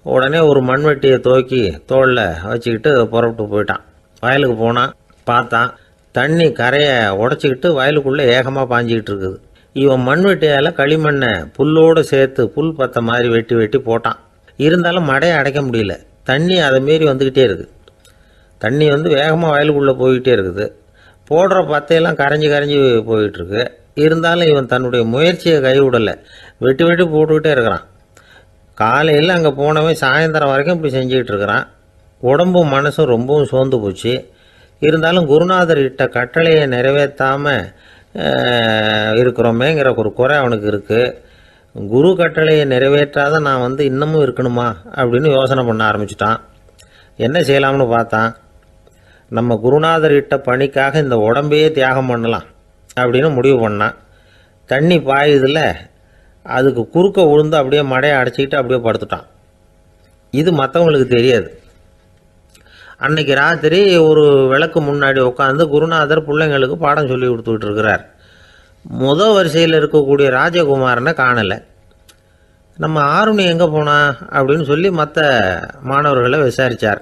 உடனே ஒரு மண்வெட்டியை தூக்கி தோளில் வச்சுக்கிட்டு புறப்பட்டு போயிட்டான். வயலுக்கு போனான். பார்த்தான், தண்ணி கரையை உடச்சிக்கிட்டு வயலுக்குள்ளே ஏகமாக பாஞ்சிக்கிட்டு இருக்குது. இவன் மண்வெட்டியால் களிமண்ணை புல்லோடு சேர்த்து புல் பத்த மாதிரி வெட்டி வெட்டி போட்டான். இருந்தாலும் மடையை அடைக்க முடியல. தண்ணி அதை மீறி வந்துக்கிட்டே இருக்குது. தண்ணி வேகமாக வயலுக்குள்ளே போய்கிட்டே இருக்குது. போடுற பத்தையெல்லாம் கரைஞ்சி கரைஞ்சி போயிட்டுருக்கு. இருந்தாலும் இவன் தன்னுடைய முயற்சியை கைவிடலை. வெட்டி வெட்டி போட்டுக்கிட்டே இருக்கிறான். காலையில் அங்கே போனவன் சாயந்தரம் வரைக்கும் இப்படி செஞ்சுக்கிட்டு இருக்கிறான். உடம்பும் மனசும் ரொம்பவும் சோர்ந்து போச்சு. இருந்தாலும் குருநாதர் இட்ட கட்டளையை நிறைவேற்றாமல் இருக்கிறோமேங்கிற ஒரு குறை அவனுக்கு இருக்குது. குரு கட்டளையை நிறைவேற்றாத நான் இன்னமும் இருக்கணுமா அப்படின்னு யோசனை பண்ண ஆரம்பிச்சிட்டான். என்ன செய்யலாம்னு பார்த்தான். நம்ம குருநாதர் இட்ட பணிக்காக இந்த உடம்பையே தியாகம் பண்ணலாம் அப்படின்னு முடிவு பண்ணான். தண்ணி பாயுதில் அதுக்கு குறுக்க விழுந்து அப்படியே மடையை அடைச்சிக்கிட்டு அப்படியே படுத்துட்டான். இது மற்றவங்களுக்கு தெரியாது. அன்னைக்கு ராத்திரி ஒரு விளக்கு முன்னாடி உட்காந்து குருநாதர் பிள்ளைங்களுக்கு பாடம் சொல்லி கொடுத்துக்கிட்டு இருக்கிறார். முதல் வரிசையில் இருக்கக்கூடிய ராஜகுமாரனை காணலை. நம்ம ஆருணி எங்கே போனா அப்படின்னு சொல்லி மற்ற மாணவர்களை விசாரித்தார்.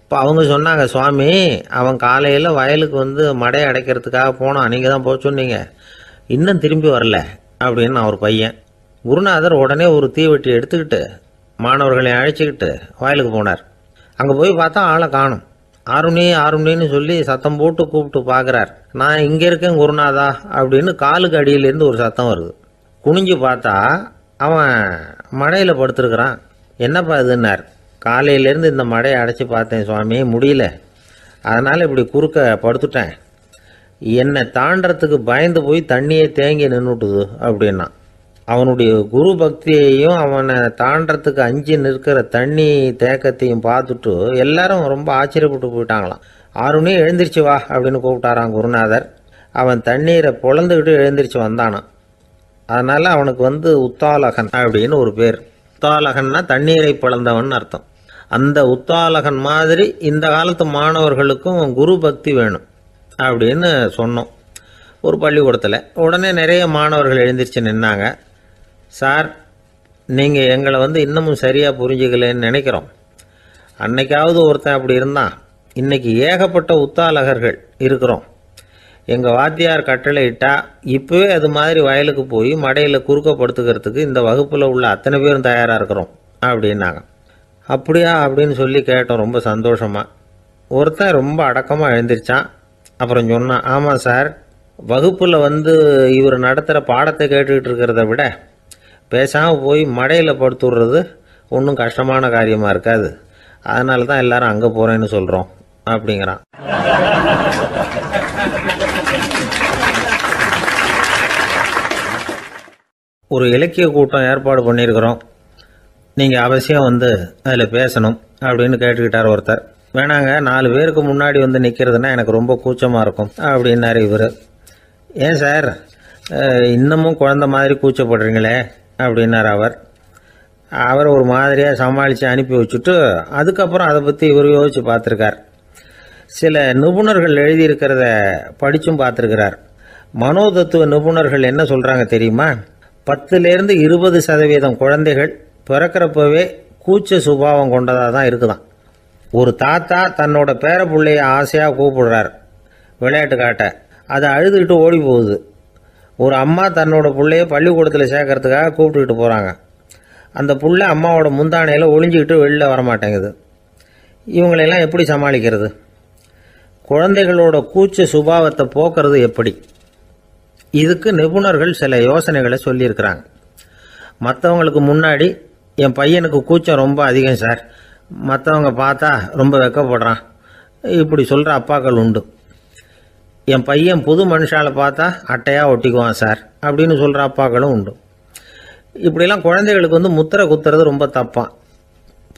இப்போ அவங்க சொன்னாங்க, சுவாமி, அவன் காலையில் வயலுக்கு மடையை அடைக்கிறதுக்காக போனான், நீங்கள் தான் போக சொன்னீங்க, இன்னும் திரும்பி வரல அப்படின்னு அவர் பையன். குருநாதர் உடனே ஒரு தீவெட்டி எடுத்துக்கிட்டு மாணவர்களை அழைச்சிக்கிட்டு வயலுக்கு போனார். அங்கே போய் பார்த்தா ஆளை காணும். ஆருணி ஆருணின்னு சொல்லி சத்தம் போட்டு கூப்பிட்டு பார்க்குறார். நான் இங்கே இருக்கேன் குருநாதா அப்படின்னு காலுக்கு அடியிலேருந்து ஒரு சத்தம் வருது. குனிஞ்சு பார்த்தா அவன் மடையில் படுத்துருக்கிறான். என்னப்பா இதுன்னார். காலையிலேருந்து இந்த மடையை அடைச்சி பார்த்தேன் சுவாமி, முடியல, அதனால் இப்படி குறுக்க படுத்துட்டேன். என்னை தாண்டறதுக்கு பயந்து போய் தண்ணியை தேங்கி நின்றுட்டுது அப்படின்னா. அவனுடைய குரு பக்தியையும் அவனை தாண்டறதுக்கு அஞ்சு நிற்கிற தண்ணி தேக்கத்தையும் பார்த்துட்டு எல்லாரும் ரொம்ப ஆச்சரியப்பட்டு போயிட்டாங்களாம். ஆருணி எழுந்திரிச்சு வா அப்படின்னு கூப்பிட்டாரான் குருநாதர். அவன் தண்ணீரை பொழந்துக்கிட்டு எழுந்திரிச்சு வந்தானான். அதனால் அவனுக்கு உத்தாலகன் அப்படின்னு ஒரு பேர். உத்தாலகன்னா தண்ணீரை பிளந்தவன் அர்த்தம். அந்த உத்தாலகன் மாதிரி இந்த காலத்து மாணவர்களுக்கும் குரு பக்தி வேணும் அப்படின்னு சொன்னோம் ஒரு பள்ளிக்கூடத்தில். உடனே நிறைய மாணவர்கள் எழுந்திரிச்சு நின்னாங்க. சார், நீங்கள் எங்களை இன்னமும் சரியாக புரிஞ்சுக்கலன்னு நினைக்கிறோம். அன்னைக்காவது ஒருத்தன் அப்படி இருந்தான், இன்றைக்கி ஏகப்பட்ட உத்தாலகர்கள் இருக்கிறோம். எங்கள் வாத்தியார் கட்டளை இட்டால் இப்போவே அது மாதிரி வயலுக்கு போய் மடையில் குறுக்கப்படுத்துக்கிறதுக்கு இந்த வகுப்பில் உள்ள அத்தனை பேரும் தயாராக இருக்கிறோம் அப்படின்னாங்க. அப்படியா அப்படின்னு சொல்லி கேட்டோம் ரொம்ப சந்தோஷமாக. ஒருத்தன் ரொம்ப அடக்கமாக எழுந்திரிச்சான். அப்புறம் சொன்னான், ஆமாம் சார், வகுப்பில் இவர் நடத்துகிற பாடத்தை கேட்டுக்கிட்டு இருக்கிறத விட பேசாமல் போய் மடையில் படுத்துடுறது ஒன்றும் கஷ்டமான காரியமாக இருக்காது. அதனால தான் எல்லாரும் அங்கே போகிறேன்னு சொல்கிறோம் அப்படிங்கிறான். ஒரு இலக்கிய கூட்டம் ஏற்பாடு பண்ணியிருக்கிறோம், நீங்கள் அவசியம் அதில் பேசணும் அப்படின்னு கேட்டுக்கிட்டார் ஒருத்தர். வேணாங்க, 4 பேருக்கு முன்னாடி நிற்கிறதுனா எனக்கு ரொம்ப கூச்சமாக இருக்கும் அப்படின்னாரு இவர். ஏன் சார் இன்னமும் குழந்த மாதிரி கூச்சப்படுறீங்களே அப்படின்னார் அவர் ஒரு மாதிரியாக சமாளித்து அனுப்பி வச்சுட்டு அதுக்கப்புறம் அதை பற்றி இவர் யோசித்து பார்த்துருக்கார். சில நிபுணர்கள் எழுதியிருக்கிறத படித்தும் பார்த்துருக்கிறார். மனோதத்துவ நிபுணர்கள் என்ன சொல்கிறாங்க தெரியுமா? 10லேருந்து 20% குழந்தைகள் பிறக்கிறப்பவே கூச்ச சுபாவம் கொண்டதாக தான் இருக்குதான். ஒரு தாத்தா தன்னோட பேர பிள்ளைய ஆசையாக கூப்பிடுறார் விளையாட்டு காட்ட, அதை அழுதுகிட்டு ஓடி போகுது. ஒரு அம்மா தன்னோட பிள்ளைய பள்ளிக்கூடத்தில் சேர்க்கறதுக்காக கூப்பிட்டுக்கிட்டு போகிறாங்க. அந்த புள்ள அம்மாவோட முந்தானையில் ஒளிஞ்சிக்கிட்டு வெளில வரமாட்டேங்குது. இவங்களெல்லாம் எப்படி சமாளிக்கிறது? குழந்தைகளோட கூச்ச சுபாவத்தை போக்குறது எப்படி? இதுக்கு நிபுணர்கள் சில யோசனைகளை சொல்லியிருக்கிறாங்க. மற்றவங்களுக்கு முன்னாடி என் பையனுக்கு கூச்சம் ரொம்ப அதிகம் சார், மற்றவங்க பார்த்தா ரொம்ப வெக்கப்படுறான், இப்படி சொல்கிற அப்பாக்கள் உண்டு. என் பையன் புது மனுஷால பார்த்தா அட்டையாக ஒட்டிக்குவான் சார் அப்படின்னு சொல்கிற அப்பாக்களும் உண்டு. இப்படிலாம் குழந்தைகளுக்கு முத்திரை குத்துறது ரொம்ப தப்பான்.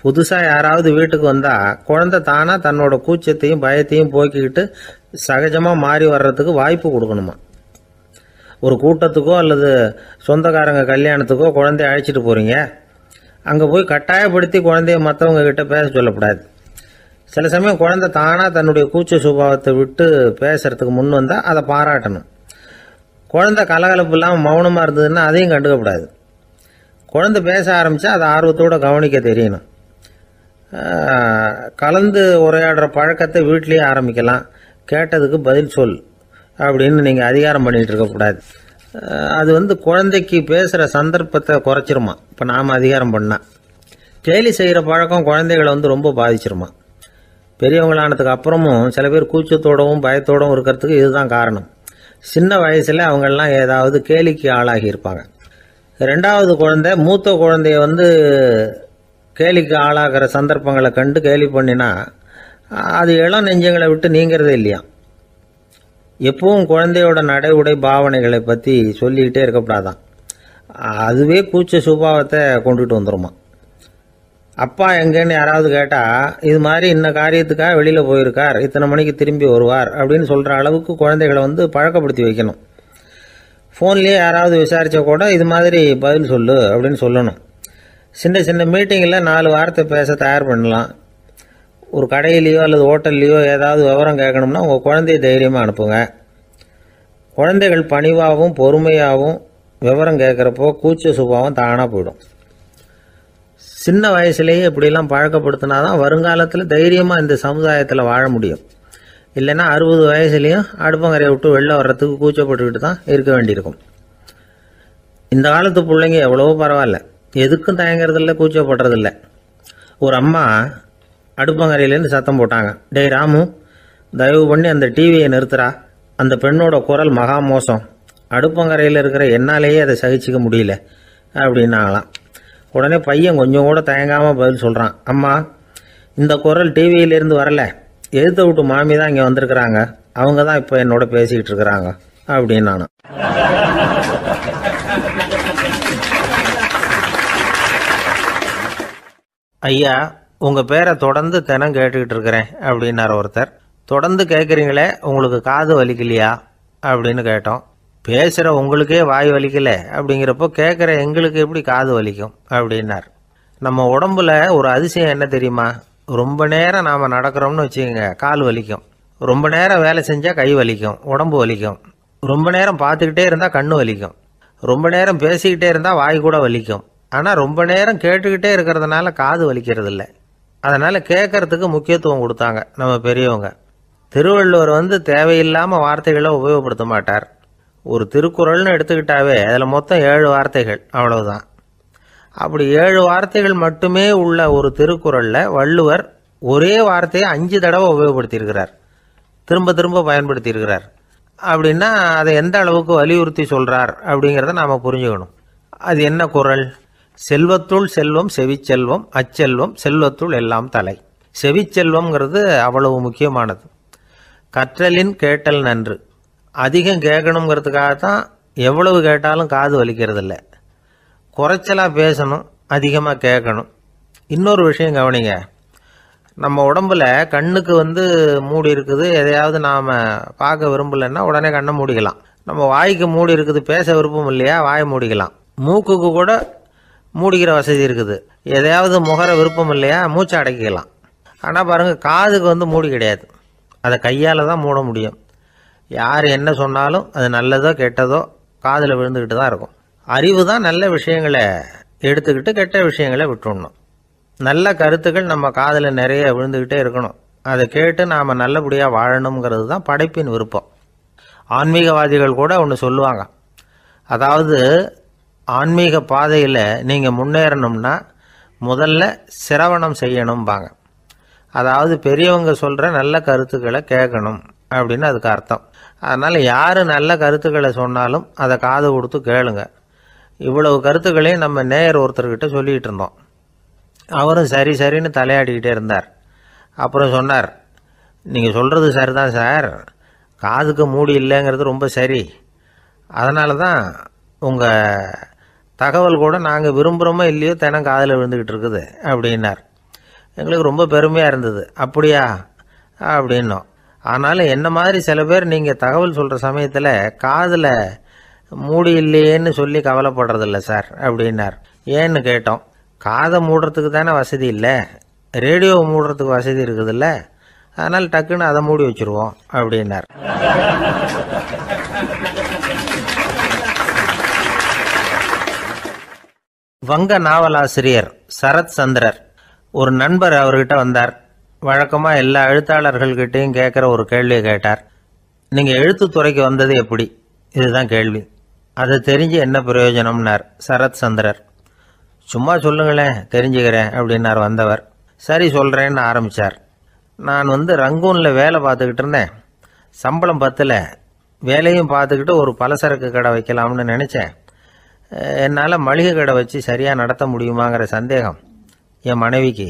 புதுசாக யாராவது வீட்டுக்கு வந்தால் குழந்தை தானாக தன்னோட கூச்சத்தையும் பயத்தையும் போக்கிக்கிட்டு சகஜமாக மாறி வர்றதுக்கு வாய்ப்பு கொடுக்கணுமா. ஒரு கூட்டத்துக்கோ அல்லது சொந்தக்காரங்க கல்யாணத்துக்கோ குழந்தைய அழைச்சிட்டு போகிறீங்க, அங்கே போய் கட்டாயப்படுத்தி குழந்தைய மற்றவங்க கிட்ட பேச சொல்லக்கூடாது. சில சமயம் குழந்தை தானாக தன்னுடைய கூச்ச சுபாவத்தை விட்டு பேசுறதுக்கு முன் வந்தால் அதை பாராட்டணும். குழந்தை கலகலப்பு இல்லாமல் மௌனமாக இருந்ததுன்னா அதையும் கண்டுக்கக்கூடாது. குழந்தை பேச ஆரம்பித்தா அதை ஆர்வத்தோடு கவனிக்க தெரியணும். கலந்து உரையாடுற பழக்கத்தை வீட்லேயே ஆரம்பிக்கலாம். கேட்டதுக்கு பதில் சொல் அப்படின்னு நீங்கள் அதிகாரம் பண்ணிகிட்டு இருக்கக்கூடாது. அது குழந்தைக்கு பேசுகிற சந்தர்ப்பத்தை குறைச்சிருமா. இப்போ நாம் அதிகாரம் பண்ணால் கேலி செய்கிற பழக்கம் குழந்தைகளை ரொம்ப பாதிச்சிருமா. பெரியவங்களானதுக்கு அப்புறமும் சில பேர் கூச்சத்தோடவும் பயத்தோடவும் இருக்கிறதுக்கு இதுதான் காரணம். சின்ன வயசில் அவங்கெல்லாம் ஏதாவது கேலிக்கு ஆளாகி இருப்பாங்க. 2வது குழந்தை மூத்த குழந்தைய கேலிக்கு ஆளாகிற சந்தர்ப்பங்களை கண்டு கேலி பண்ணினா அது இளம் நெஞ்சங்களை விட்டு நீங்கிறதே இல்லையா. எப்பவும் குழந்தையோட நடை உடை பாவனைகளை பற்றி சொல்லிக்கிட்டே இருக்கக்கூடாதான். அதுவே கூச்ச சுபாவத்தை கொண்டுட்டு வந்துடுமா. அப்பா எங்கேன்னு யாராவது கேட்டால் இது மாதிரி இன்ன காரியத்துக்காக வெளியில் போயிருக்கார், இத்தனை மணிக்கு திரும்பி வருவார் அப்படின்னு சொல்கிற அளவுக்கு குழந்தைகளை பழக்கப்படுத்தி வைக்கணும். ஃபோன்லேயே யாராவது விசாரித்தா கூட இது மாதிரி பதில் சொல்லு அப்படின்னு சொல்லணும். சின்ன சின்ன மீட்டிங்கில் 4 வார்த்தை பேச தயார் பண்ணலாம். ஒரு கடையிலையோ அல்லது ஹோட்டல்லையோ ஏதாவது விவரம் கேட்கணும்னா உங்கள் குழந்தைய தைரியமாக அனுப்புங்க. குழந்தைகள் பணிவாகவும் பொறுமையாகவும் விவரம் கேட்குறப்போ கூச்ச சுபாவம் தானாக போயிடும். சின்ன வயசுலேயே இப்படிலாம் பழக்கப்படுத்தினா தான் வருங்காலத்தில் தைரியமாக இந்த சமுதாயத்தில் வாழ முடியும். இல்லைன்னா 60 வயசுலேயும் அடுப்பங்கரையை விட்டு வெளில வர்றதுக்கு கூச்சப்பட்டுக்கிட்டு தான் இருக்க வேண்டியிருக்கும். இந்த காலத்து பிள்ளைங்க எவ்வளவோ பரவாயில்ல, எதுக்கும் தயங்குறதில்ல, கூச்சப்படுறதில்ல. ஒரு அம்மா அடுப்பங்கரையிலேருந்து சத்தம் போட்டாங்க, டேய் ராமு, தயவு பண்ணி அந்த டிவியை நிறுத்துறா, அந்த பெண்ணோட குரல் மகா மோசம், அடுப்பங்கரையில் இருக்கிற என்னாலேயே அதை சகிச்சிக்க முடியல அப்படின்னாங்களாம். உடனே பையன் கொஞ்சம் கூட தயங்காமல் பதில் சொல்கிறான், அம்மா இந்த குரல் டிவியிலேருந்து வரல, எழுத்த விட்டு மாமி தான் இங்கே வந்திருக்கிறாங்க, அவங்க தான் இப்போ என்னோட பேசிக்கிட்டு இருக்கிறாங்க அப்படின்னு நான். ஐயா, உங்கள் பேரை தொடர்ந்து தினம் கேட்டுக்கிட்டு இருக்கிறேன் அப்படின்னார் ஒருத்தர். தொடர்ந்து கேட்குறீங்களே, உங்களுக்கு காது வலிக்கலையா அப்படின்னு கேட்டோம். பேசுகிற உங்களுக்கே வாய் வலிக்கல அப்படிங்கிறப்போ கேட்குற எங்களுக்கு எப்படி காது வலிக்கும் அப்படின்னார். நம்ம உடம்புல ஒரு அதிசயம் என்ன தெரியுமா? ரொம்ப நேரம் நாம் நடக்கிறோம்னு வச்சுக்கோங்க, கால் வலிக்கும். ரொம்ப நேரம் வேலை செஞ்சால் கை வலிக்கும், உடம்பு வலிக்கும். ரொம்ப நேரம் பார்த்துக்கிட்டே இருந்தால் கண்ணு வலிக்கும். ரொம்ப நேரம் பேசிக்கிட்டே இருந்தால் வாய் கூட வலிக்கும். ஆனால் ரொம்ப நேரம் கேட்டுக்கிட்டே இருக்கிறதுனால காது வலிக்கிறது இல்லை. அதனால் கேட்கறதுக்கு முக்கியத்துவம் கொடுத்தாங்க நம்ம பெரியவங்க. திருவள்ளுவர் தேவையில்லாமல் வார்த்தைகளை உபயோகப்படுத்த மாட்டார். ஒரு திருக்குறள்னு எடுத்துக்கிட்டாவே அதில் மொத்தம் 7 வார்த்தைகள், அவ்வளவுதான். அப்படி 7 வார்த்தைகள் மட்டுமே உள்ள ஒரு திருக்குறளில் வள்ளுவர் ஒரே வார்த்தையை 5 தடவை உபயோகப்படுத்தியிருக்கிறார், திரும்ப திரும்ப பயன்படுத்தியிருக்கிறார். அப்படின்னா அதை எந்த அளவுக்கு வலியுறுத்தி சொல்கிறார் அப்படிங்கிறத நாம் புரிஞ்சுக்கணும். அது என்ன குறள்? செல்வத்துள் செல்வம் செவிச்செல்வம், அச்செல்வம் செல்வத்துள் எல்லாம் தலை. செவிச்செல்வம்ங்கிறது அவ்வளவு முக்கியமானது. கற்றலின் கேட்டல் நன்று. அதிகம் கேட்கணுங்கிறதுக்காகத்தான் எவ்வளவு கேட்டாலும் காது வலிக்கிறதில்ல. குறைச்சலாக பேசணும், அதிகமாக கேட்கணும். இன்னொரு விஷயம் கவனிங்க, நம்ம உடம்புல கண்ணுக்கு மூடி இருக்குது, எதையாவது நாம் பார்க்க விரும்பலைன்னா உடனே கண்ணை மூடிக்கலாம். நம்ம வாய்க்கு மூடி இருக்குது, பேச விருப்பம் இல்லையா, வாயை மூடிக்கலாம். மூக்குக்கு கூட மூடிக்கிற வசதி இருக்குது, எதையாவது முகர விருப்பம் இல்லையா, மூச்சை அடக்கிக்கலாம். ஆனால் பாருங்கள், காதுக்கு மூடி கிடையாது, அதை கையால் தான் மூட முடியும். யார் என்ன சொன்னாலும் அது நல்லதோ கெட்டதோ காதில் விழுந்துக்கிட்டு தான் இருக்கும். அறிவு தான் நல்ல விஷயங்களை எடுத்துக்கிட்டு கெட்ட விஷயங்களை விட்டுடணும். நல்ல கருத்துக்கள் நம்ம காதில் நிறைய விழுந்துக்கிட்டே இருக்கணும். அதை கேட்டு நாம் நல்லபடியாக வாழணுங்கிறது தான் படைப்பின் விருப்பம். ஆன்மீகவாதிகள் கூட ஒன்று சொல்லுவாங்க, அதாவது ஆன்மீக பாதையில் நீங்கள் முன்னேறணும்னா முதல்ல சிரவணம் செய்யணும்பாங்க. அதாவது பெரியவங்க சொல்கிற நல்ல கருத்துக்களை கேட்கணும் அப்படின்னு அதுக்கு அர்த்தம். அதனால் யார் நல்ல கருத்துக்களை சொன்னாலும் அதை காது கொடுத்து கேளுங்க. இவ்வளவு கருத்துக்களையும் நம்ம நேயர் ஒருத்தர்கிட்ட சொல்லிகிட்டு இருந்தோம். அவரும் சரி சரின்னு தலையாடிக்கிட்டே இருந்தார். அப்புறம் சொன்னார், நீங்கள் சொல்கிறது சரிதான் சார், காதுக்கு மூடி இல்லைங்கிறது ரொம்ப சரி, அதனால தான் உங்கள் தகவல் கூட நாங்கள் விரும்புகிறோமோ இல்லையோ தினம் காதில் விழுந்துக்கிட்டு இருக்குது அப்படின்னார். எங்களுக்கு ரொம்ப பெருமையாக இருந்தது. அப்படியா அப்படின்னோம். ஆனாலும் என்ன மாதிரி சில பேர் நீங்கள் தகவல் சொல்கிற சமயத்தில் காதில் மூடி இல்லையேன்னு சொல்லி கவலைப்படுறதில்ல சார் அப்படின்னார். ஏன்னு கேட்டோம். காதை மூடுறதுக்கு தானே வசதி இல்லை, ரேடியோவை மூடுறதுக்கு வசதி இருக்குதுல்ல, அதனால் டக்குன்னு அதை மூடி வச்சுருவோம் அப்படின்னார். வங்க நாவலாசிரியர் சரத் சந்திரர் ஒரு நண்பர் அவர்கிட்ட வந்தார். வழக்கமாக எல்லா எழுத்தாளர்கள்கிட்டையும் கேட்குற ஒரு கேள்வியை கேட்டார். நீங்கள் எழுத்துத்துறைக்கு வந்தது எப்படி? இதுதான் கேள்வி. அதை தெரிஞ்சு என்ன பிரயோஜனம்னார் சரத் சந்திரர். சும்மா சொல்லுங்களேன், தெரிஞ்சுக்கிறேன் அப்படின்னார் வந்தவர். சரி சொல்கிறேன்னு ஆரம்பித்தார். நான் ரங்கூனில் வேலை பார்த்துக்கிட்டு இருந்தேன். சம்பளம் பத்தில், வேலையும் பார்த்துக்கிட்டு ஒரு பலசரக்கு கடை வைக்கலாம்னு நினச்சேன். என்னால் மளிகை கடை வச்சு சரியாக நடத்த முடியுமாங்கிற சந்தேகம் என் மனைவிக்கு.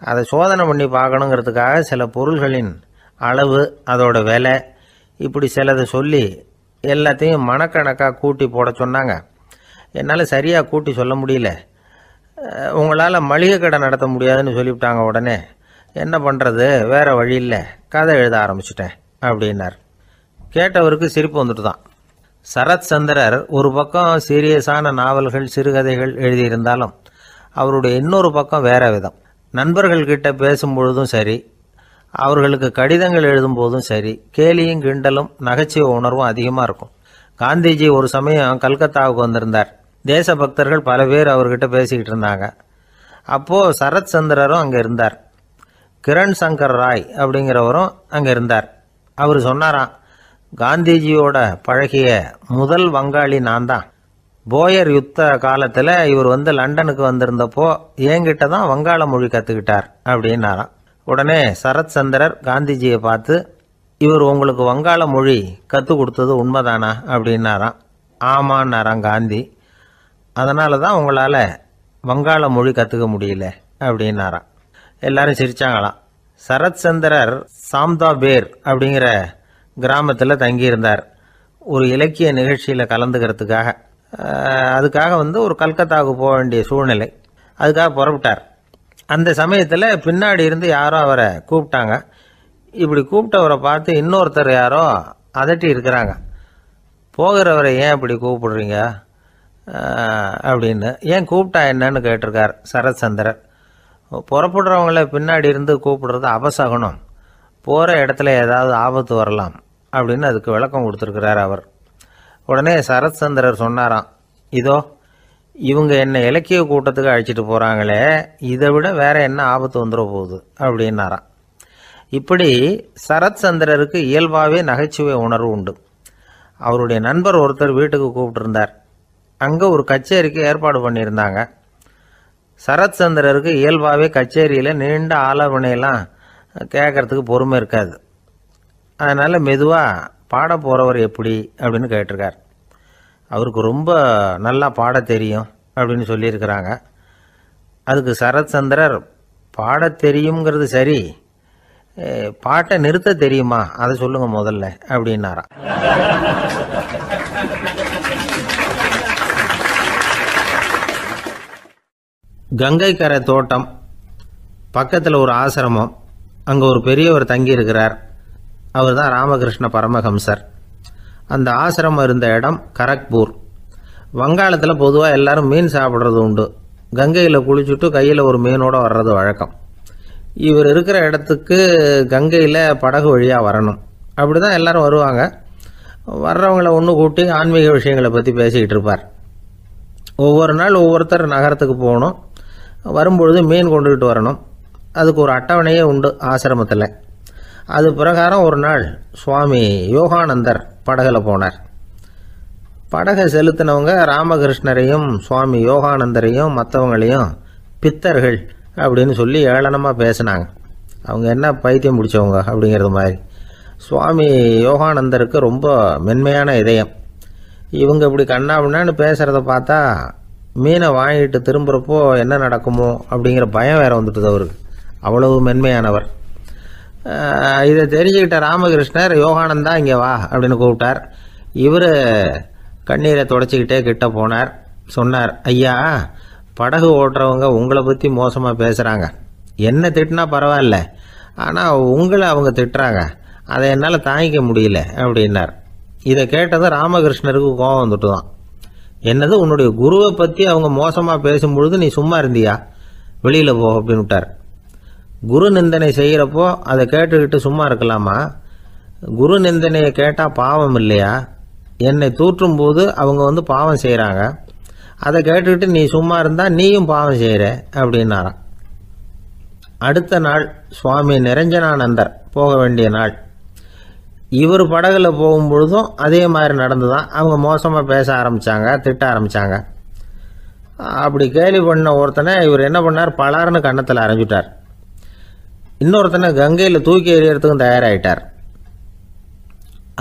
அதை சோதனை பண்ணி பார்க்கணுங்கிறதுக்காக சில பொருள்களின் அளவு, அதோட விலை, இப்படி சிலதை சொல்லி எல்லாத்தையும் மனக்கணக்காக கூட்டி போட சொன்னாங்க. என்னால் சரியாக கூட்டி சொல்ல முடியல. உங்களால் மளிகை கடை நடத்த முடியாதுன்னு சொல்லிவிட்டாங்க. உடனே என்ன பண்ணுறது, வேறு வழி இல்லை, கதை எழுத ஆரம்பிச்சிட்டேன் அப்படின்னார். கேட்டவருக்கு சிரிப்பு வந்துட்டு தான். சரத் சந்திரர் ஒரு பக்கம் சீரியஸான நாவல்கள், சிறுகதைகள் எழுதியிருந்தாலும் அவருடைய இன்னொரு பக்கம் வேற விதம். நண்பர்கள்கிட்ட பேசும்பொழுதும் சரி, அவர்களுக்கு கடிதங்கள் எழுதும்போதும் சரி, கேலியும் கிண்டலும் நகைச்சுவை உணர்வும் அதிகமாக இருக்கும். காந்திஜி ஒரு சமயம் கல்கத்தாவுக்கு வந்திருந்தார். தேசபக்தர்கள் பல பேர் அவர்கிட்ட பேசிக்கிட்டு இருந்தாங்க. அப்போது சரத் சந்திரரும் அங்கே இருந்தார். கிரண் சங்கர் ராய் அப்படிங்கிறவரும் அங்கே இருந்தார். அவர் சொன்னாராம், காந்திஜியோட பழகிய முதல் வங்காளி நான் தான். போயர் யுத்த காலத்தில் இவர் லண்டனுக்கு வந்திருந்தப்போ என்கிட்ட தான் வங்காள மொழி கற்றுக்கிட்டார் அப்படின்னாராம். உடனே சரத் சந்திரர் காந்திஜியை பார்த்து, இவர் உங்களுக்கு வங்காள மொழி கற்றுக் கொடுத்தது உண்மைதானா அப்படின்னாராம். ஆமான்னாராம் காந்தி. அதனால தான் உங்களால் வங்காள மொழி கற்றுக்க முடியல அப்படின்னாராம். எல்லாரும் சிரிச்சாங்களாம். சரத் சந்திரர் சாம்தாபேர் அப்படிங்கிற கிராமத்தில் தங்கியிருந்தார் ஒரு இலக்கிய நிகழ்ச்சியில் கலந்துக்கிறதுக்காக. அதுக்காக ஒரு கல்கத்தாவுக்கு போக வேண்டிய சூழ்நிலை. அதுக்காக புறப்பட்டார். அந்த சமயத்தில் பின்னாடி இருந்து யாரோ அவரை கூப்பிட்டாங்க. இப்படி கூப்பிட்டவரை பார்த்து இன்னொருத்தர் யாரோ அதட்டி இருக்கிறாங்க. போகிறவரை ஏன் இப்படி கூப்பிடுறீங்க அப்படின்னு. ஏன் கூப்பிட்டா என்னன்னு கேட்டிருக்கார் சரத் சந்திரர். புறப்படுறவங்கள பின்னாடி இருந்து கூப்பிடுறது அபசகுனம், போகிற இடத்துல ஏதாவது ஆபத்து வரலாம் அப்படின்னு அதுக்கு விளக்கம் கொடுத்துருக்கிறார் அவர். உடனே சரத் சந்திரர் சொன்னாராம், இதோ இவங்க என்னை இலக்கிய கூட்டத்துக்கு அழைச்சிட்டு போகிறாங்களே, இதை விட வேற என்ன ஆபத்து வந்துட போகுது அப்படின்னாராம். இப்படி சரத் சந்திரருக்கு இயல்பாகவே நகைச்சுவை உணர்வு உண்டு. அவருடைய நண்பர் ஒருத்தர் வீட்டுக்கு கூப்பிட்டுருந்தார். அங்கே ஒரு கச்சேரிக்கு ஏற்பாடு பண்ணியிருந்தாங்க. சரத் சந்திரருக்கு இயல்பாகவே கச்சேரியில் நீண்ட ஆலோசனையெல்லாம் கேட்கறதுக்கு பொறுமை இருக்காது. அதனால் மெதுவாக பாட போகிறவர் எப்படி அப்படின்னு கேட்டிருக்கார். அவருக்கு ரொம்ப நல்லா பாட தெரியும் அப்படின்னு சொல்லியிருக்கிறாங்க. அதுக்கு சரத்சந்திரர், பாட தெரியுங்கிறது சரி, பாட்டை நிறுத்த தெரியுமா அதை சொல்லுங்க முதல்ல அப்படின்னாராம். கங்கை கரை தோட்டம் பக்கத்தில் ஒரு ஆசிரமம், அங்கே ஒரு பெரியவர் தங்கி இருக்கிறார். அவர் தான் ராமகிருஷ்ண பரமஹம்சர். அந்த ஆசிரமம் இருந்த இடம் கரக்பூர். வங்காளத்தில் பொதுவாக எல்லாரும் மீன் சாப்பிட்றது உண்டு. கங்கையில் குளிச்சுட்டு கையில் ஒரு மீனோடு வர்றது வழக்கம். இவர் இருக்கிற இடத்துக்கு கங்கையில் படகு வழியாக வரணும். அப்படி தான் எல்லோரும் வருவாங்க. வர்றவங்களை ஒன்று கூட்டி ஆன்மீக விஷயங்களை பற்றி பேசிக்கிட்டு இருப்பார். ஒவ்வொரு நாள் ஒவ்வொருத்தர் நகரத்துக்கு போகணும். வரும்பொழுது மீன் கொண்டுகிட்டு வரணும். அதுக்கு ஒரு அட்டவணையே உண்டு ஆசிரமத்தில். அது பிரகாரம் ஒரு நாள் சுவாமி யோகானந்தர் படகுல போனார். படகை செலுத்தினவங்க ராமகிருஷ்ணரையும் சுவாமி யோகானந்தரையும் மற்றவங்களையும் பித்தர்கள் அப்படின்னு சொல்லி ஏளனமாக பேசினாங்க. அவங்க என்ன பைத்தியம் பிடிச்சவங்க அப்படிங்கிறது மாதிரி. சுவாமி யோகானந்தருக்கு ரொம்ப மென்மையான இதயம். இவங்க இப்படி கண்ணாபின்னான்னு பேசுகிறத பார்த்தா மீனை வாங்கிட்டு திரும்புகிறப்போ என்ன நடக்குமோ அப்படிங்கிற பயம் வேறு வந்துட்டுது அவருக்கு. அவ்வளவு மென்மையானவர். இதை தெரிஞ்சுக்கிட்ட ராமகிருஷ்ணர், யோகானந்தா இங்கே வா அப்படின்னு கூப்பிட்டார். இவர் கண்ணீரை தொடச்சிக்கிட்டே கிட்ட போனார். சொன்னார், ஐயா, படகு ஓட்டுறவங்க உங்களை பற்றி மோசமாக பேசுகிறாங்க. என்ன திட்டினா பரவாயில்ல, ஆனால் உங்களை அவங்க திட்டுறாங்க. அதை என்னால் தாங்கிக்க முடியல அப்படின்னார். இதை கேட்டதும் ராமகிருஷ்ணருக்கு கோபம் வந்துட்டு தான். என்னது, உன்னுடைய குருவை பற்றி அவங்க மோசமாக பேசும்பொழுது நீ சும்மா இருந்தியா? வெளியில் போ அப்படின்னு விட்டார். குரு நிந்தனை செய்கிறப்போ அதை கேட்டுக்கிட்டு சும்மா இருக்கலாமா? குரு நிந்தனையை கேட்டால் பாவம் இல்லையா? என்னை தூற்றும் போது அவங்க பாவம் செய்கிறாங்க. அதை கேட்டுக்கிட்டு நீ சும்மா இருந்தால் நீயும் பாவம் செய்கிற அப்படின்னாராம். அடுத்த நாள் சுவாமி நிரஞ்சனானந்தர் போக வேண்டிய நாள். இவர் படகுல போகும்பொழுதும் அதே மாதிரி நடந்துதான். அவங்க மோசமாக பேச ஆரம்பித்தாங்க, திட்ட ஆரம்பித்தாங்க. அப்படி கேலி பண்ண ஒருத்தனை இவர் என்ன பண்ணார், பலார்னு கன்னத்தில் அரைஞ்சிட்டார். இன்னொருத்தனை கங்கையில் தூக்கி எறியறதுக்கும் தயாராகிட்டார்.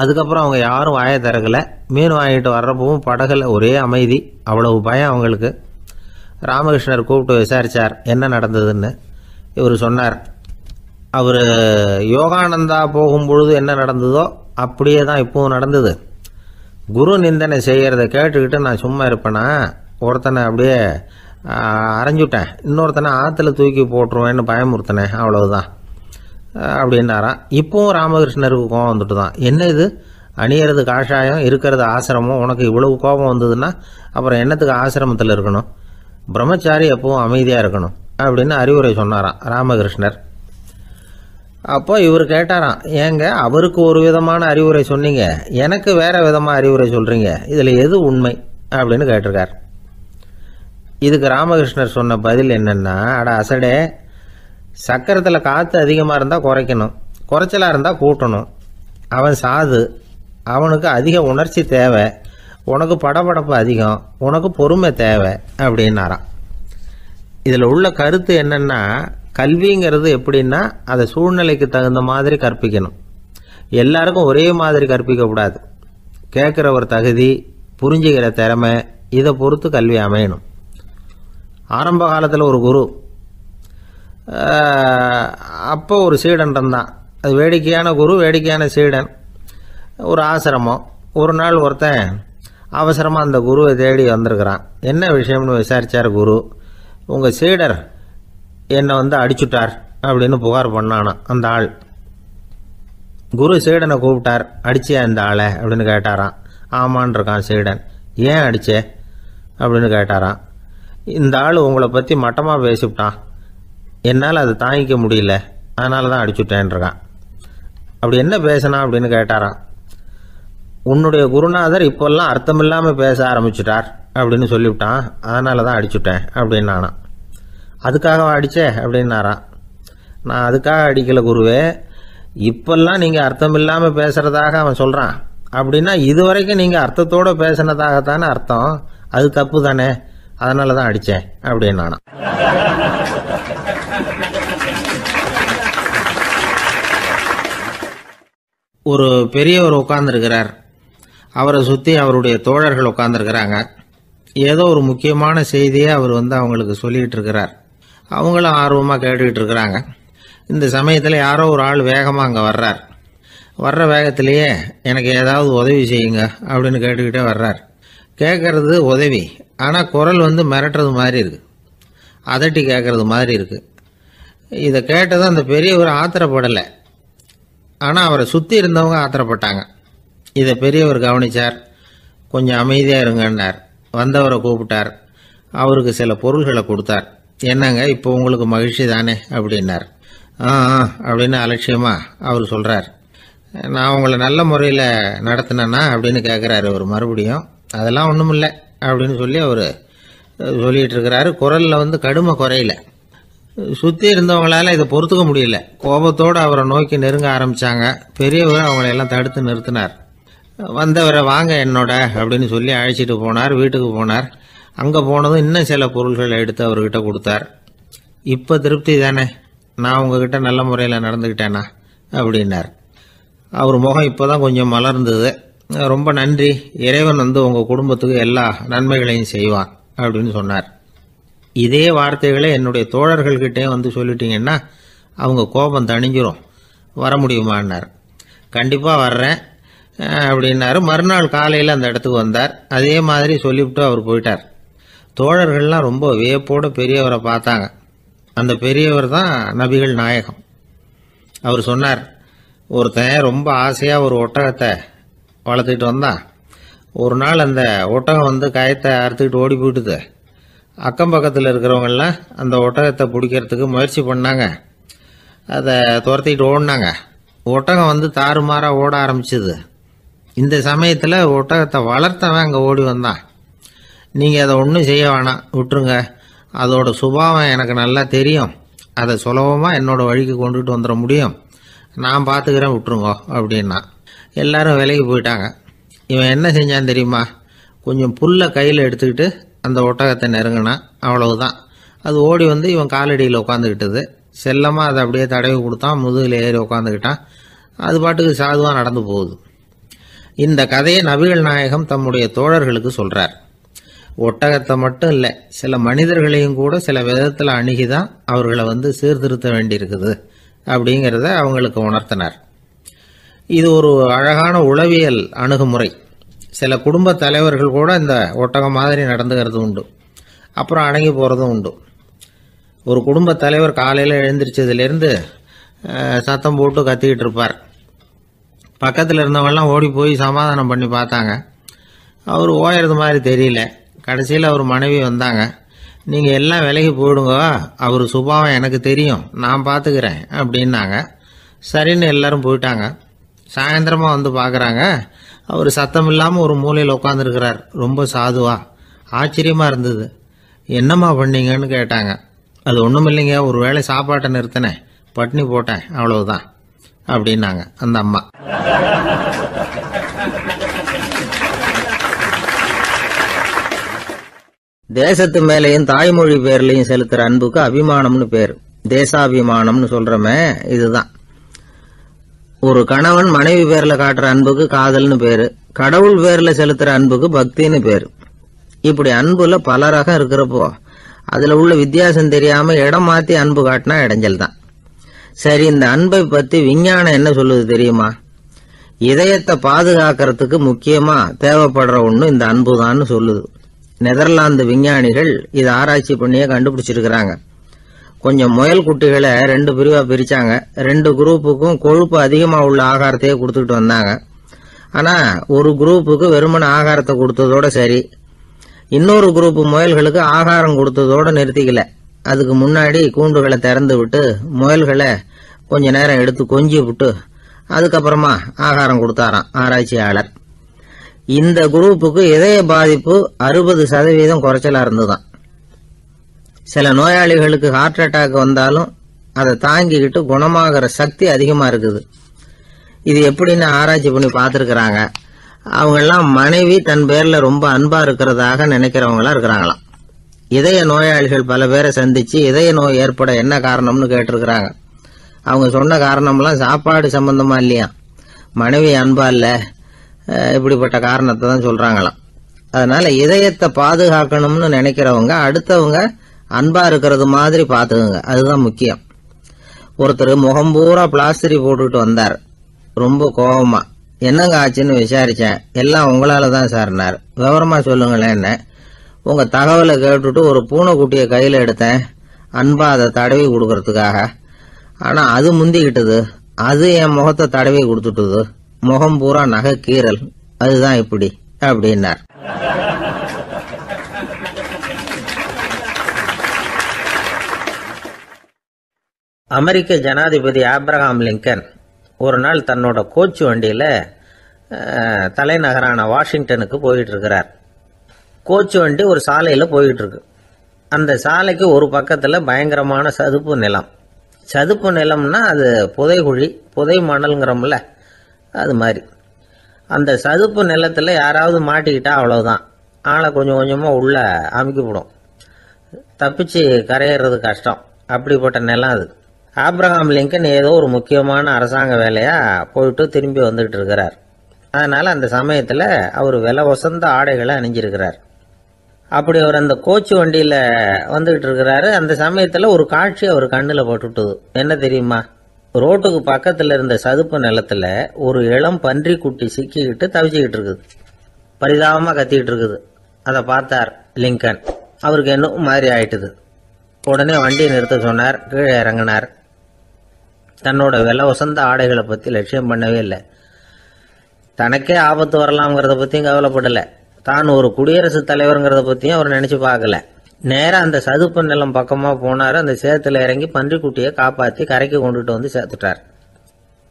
அதுக்கப்புறம் அவங்க யாரும் வாயை திறக்கலை. மீன் வாங்கிட்டு வர்றப்பவும் படகுல ஒரே அமைதி. அவ்வளவு பயம் அவங்களுக்கு. ராமகிருஷ்ணர் கூப்பிட்டு விசாரித்தார் என்ன நடந்ததுன்னு. இவர் சொன்னார், அவர் யோகானந்தா போகும்பொழுது என்ன நடந்ததோ அப்படியே தான் இப்பவும் நடந்தது. குரு நிந்தனை செய்கிறத கேட்டுக்கிட்டு நான் சும்மா இருப்பேனா? ஒருத்தனை அப்படியே அரைஞ்சுட்டேன், இன்னொருத்தனை ஆற்றுல தூக்கி போட்டுருவேன்னு பயமுறுத்தினேன், அவ்வளவுதான் அப்படின்னாராம். இப்போவும் ராமகிருஷ்ணருக்கு கோபம் வந்துட்டு தான். என்ன இது, அணியறது காஷாயம், இருக்கிறது ஆசிரமம், உனக்கு இவ்வளவு கோபம் வந்ததுன்னா அப்புறம் என்னத்துக்கு ஆசிரமத்தில் இருக்கணும்? பிரம்மச்சாரி எப்பவும் அமைதியாக இருக்கணும் அப்படின்னு அறிவுரை சொன்னாராம் ராமகிருஷ்ணர். அப்போ இவர் கேட்டாராம், ஏங்க அவருக்கு ஒரு விதமான அறிவுரை சொன்னீங்க, எனக்கு வேற விதமாக அறிவுரை சொல்கிறீங்க, இதில் எது உண்மை அப்படின்னு கேட்டிருக்கார். இதுக்கு ராமகிருஷ்ணர் சொன்ன பதில் என்னென்னா, அட அசடே, சக்கரத்தில் காற்று அதிகமாக இருந்தால் குறைக்கணும், குறைச்சலாக இருந்தால் கூட்டணும். அவன் சாது, அவனுக்கு அதிக உணர்ச்சி தேவை, உனக்கு படபடப்பு அதிகம், உனக்கு பொறுமை தேவை அப்படின்னாராம். இதில் உள்ள கருத்து என்னென்னா, கல்விங்கிறது எப்படின்னா அதை சூழ்நிலைக்கு தகுந்த மாதிரி கற்பிக்கணும். எல்லாருக்கும் ஒரே மாதிரி கற்பிக்கக்கூடாது. கேட்குற ஒரு தகுதி, புரிஞ்சுக்கிற திறமை, இதை பொறுத்து கல்வி அமையணும். ஆரம்ப காலத்தில் ஒரு குரு, அப்போ ஒரு சீடன் இருந்தான். அது வேடிக்கையான குரு, வேடிக்கையான சீடன். ஒரு ஆசிரமம். ஒரு நாள் ஒருத்தன் அவசரமாக அந்த குருவை தேடி வந்திருக்கிறான். என்ன விஷயம்னு விசாரித்தார் குரு. உங்கள் சீடர் என்னை அடிச்சுட்டார் அப்படின்னு புகார் பண்ணானா அந்த ஆள். குரு சீடனை கூப்பிட்டார். அடிச்சியா இந்த ஆளை அப்படின்னு கேட்டாராம். ஆமான் இருக்கான் சீடன். ஏன் அடிச்சே அப்படின்னு கேட்டாராம். இந்த ஆள் உங்களை பற்றி மட்டமாக பேசிவிட்டான், என்னால் அதை தாங்கிக்க முடியல, அதனால தான் அடிச்சுட்டேன்ருக்கான். அப்படி என்ன பேசினா அப்படின்னு கேட்டாராம். உன்னுடைய குருநாதர் இப்போல்லாம் அர்த்தமில்லாமல் பேச ஆரம்பிச்சுட்டார் அப்படின்னு சொல்லிவிட்டான், அதனால தான் அடிச்சுட்டேன் அப்படின்னு நானா. அதுக்காக அடித்தே அப்படின்னாராம். நான் அதுக்காக அடிக்கலை குருவே, இப்பெல்லாம் நீங்கள் அர்த்தமில்லாமல் பேசுகிறதாக அவன் சொல்கிறான், அப்படின்னா இதுவரைக்கும் நீங்கள் அர்த்தத்தோடு பேசினதாகத்தானே அர்த்தம், அது தப்பு தானே, அதனால தான் அடித்தேன் அப்படின்னு நானா. ஒரு பெரியவர் உட்கார்ந்துருக்கிறார். அவரை சுற்றி அவருடைய தோழர்கள் உட்கார்ந்துருக்கிறாங்க. ஏதோ ஒரு முக்கியமான செய்தியை அவர் அவங்களுக்கு சொல்லிகிட்டு இருக்கிறார். அவங்களும் ஆர்வமாக கேட்டுக்கிட்டு இருக்கிறாங்க. இந்த சமயத்தில் யாரோ ஒரு ஆள் வேகமாக அங்கே வர்றார். வர்ற வேகத்திலேயே எனக்கு ஏதாவது உதவி செய்யுங்க அப்படின்னு கேட்டுக்கிட்டே வர்றார். கேட்கறது உதவி, ஆனால் குரல் மிரட்டுறது மாதிரி இருக்குது, அதட்டி கேட்கறது மாதிரி இருக்குது. இதை கேட்டதும் அந்த பெரியவர் ஆத்திரப்படலை, ஆனால் அவரை சுற்றி இருந்தவங்க ஆத்திரப்பட்டாங்க. இதை பெரியவர் கவனித்தார். கொஞ்சம் அமைதியாக இருங்கன்னார். வந்தவரை கூப்பிட்டார். அவருக்கு சில பொருள்களை கொடுத்தார். என்னங்க இப்போ உங்களுக்கு மகிழ்ச்சி தானே அப்படின்னார். ஆ அப்படின்னு அலட்சியமாக அவர் சொல்கிறார். நான் உங்களை நல்ல முறையில் நடத்தினேன்னா அப்படின்னு கேட்குறாரு அவர் மறுபடியும். அதெல்லாம் ஒன்றும் இல்லை அப்படின்னு சொல்லி அவர் சொல்லிகிட்டு இருக்கிறாரு. குரலில் கடுமை குறையில. சுற்றி இருந்தவங்களால இதை பொறுத்துக்க முடியல. கோபத்தோடு அவரை நோக்கி நெருங்க ஆரம்பித்தாங்க. பெரியவர் அவங்களையெல்லாம் தடுத்து நிறுத்தினார். வந்தவரை வாங்க என்னோட அப்படின்னு சொல்லி அழைச்சிட்டு போனார். வீட்டுக்கு போனார். அங்கே போனதும் இன்னும் சில பொருள்களை எடுத்து அவர்கிட்ட கொடுத்தார். இப்போ திருப்தி தானே, நான் உங்ககிட்ட நல்ல முறையில் நடந்துக்கிட்டேனா அப்படின்னார். அவர் முகம் இப்போ தான் கொஞ்சம் மலர்ந்தது. ரொம்ப நன்றி, இறைவன் உங்கள் குடும்பத்துக்கு எல்லா நன்மைகளையும் செய்வான் அப்படின்னு சொன்னார். இதே வார்த்தைகளை என்னுடைய தோழர்கள்கிட்டே சொல்லிட்டீங்கன்னா அவங்க கோபம் தணிஞ்சிரும், வர முடியுமான்னார். கண்டிப்பாக வர்றேன் அப்படின்னாரு. மறுநாள் காலையில் அந்த இடத்துக்கு வந்தார். அதே மாதிரி சொல்லிவிட்டு அவர் போயிட்டார். தோழர்கள்லாம் ரொம்ப வியப்போடு பெரியவரை பார்த்தாங்க. அந்த பெரியவர் தான் நபிகள் நாயகம். அவர் சொன்னார், ஒருத்தன் ரொம்ப ஆசையாக ஒரு ஒட்டகத்தை வளர்த்துக்கிட்டு வந்தான். ஒரு நாள் அந்த ஒட்டகம் கயத்தை அறுத்துக்கிட்டு ஓடி போயிட்டுது. அக்கம் பக்கத்தில் இருக்கிறவங்கெல்லாம் அந்த ஒட்டகத்தை பிடிக்கிறதுக்கு முயற்சி பண்ணாங்க. அதை துரத்திக்கிட்டு ஓடினாங்க. ஒட்டகம் தாறுமாறாக ஓட ஆரம்பிச்சுது. இந்த சமயத்தில் ஒட்டகத்தை வளர்த்தவன் அங்கே ஓடி வந்தான். நீங்கள் அதை ஒன்றும் செய்ய வேணாம், விட்டுருங்க, அதோட சுபாவம் எனக்கு நல்லா தெரியும், அதை சுலபமாக என்னோட வழிக்கு கொண்டுகிட்டு வந்துட முடியும், நான் பார்த்துக்கிறேன், விட்டுருங்கோ அப்படின்னா. எல்லாரும் விலைக்கு போயிட்டாங்க. இவன் என்ன செஞ்சான் தெரியுமா? கொஞ்சம் புல்லை கையில் எடுத்துக்கிட்டு அந்த ஒட்டகத்தை நெருங்கினான். அவ்வளவுதான். அது ஓடி இவன் காலடியில் உட்காந்துக்கிட்டது. செல்லமாக அதை அப்படியே தடவி கொடுத்தான். முதுகில் ஏறி உட்காந்துக்கிட்டான். அது பாட்டுக்கு சாதுவாக நடந்து போகுது. இந்த கதையை நபிகள் நாயகம் தம்முடைய தோழர்களுக்கு சொல்கிறார். ஒட்டகத்தை மட்டும் இல்லை, சில மனிதர்களையும் கூட சில விதத்தில் அணுகிதான் அவர்களை சீர்திருத்த வேண்டியிருக்குது அப்படிங்கிறத அவங்களுக்கு உணர்த்தினார். இது ஒரு அழகான உளவியல் அணுகுமுறை. சில குடும்ப தலைவர்கள் கூட இந்த ஒட்டகம் மாதிரி நடந்துக்கிறது உண்டு, அப்புறம் அடங்கி போகிறதும் உண்டு. ஒரு குடும்ப தலைவர் காலையில் எழுந்திரிச்சதுலேருந்து சத்தம் போட்டு கத்திக்கிட்டு இருப்பார். பக்கத்தில் இருந்தவங்கெல்லாம் ஓடி போய் சமாதானம் பண்ணி பார்த்தாங்க. அவர் ஓயறது மாதிரி தெரியல. கடைசியில் அவர் மனைவி வந்தாங்க. நீங்கள் எல்லாம் விலகி போயிடுங்க, அவர் சுபாவம் எனக்கு தெரியும், நான் பார்த்துக்கிறேன் அப்படின்னாங்க. சரின்னு எல்லாரும் போயிட்டாங்க. சாயந்தரமாக பார்க்குறாங்க, அவர் சத்தம் இல்லாமல் ஒரு மூலையில் உட்காந்துருக்கிறார். ரொம்ப சாதுவா. ஆச்சரியமாக இருந்தது. என்னம்மா பண்ணீங்கன்னு கேட்டாங்க. அது ஒன்றும் இல்லைங்க, ஒரு வேளை சாப்பாட்டை நிறுத்தினேன், பட்னி போட்டேன், அவ்வளவுதான் அப்படின்னாங்க அந்த அம்மா. தேசத்து மேலையும் தாய்மொழி பேர்லையும் செலுத்துற அன்புக்கு அபிமானம்னு பேர். தேசாபிமானம்னு சொல்றமே இதுதான். ஒரு கணவன் மனைவி பேர்ல காட்டுற அன்புக்கு காதல்னு பேரு. கடவுள் பேர்ல செலுத்துற அன்புக்கு பக்தின்னு பேரு. இப்படி அன்புல பல ரகம் இருக்கிறப்போ அதுல உள்ள வித்தியாசம் தெரியாம இடம் மாத்தி அன்பு காட்டினா இடைஞ்சல் தான். சரி, இந்த அன்பை பத்தி விஞ்ஞானம் என்ன சொல்லுது தெரியுமா? இதயத்தை பாதுகாக்கிறதுக்கு முக்கியமா தேவைப்படுற ஒண்ணு இந்த அன்புதான்னு சொல்லுது. நெதர்லாந்து விஞ்ஞானிகள் இதை ஆராய்ச்சி பண்ணியே கண்டுபிடிச்சிருக்கிறாங்க. கொஞ்சம் முயல் குட்டிகளை 2 பிரிவா பிரிச்சாங்க. 2 குரூப்புக்கும் கொழுப்பு அதிகமா உள்ள ஆகாரத்தையே கொடுத்துக்கிட்டு வந்தாங்க. ஆனா ஒரு குரூப்புக்கு வெறுமன ஆகாரத்தை கொடுத்ததோட சரி, இன்னொரு குரூப் முயல்களுக்கு ஆகாரம் கொடுத்ததோட நிறுத்திக்கல. அதுக்கு முன்னாடி கூண்டுகளை திறந்து விட்டு முயல்களை கொஞ்ச நேரம் எடுத்து கொஞ்சி விட்டு அதுக்கப்புறமா ஆகாரம் கொடுத்தாராம் ஆராய்ச்சியாளர். இந்த குரூப்புக்கு இதய பாதிப்பு 60% குறைச்சலா இருந்துதான். சில நோயாளிகளுக்கு ஹார்ட் அட்டாக் வந்தாலும் அதை தாங்கிக்கிட்டு குணமாகிற சக்தி அதிகமா இருக்குது. இது எப்படின்னு ஆராய்ச்சி பண்ணி பார்த்துருக்கிறாங்க. அவங்கெல்லாம் மனைவி தன் பேர்ல ரொம்ப அன்பா இருக்கிறதாக நினைக்கிறவங்களா இருக்கிறாங்களாம். இதய நோயாளிகள் பல பேரை சந்திச்சு இதய நோய் ஏற்பட என்ன காரணம்னு கேட்டிருக்கிறாங்க. அவங்க சொன்ன காரணம்லாம் சாப்பாடு சம்பந்தமா இல்லையா, மனைவி அன்பா இல்ல, இப்படிப்பட்ட காரணத்தை தான் சொல்றாங்களாம். அதனால இதயத்தை பாதுகாக்கணும்னு நினைக்கிறவங்க அடுத்தவங்க அன்பா இருக்கிறது மாதிரி பாத்துக்குங்க, அதுதான் முக்கியம். ஒருத்தர் முகம் பூரா பிளாஸ்டரி போட்டுட்டு வந்தார், ரொம்ப கோபமா. என்னங்க ஆச்சுன்னு விசாரிச்சேன். எல்லாம் உங்களால தான் சார்னார். விவரமா சொல்லுங்களேன். என்ன உங்க தகவலை கேட்டுட்டு ஒரு பூனைக்குட்டியை கையில எடுத்தேன், அன்பா அதை தடவி கொடுக்கறதுக்காக. ஆனா அது முந்திக்கிட்டது, அது என் முகத்தை தடவி கொடுத்துட்டுது. முகம் பூரா நகை கீறல், அதுதான் இப்படி அப்படின்னார். அமெரிக்க ஜனாதிபதி ஆப்ரஹாம் லிங்கன் ஒரு நாள் தன்னோட கோச்சு வண்டியில தலைநகரான வாஷிங்டனுக்கு போயிட்டு இருக்கிறார். கோச்சு வண்டி ஒரு சாலையில போயிட்டு இருக்கு. அந்த சாலைக்கு ஒரு பக்கத்துல பயங்கரமான சதுப்பு நிலம். சதுப்பு நிலம்னா அது புதைகுழி, புதை மணல்ங்கிறோம்ல, அது மாதிரி. அந்த சதுப்பு நிலத்துல யாராவது மாட்டிக்கிட்டா அவ்வளவுதான், ஆளை கொஞ்சம் கொஞ்சமா உள்ள அமுக்கிவிடும். தப்பிச்சு கரையேறது கஷ்டம். அப்படிப்பட்ட நிலம் அது. ஆப்ரஹாம் லிங்கன் ஏதோ ஒரு முக்கியமான அரசாங்க வேலையா போயிட்டு திரும்பி வந்துகிட்டு இருக்கிறார். அதனால அந்த சமயத்துல அவர் விலை வசந்த ஆடைகளை அணிஞ்சிருக்கிறார். அப்படி அவர் அந்த கோச்சு வண்டியில வந்துகிட்டு இருக்கிறாரு. அந்த சமயத்துல ஒரு காட்சி அவர் கண்ணுல போட்டுட்டுது. என்ன தெரியுமா? ரோட்டுக்கு பக்கத்துல இருந்த சதுப்பு நிலத்துல ஒரு இளம் பன்றி குட்டி சிக்கிக்கிட்டு தவிச்சுக்கிட்டு இருக்குது. பரிதாபமா கத்திக்கிட்டு இருக்குது. அதை பார்த்தார் லிங்கன். அவருக்கு என்ன மாதிரி ஆயிட்டுது. உடனே வண்டியை நிறுத்த சொன்னார். கீழே இறங்கினார். தன்னோட விலை வசந்த ஆடைகளை பத்தி லட்சியம் பண்ணவே இல்லை. தனக்கே ஆபத்து வரலாம்ங்கிறத பத்தியும் கவலைப்படல. தான் ஒரு குடியரசுத் தலைவருங்கிறத பத்தியும் அவர் நினைச்சு பார்க்கல. நேரம் அந்த சதுப்பு நிலம் பக்கமா போனாரு. அந்த சேத்துல இறங்கி பன்றிக்குட்டியை காப்பாத்தி கரைக்கு கொண்டுட்டு வந்து சேர்த்துட்டார்.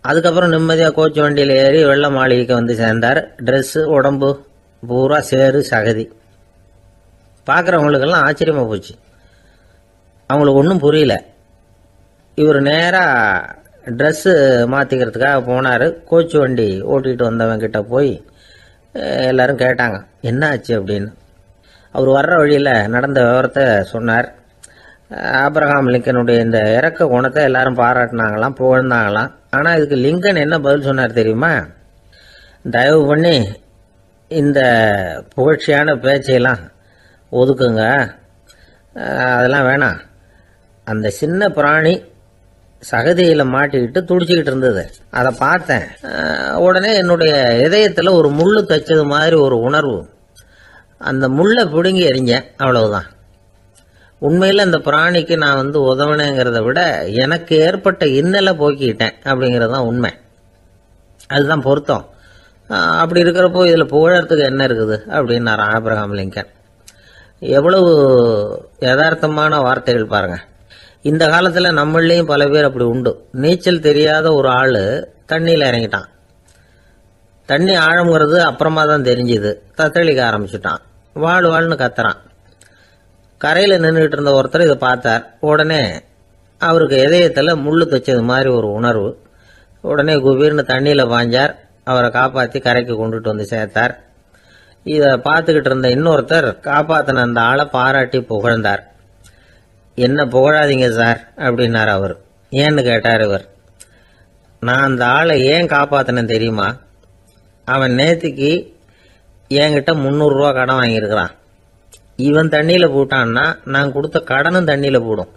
அதுக்கப்புறம் நிம்மதியா கோச்சு வண்டியில ஏறி வெள்ள மாளிகைக்கு வந்து சேர்ந்தார். ட்ரெஸ், உடம்பு பூரா சேரு சகதி. பாக்குறவங்களுக்கெல்லாம் ஆச்சரியமா போச்சு. அவங்களுக்கு ஒன்றும் புரியல. இவர் நேரா ட்ரெஸ்ஸு மாத்திக்கிறதுக்காக போனாரு. கோச்சு வண்டி ஓட்டிட்டு வந்தவன் கிட்ட போய் எல்லாரும் கேட்டாங்க என்ன ஆச்சு அப்படின்னு. அவர் வர்ற வழியில நடந்த விவரத்தை சொன்னார். ஆப்ரஹாம் லிங்கனுடைய இந்த இறக்க குணத்தை எல்லாரும் பாராட்டினாங்களாம், புகழ்ந்தாங்களாம். ஆனா இதுக்கு லிங்கன் என்ன பதில் சொன்னார் தெரியுமா? தயவு பண்ணி இந்த புகழ்ச்சியான பேச்சையெல்லாம் ஒதுக்குங்க, அதெல்லாம் வேணாம். அந்த சின்ன பிராணி சகதியில மாட்டிக்கிட்டு துடிச்சுக்கிட்டு இருந்தது, அதை பார்த்தேன். உடனே என்னுடைய இதயத்துல ஒரு முள்ளு தச்சது மாதிரி ஒரு உணர்வு. அந்த முள்ளை பிடுங்கி எறிஞ்சேன், அவ்வளவுதான். உண்மையில அந்த பிராணிக்கு நான் உதவினேங்கிறத விட எனக்கு ஏற்பட்ட இன்னலை போக்கிட்டேன் அப்படிங்கிறது தான் உண்மை. அதுதான் பொருத்தம். அப்படி இருக்கிறப்போ இதுல புகழறதுக்கு என்ன இருக்குது அப்படின்னாரு ஆப்ரஹாம் லிங்கன். எவ்வளவு யதார்த்தமான வார்த்தைகள் பாருங்க. இந்த காலத்துல நம்மளையும் பல பேர் அப்படி உண்டு. நீச்சல் தெரியாத ஒரு ஆளு தண்ணியில இறங்கிட்டான். தண்ணி ஆழம்ங்கிறது அப்புறமா தான் தெரிஞ்சுது. தத்தளிக்க ஆரம்பிச்சுட்டான். வாழ் வாழ்னு கத்துறான். கரையில நின்றுட்டு இருந்த ஒருத்தர் இதை பார்த்தார். உடனே அவருக்கு இதயத்துல முள்ளு தச்சது மாதிரி ஒரு உணர்வு. உடனே குபீர்னு தண்ணியில பாஞ்சார். அவரை காப்பாத்தி கரைக்கு கொண்டுட்டு வந்து சேர்த்தார். இதை பார்த்துக்கிட்டு இருந்த இன்னொருத்தர் காப்பாத்தின அந்த ஆளை பாராட்டி புகழ்ந்தார். என்ன புகழாதீங்க சார் அப்படின்னார் அவர். ஏன்னு கேட்டார் இவர். நான் அந்த ஆளை ஏன் காப்பாத்தினேன் தெரியுமா? அவன் நேத்திக்கு என்கிட்ட 300 ரூபா கடன் வாங்கியிருக்கிறான். இவன் தண்ணியில போட்டான்னா நான் கொடுத்த கடனும் தண்ணியில போடும்.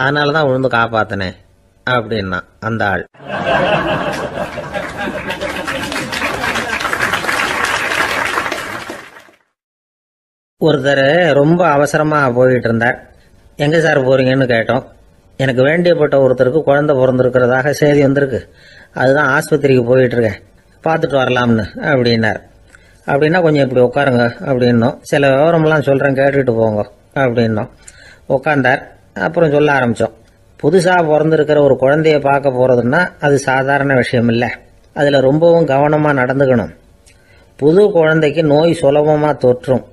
அதனாலதான் விழுந்து காப்பாத்தினேன் அப்படின்னா அந்த ஆள். ஒருத்தர் ரொம்ப அவசரமா போயிட்டு இருந்தார். எங்க சார் போறீங்கன்னு கேட்டோம். எனக்கு வேண்டியப்பட்ட ஒருத்தருக்கு குழந்தை பிறந்திருக்கிறதாக செய்தி வந்திருக்கு, அதுதான் ஆஸ்பத்திரிக்கு போயிட்டு இருக்கேன், பார்த்துட்டு வரலாம்னு அப்படின்னார். அப்படின்னா கொஞ்சம் இப்படி உட்காருங்க அப்படின்னோம். சில விவரம்லாம் சொல்றேன், கேட்டுட்டு போங்க அப்படின்னோம். உட்கார்ந்தார். அப்புறம் சொல்ல ஆரம்பிச்சோம். புதுசா பிறந்திருக்கிற ஒரு குழந்தைய பார்க்க போறதுன்னா அது சாதாரண விஷயம் இல்லை. அதுல ரொம்பவும் கவனமா நடந்துக்கணும். புது குழந்தைக்கு நோய் சுலபமா தொற்றும்.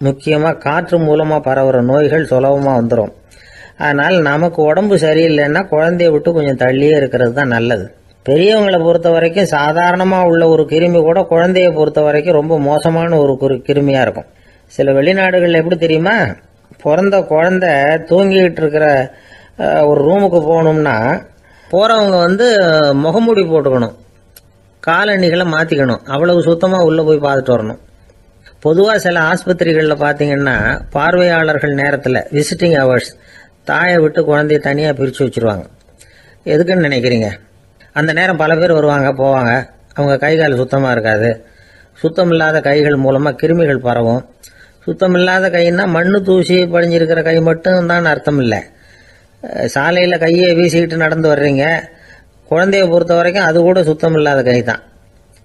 முக்கியமா காற்று மூலமா பரவுற நோய்கள் சுலபமா வந்துடும். அதனால நமக்கு உடம்பு சரியில்லைன்னா குழந்தைய விட்டு கொஞ்சம் தள்ளியே இருக்கிறது தான் நல்லது. பெரியவங்களை பொறுத்த வரைக்கும் சாதாரணமா உள்ள ஒரு கிருமி கூட குழந்தைய பொறுத்த வரைக்கும் ரொம்ப மோசமான ஒரு கிருமியா இருக்கும். சில வெளிநாடுகள்ல எப்படி தெரியுமா? பிறந்த குழந்தை தூங்கிட்டு இருக்கிற ஒரு ரூமுக்கு போகணும்னா போறவங்க முகமூடி போட்டுக்கணும். காலணிகளை மாற்றிக்கணும். அவ்வளவு சுத்தமாக உள்ளே போய் பார்த்துட்டு வரணும். பொதுவாக சில ஆஸ்பத்திரிகளில் பார்த்தீங்கன்னா பார்வையாளர்கள் நேரத்தில் விசிட்டிங் ஹவர்ஸ் தாயை விட்டு குழந்தைய தனியாக பிரித்து வச்சுருவாங்க. எதுக்குன்னு நினைக்கிறீங்க? அந்த நேரம் பல பேர் வருவாங்க போவாங்க. அவங்க கை கால் சுத்தமாக இருக்காது. சுத்தமில்லாத கைகள் மூலமாக கிருமிகள் பரவும். சுத்தமில்லாத கைன்னா மண்ணு தூசி படிஞ்சிருக்கிற கை மட்டும் தான் அர்த்தம் இல்லை. சாலையில் கையை வீசிக்கிட்டு நடந்து வர்றீங்க, குழந்தைய பொறுத்த வரைக்கும் அது கூட சுத்தம் இல்லாத கை தான்.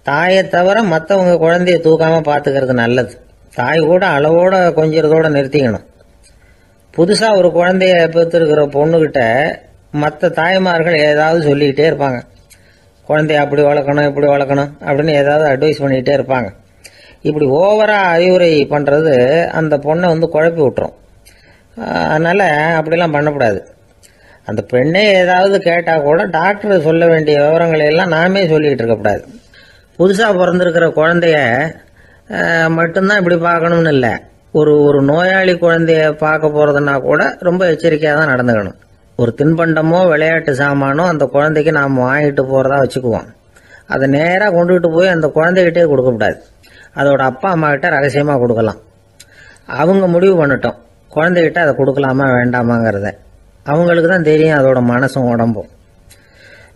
தாயை தவிர மற்றவங்க குழந்தைய தூக்காமல் பார்த்துக்கிறது நல்லது. தாய் கூட அளவோட கொஞ்சிறதோட நிறுத்திக்கணும். புதுசாக ஒரு குழந்தைய பெற்றுருக்கிற பொண்ணுக்கிட்ட மற்ற தாய்மார்கள் ஏதாவது சொல்லிக்கிட்டே இருப்பாங்க. குழந்தைய அப்படி வளர்க்கணும் இப்படி வளர்க்கணும் அப்படின்னு ஏதாவது அட்வைஸ் பண்ணிக்கிட்டே இருப்பாங்க. இப்படி ஓவராக அறிவுரை பண்ணுறது அந்த பொண்ணை குழப்பி விட்டுரும். அதனால் அப்படிலாம் பண்ணக்கூடாது. அந்த பெண்ணே ஏதாவது கேட்டால் கூட டாக்டர் சொல்ல வேண்டிய விவரங்களை எல்லாம் நாமே சொல்லிக்கிட்டு இருக்கக்கூடாது. புதுசாக பிறந்திருக்கிற குழந்தைய மட்டும்தான் இப்படி பார்க்கணும்னு இல்லை. ஒரு நோயாளி குழந்தைய பார்க்க போகிறதுனா கூட ரொம்ப எச்சரிக்கையாக தான் நடந்துக்கணும். ஒரு தின்பண்டமோ விளையாட்டு சாமானோ அந்த குழந்தைக்கு நாம் வாங்கிட்டு போகிறதா வச்சுக்குவோம். அதை நேராக கொண்டுகிட்டு போய் அந்த குழந்தைகிட்டே கொடுக்கக்கூடாது. அதோட அப்பா அம்மா கிட்ட ரகசியமாக கொடுக்கலாம். அவங்க முடிவு பண்ணட்டும் குழந்தைகிட்ட அதை கொடுக்கலாமா வேண்டாமாங்கிறத. அவங்களுக்கு தான் தெரியும் அதோட மனசும் உடம்பும்.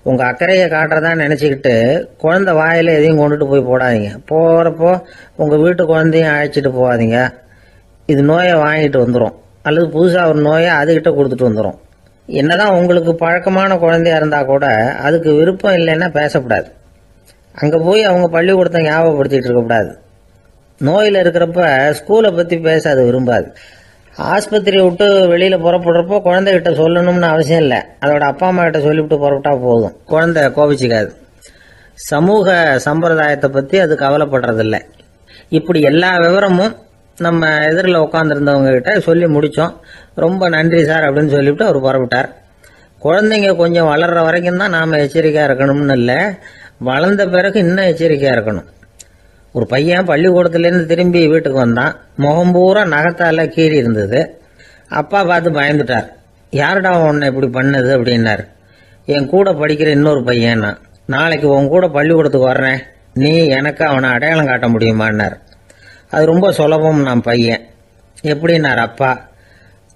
உங்கள் அக்கறையை காட்டுறதா நினச்சிக்கிட்டு குழந்தை வாயில் எதையும் கொண்டுட்டு போய் போடாதீங்க. போகிறப்போ உங்கள் வீட்டு குழந்தையும் அழைச்சிட்டு போகாதீங்க. இது நோயை வாங்கிட்டு வந்துடும், அல்லது புதுசாக ஒரு நோயை அதுகிட்ட கொடுத்துட்டு வந்துடும். என்னதான் உங்களுக்கு பழக்கமான குழந்தையா இருந்தால் கூட அதுக்கு விருப்பம் இல்லைன்னா பேசக்கூடாது. அங்கே போய் அவங்க பள்ளிக்கூடத்தை ஞாபகப்படுத்திட்டு இருக்கக்கூடாது. நோயில் இருக்கிறப்ப ஸ்கூலை பற்றி பேச அது விரும்பாது. ஆஸ்பத்திரியை விட்டு வெளியில் புறப்படுறப்போ குழந்தைகிட்ட சொல்லணும்னு அவசியம் இல்லை. அதோட அப்பா அம்மா கிட்ட சொல்லிவிட்டு புறப்பட்டா போதும். குழந்தை கோபிச்சிக்காது. சமூக சம்பிரதாயத்தை பற்றி அது கவலைப்படுறதில்லை. இப்படி எல்லா விவரமும் நம்ம எதிரில் உட்காந்துருந்தவங்க கிட்ட சொல்லி முடித்தோம். ரொம்ப நன்றி சார் அப்படின்னு சொல்லிவிட்டு அவர் புறப்பட்டார். குழந்தைங்க கொஞ்சம் வளர்கிற வரைக்கும் தான் நாம் எச்சரிக்கையாக இருக்கணும்னு இல்லை, வளர்ந்த பிறகு இன்னும் எச்சரிக்கையாக இருக்கணும். ஒரு பையன் பள்ளிக்கூடத்துலேருந்து திரும்பி வீட்டுக்கு வந்தான். முகம் பூரா நகத்தால் கீறி இருந்தது. அப்பா பார்த்து பயந்துட்டார். யாருடா உன்னை இப்படி பண்ணது அப்படின்னார். என் கூட படிக்கிற இன்னொரு பையன்னா. நாளைக்கு உன் கூட பள்ளிக்கூடத்துக்கு வர்றேன், நீ எனக்கு அவனை அடையாளம் காட்ட முடியுமான்னார். அது ரொம்ப சுலபம் நான் பையன். எப்படின்னார் அப்பா.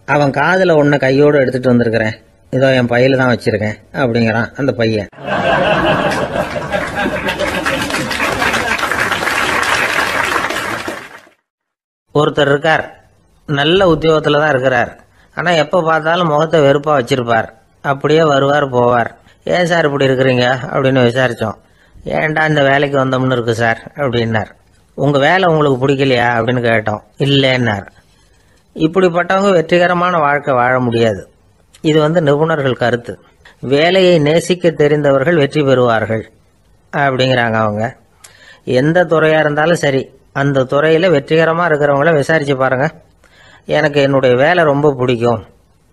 அவன் காதில் ஒன்று கையோடு எடுத்துகிட்டு வந்திருக்கிறேன், இதோ என் பையில தான் வச்சுருக்கேன் அப்படிங்கிறான் அந்த பையன். ஒருத்தர் இருக்கார், நல்ல உத்தியோகத்தில் தான் இருக்கிறார். ஆனால் எப்போ பார்த்தாலும் முகத்தை வெறுப்பாக வச்சிருப்பார். அப்படியே வருவார் போவார். ஏன் சார் இப்படி இருக்கிறீங்க அப்படின்னு விசாரித்தோம். ஏன்டா இந்த வேலைக்கு வந்தோம்னு இருக்கு சார் அப்படின்னார். உங்கள் வேலை உங்களுக்கு பிடிக்கலையா அப்படின்னு கேட்டோம். இல்லைன்னார். இப்படிப்பட்டவங்க வெற்றிகரமான வாழ்க்கை வாழ முடியாது. இது நிபுணர்கள் கருத்து. வேலையை நேசிக்க தெரிந்தவர்கள் வெற்றி பெறுவார்கள் அப்படிங்கிறாங்க அவங்க. எந்த துறையாக இருந்தாலும் சரி, அந்த துறையில் வெற்றிகரமாக இருக்கிறவங்கள விசாரித்து பாருங்கள். எனக்கு என்னுடைய வேலை ரொம்ப பிடிக்கும்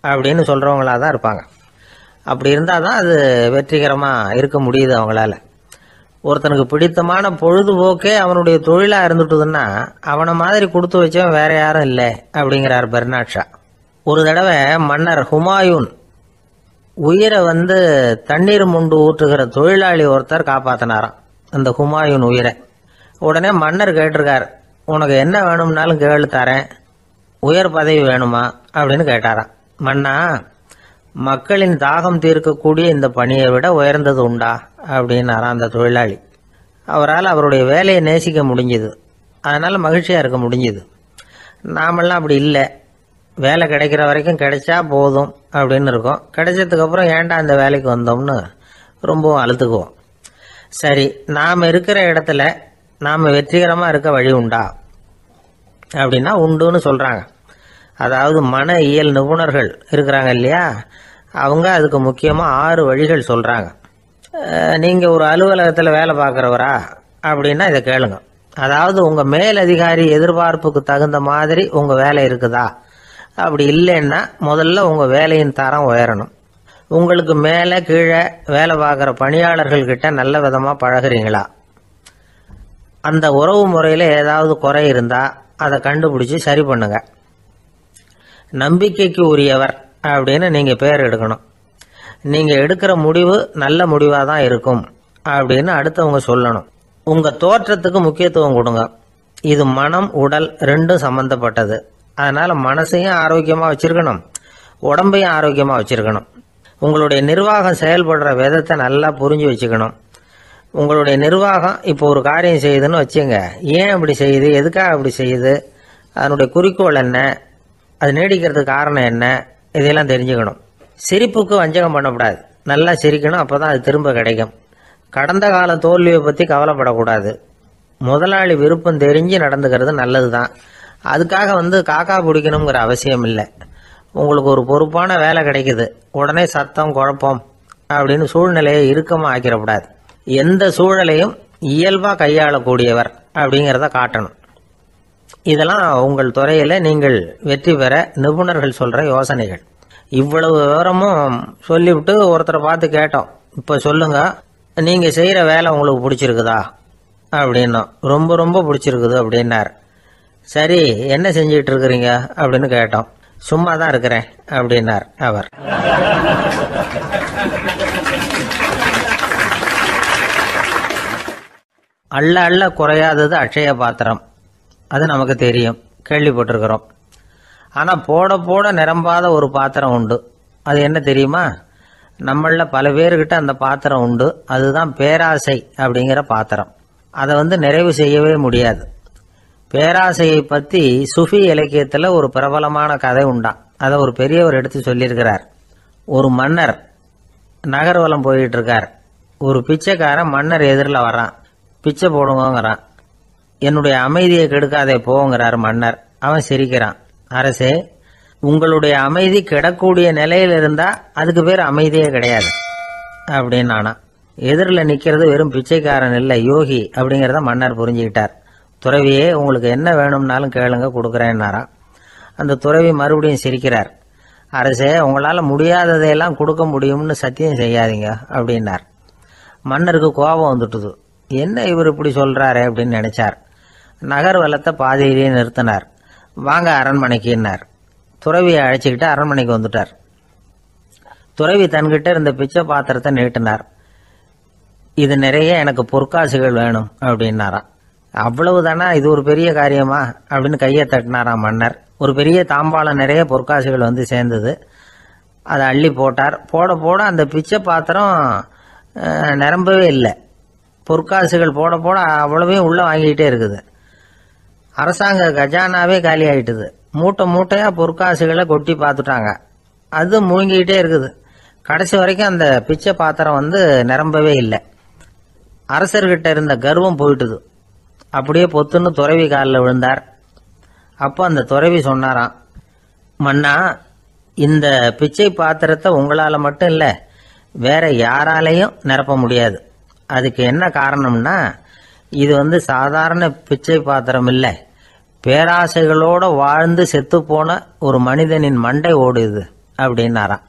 அப்படின்னு சொல்கிறவங்களா தான் இருப்பாங்க. அப்படி இருந்தால் தான் அது வெற்றிகரமாக இருக்க முடியுது அவங்களால. ஒருத்தனுக்கு பிடித்தமான பொழுதுபோக்கே அவனுடைய தொழிலாக இருந்துட்டுதுன்னா அவனை மாதிரி கொடுத்து வச்சவன் வேற யாரும் இல்லை அப்படிங்கிறார் பெர்னாட் ஷா. ஒரு தடவை மன்னர் ஹுமாயூன் உயிரை தண்ணீர் முண்டு ஊற்றுகிற தொழிலாளி ஒருத்தர் காப்பாற்றினாராம் அந்த ஹுமாயூன் உயிரை. உடனே மன்னர் கேட்டிருக்கார், உனக்கு என்ன வேணும்னாலும் கேளு தரேன், உயர் பதவி வேணுமா அப்படின்னு கேட்டாராம். மன்னா, மக்களின் தாகம் தீர்க்கக்கூடிய இந்த பணியை விட உயர்ந்தது உண்டா அப்படின்னாராம் அந்த தொழிலாளி. அவரால் அவருடைய வேலையை நேசிக்க முடிஞ்சுது, அதனால் மகிழ்ச்சியாக இருக்க முடிஞ்சுது. நாமெல்லாம் அப்படி இல்லை. வேலை கிடைக்கிற வரைக்கும் கிடைச்சா போதும் அப்படின்னு இருக்கோம். கிடைச்சதுக்கப்புறம் ஏன்டா அந்த வேலைக்கு வந்தோம்னு ரொம்பவும் அழுத்துக்குவோம். சரி, நாம் இருக்கிற இடத்துல நாம் வெற்றிகரமாக இருக்க வழி உண்டா அப்படின்னா உண்டுன்னு சொல்கிறாங்க. அதாவது மன இயல் நிபுணர்கள் இருக்கிறாங்க இல்லையா, அவங்க அதுக்கு முக்கியமாக 6 வழிகள் சொல்கிறாங்க. நீங்கள் ஒரு அலுவலகத்தில் வேலை பார்க்குறவரா அப்படின்னா இதை கேளுங்க. அதாவது உங்கள் மேலதிகாரி எதிர்பார்ப்புக்கு தகுந்த மாதிரி உங்கள் வேலை இருக்குதா? அப்படி இல்லைன்னா முதல்ல உங்கள் வேலையின் தரம் உயரணும். உங்களுக்கு மேலே கீழே வேலை பார்க்குற பணியாளர்கள்கிட்ட நல்ல விதமாக பழகுறீங்களா? அந்த உறவு முறையில் ஏதாவது குறை இருந்தால் அதை கண்டுபிடிச்சி சரி பண்ணுங்க. நம்பிக்கைக்கு உரியவர் அப்படின்னு நீங்கள் பேர் எடுக்கணும். நீங்கள் எடுக்கிற முடிவு நல்ல முடிவாக தான் இருக்கும் அப்படின்னு அடுத்தவங்க சொல்லணும். உங்க தோற்றத்துக்கு முக்கியத்துவம் கொடுங்க. இது மனம் உடல் ரெண்டும் சம்பந்தப்பட்டது. அதனால மனசையும் ஆரோக்கியமா வச்சிருக்கணும், உடம்பையும் ஆரோக்கியமா வச்சிருக்கணும். உங்களுடைய நிர்வாகம் செயல்படுற விதத்தை நல்லா புரிஞ்சு வச்சுக்கணும். உங்களுடைய நிர்வாகம் இப்போ ஒரு காரியம் செய்யுதுன்னு வச்சுங்க, ஏன் அப்படி செய்யுது, எதுக்காக அப்படி செய்யுது, அதனுடைய குறிக்கோள் என்ன, அது நீடிக்கிறதுக்கு காரணம் என்ன, இதெல்லாம் தெரிஞ்சுக்கணும். சிரிப்புக்கு வஞ்சகம் பண்ணக்கூடாது, நல்லா சிரிக்கணும், அப்போதான் அது திரும்ப கிடைக்கும். கடந்த கால தோல்வியை பற்றி கவலைப்படக்கூடாது. முதலாளி விருப்பம் தெரிஞ்சு நடந்துக்கிறது நல்லது தான். அதுக்காக காக்கா பிடிக்கணுங்கிற அவசியம் இல்லை. உங்களுக்கு ஒரு பொறுப்பான வேலை கிடைக்குது, உடனே சத்தம் குழப்பம் அப்படின்னு சூழ்நிலையை இறுக்கமாக ஆக்கிடக்கூடாது. எந்த சூழலையும் இயல்பாக கையாளக்கூடியவர் அப்படிங்கிறத காட்டணும். இதெல்லாம் உங்கள் துறையில் நீங்கள் வெற்றி பெற நிபுணர்கள் சொல்கிற யோசனைகள். இவ்வளவு விவரமும் சொல்லிவிட்டு ஒருத்தரை பார்த்து கேட்டோம், இப்போ சொல்லுங்க, நீங்கள் செய்கிற வேலை உங்களுக்கு பிடிச்சிருக்குதா அப்படின்னோம். ரொம்ப ரொம்ப பிடிச்சிருக்குது அப்படின்னார். சரி, என்ன செஞ்சிட்டு இருக்கிறீங்க அப்படின்னு கேட்டோம். சும்மா தான் இருக்கிறேன் அப்படின்னார் அவர். அள்ள அள்ள குறையாதது அட்சய பாத்திரம், அது நமக்கு தெரியும், கேள்விப்பட்டிருக்கிறோம். ஆனால் போட போட நிரம்பாத ஒரு பாத்திரம் உண்டு. அது என்ன தெரியுமா? நம்மள பல பேர்கிட்ட அந்த பாத்திரம் உண்டு. அதுதான் பேராசை அப்படிங்கிற பாத்திரம். அதை நிறைவு செய்யவே முடியாது. பேராசையை பற்றி சுஃபி இலக்கியத்தில் ஒரு பிரபலமான கதை உண்டாம். அதை ஒரு பெரியவர் எடுத்து சொல்லியிருக்கிறார். ஒரு மன்னர் நகர்வலம் போயிட்டு இருக்கார். ஒரு பிச்சைக்காரன் மன்னர் எதிரில் வரான். பிச்சை போடுங்கிறான். என்னுடைய அமைதியை கெடுக்காதே போங்கிறார் மன்னர். அவன் சிரிக்கிறான். அரசே, உங்களுடைய அமைதி கெடக்கூடிய நிலையில் இருந்தா அதுக்கு பேர் அமைதியே கிடையாது அப்படின்னு. எதிரில் நிற்கிறது வெறும் பிச்சைக்காரன் இல்லை, யோகி அப்படிங்கிறத மன்னர் புரிஞ்சுக்கிட்டார். துறவியே, உங்களுக்கு என்ன வேணும்னாலும் கேளுங்க, கொடுக்குறேன்னாராம். அந்த துறவி மறுபடியும் சிரிக்கிறார். அரசே, உங்களால் முடியாததையெல்லாம் கொடுக்க முடியும்னு சத்தியம் செய்யாதீங்க அப்படின்னார். மன்னருக்கு கோபம் வந்துட்டுது. என்ன இவர் இப்படி சொல்றாரு அப்படின்னு நினைச்சார். நகர்வலத்தை பாதியிலேயே நிறுத்தினார். வாங்க அரண்மனைக்குன்னார். துறவியை அழைச்சிக்கிட்டு அரண்மனைக்கு வந்துட்டார். துறவி தன்கிட்ட இருந்த பிச்சை பாத்திரத்தை நீட்டினார். இது நிறைய எனக்கு பொற்காசுகள் வேணும் அப்படின்னாராம். அவ்வளவுதானா, இது ஒரு பெரிய காரியமா அப்படின்னு கையை தட்டினாராம் மன்னர். ஒரு பெரிய தாம்பாளம் நிறைய பொற்காசுகள் சேர்ந்தது. அதை அள்ளி போட்டார். போட போட அந்த பிச்சை பாத்திரம் நிரம்பவே இல்லை. பொற்காசுகள் போட போட அவ்வளவே உள்ள வாங்கிக்கிட்டே இருக்குது. அரசாங்க கஜானாவே காலி ஆயிட்டுது. மூட்டை மூட்டையா பொற்காசுகளை கொட்டி பார்த்துட்டாங்க. அது முழுங்கிக்கிட்டே இருக்குது. கடைசி வரைக்கும் அந்த பிச்சை பாத்திரம் நிரம்பவே இல்லை. அரசர்கிட்ட இருந்த கர்வம் போயிட்டுது. அப்படியே பொத்துன்னு துறவி காலில் விழுந்தார். அப்போ அந்த துறவி சொன்னாராம், மன்னா, இந்த பிச்சை பாத்திரத்தை உங்களால் மட்டும் இல்லை, வேற யாராலையும் நிரப்ப முடியாது. அதுக்கு என்ன காரணம்னா, இது சாதாரண பிச்சை பாத்திரம் இல்லை, பேராசைகளோட வாழ்ந்து செத்து போன ஒரு மனிதனின் மண்டை ஓடுது அப்படின்னாராம்.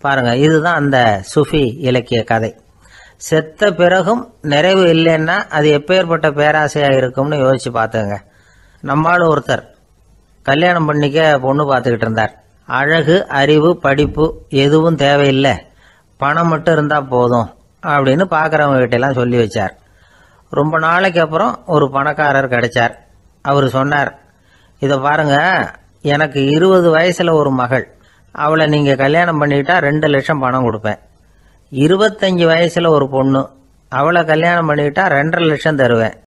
பாருங்க, இதுதான் அந்த சுஃபி இலக்கிய கதை. செத்த பிறகும் நிறைவு இல்லைன்னா அது எப்பேற்பட்ட பேராசையா இருக்கும்னு யோசிச்சு பார்த்துங்க. நம்மால் ஒருத்தர் கல்யாணம் பண்ணிக்க பொண்ணு பார்த்துக்கிட்டு இருந்தார். அழகு, அறிவு, படிப்பு எதுவும் தேவையில்லை, பணம் மட்டும் இருந்தா போதும் அப்படின்னு பார்க்குறவங்க கிட்ட எல்லாம் சொல்லி வச்சார். ரொம்ப நாளைக்கு அப்புறம் ஒரு பணக்காரர் கிடைச்சார். அவர் சொன்னார், இதை பாருங்க, எனக்கு 20 வயசுல ஒரு மகள், அவளை நீங்க கல்யாணம் பண்ணிக்கிட்டா 2 லட்சம் பணம் கொடுப்பேன். 25 வயசுல ஒரு பொண்ணு, அவளை கல்யாணம் பண்ணிக்கிட்டா 2.5 லட்சம் தருவேன்.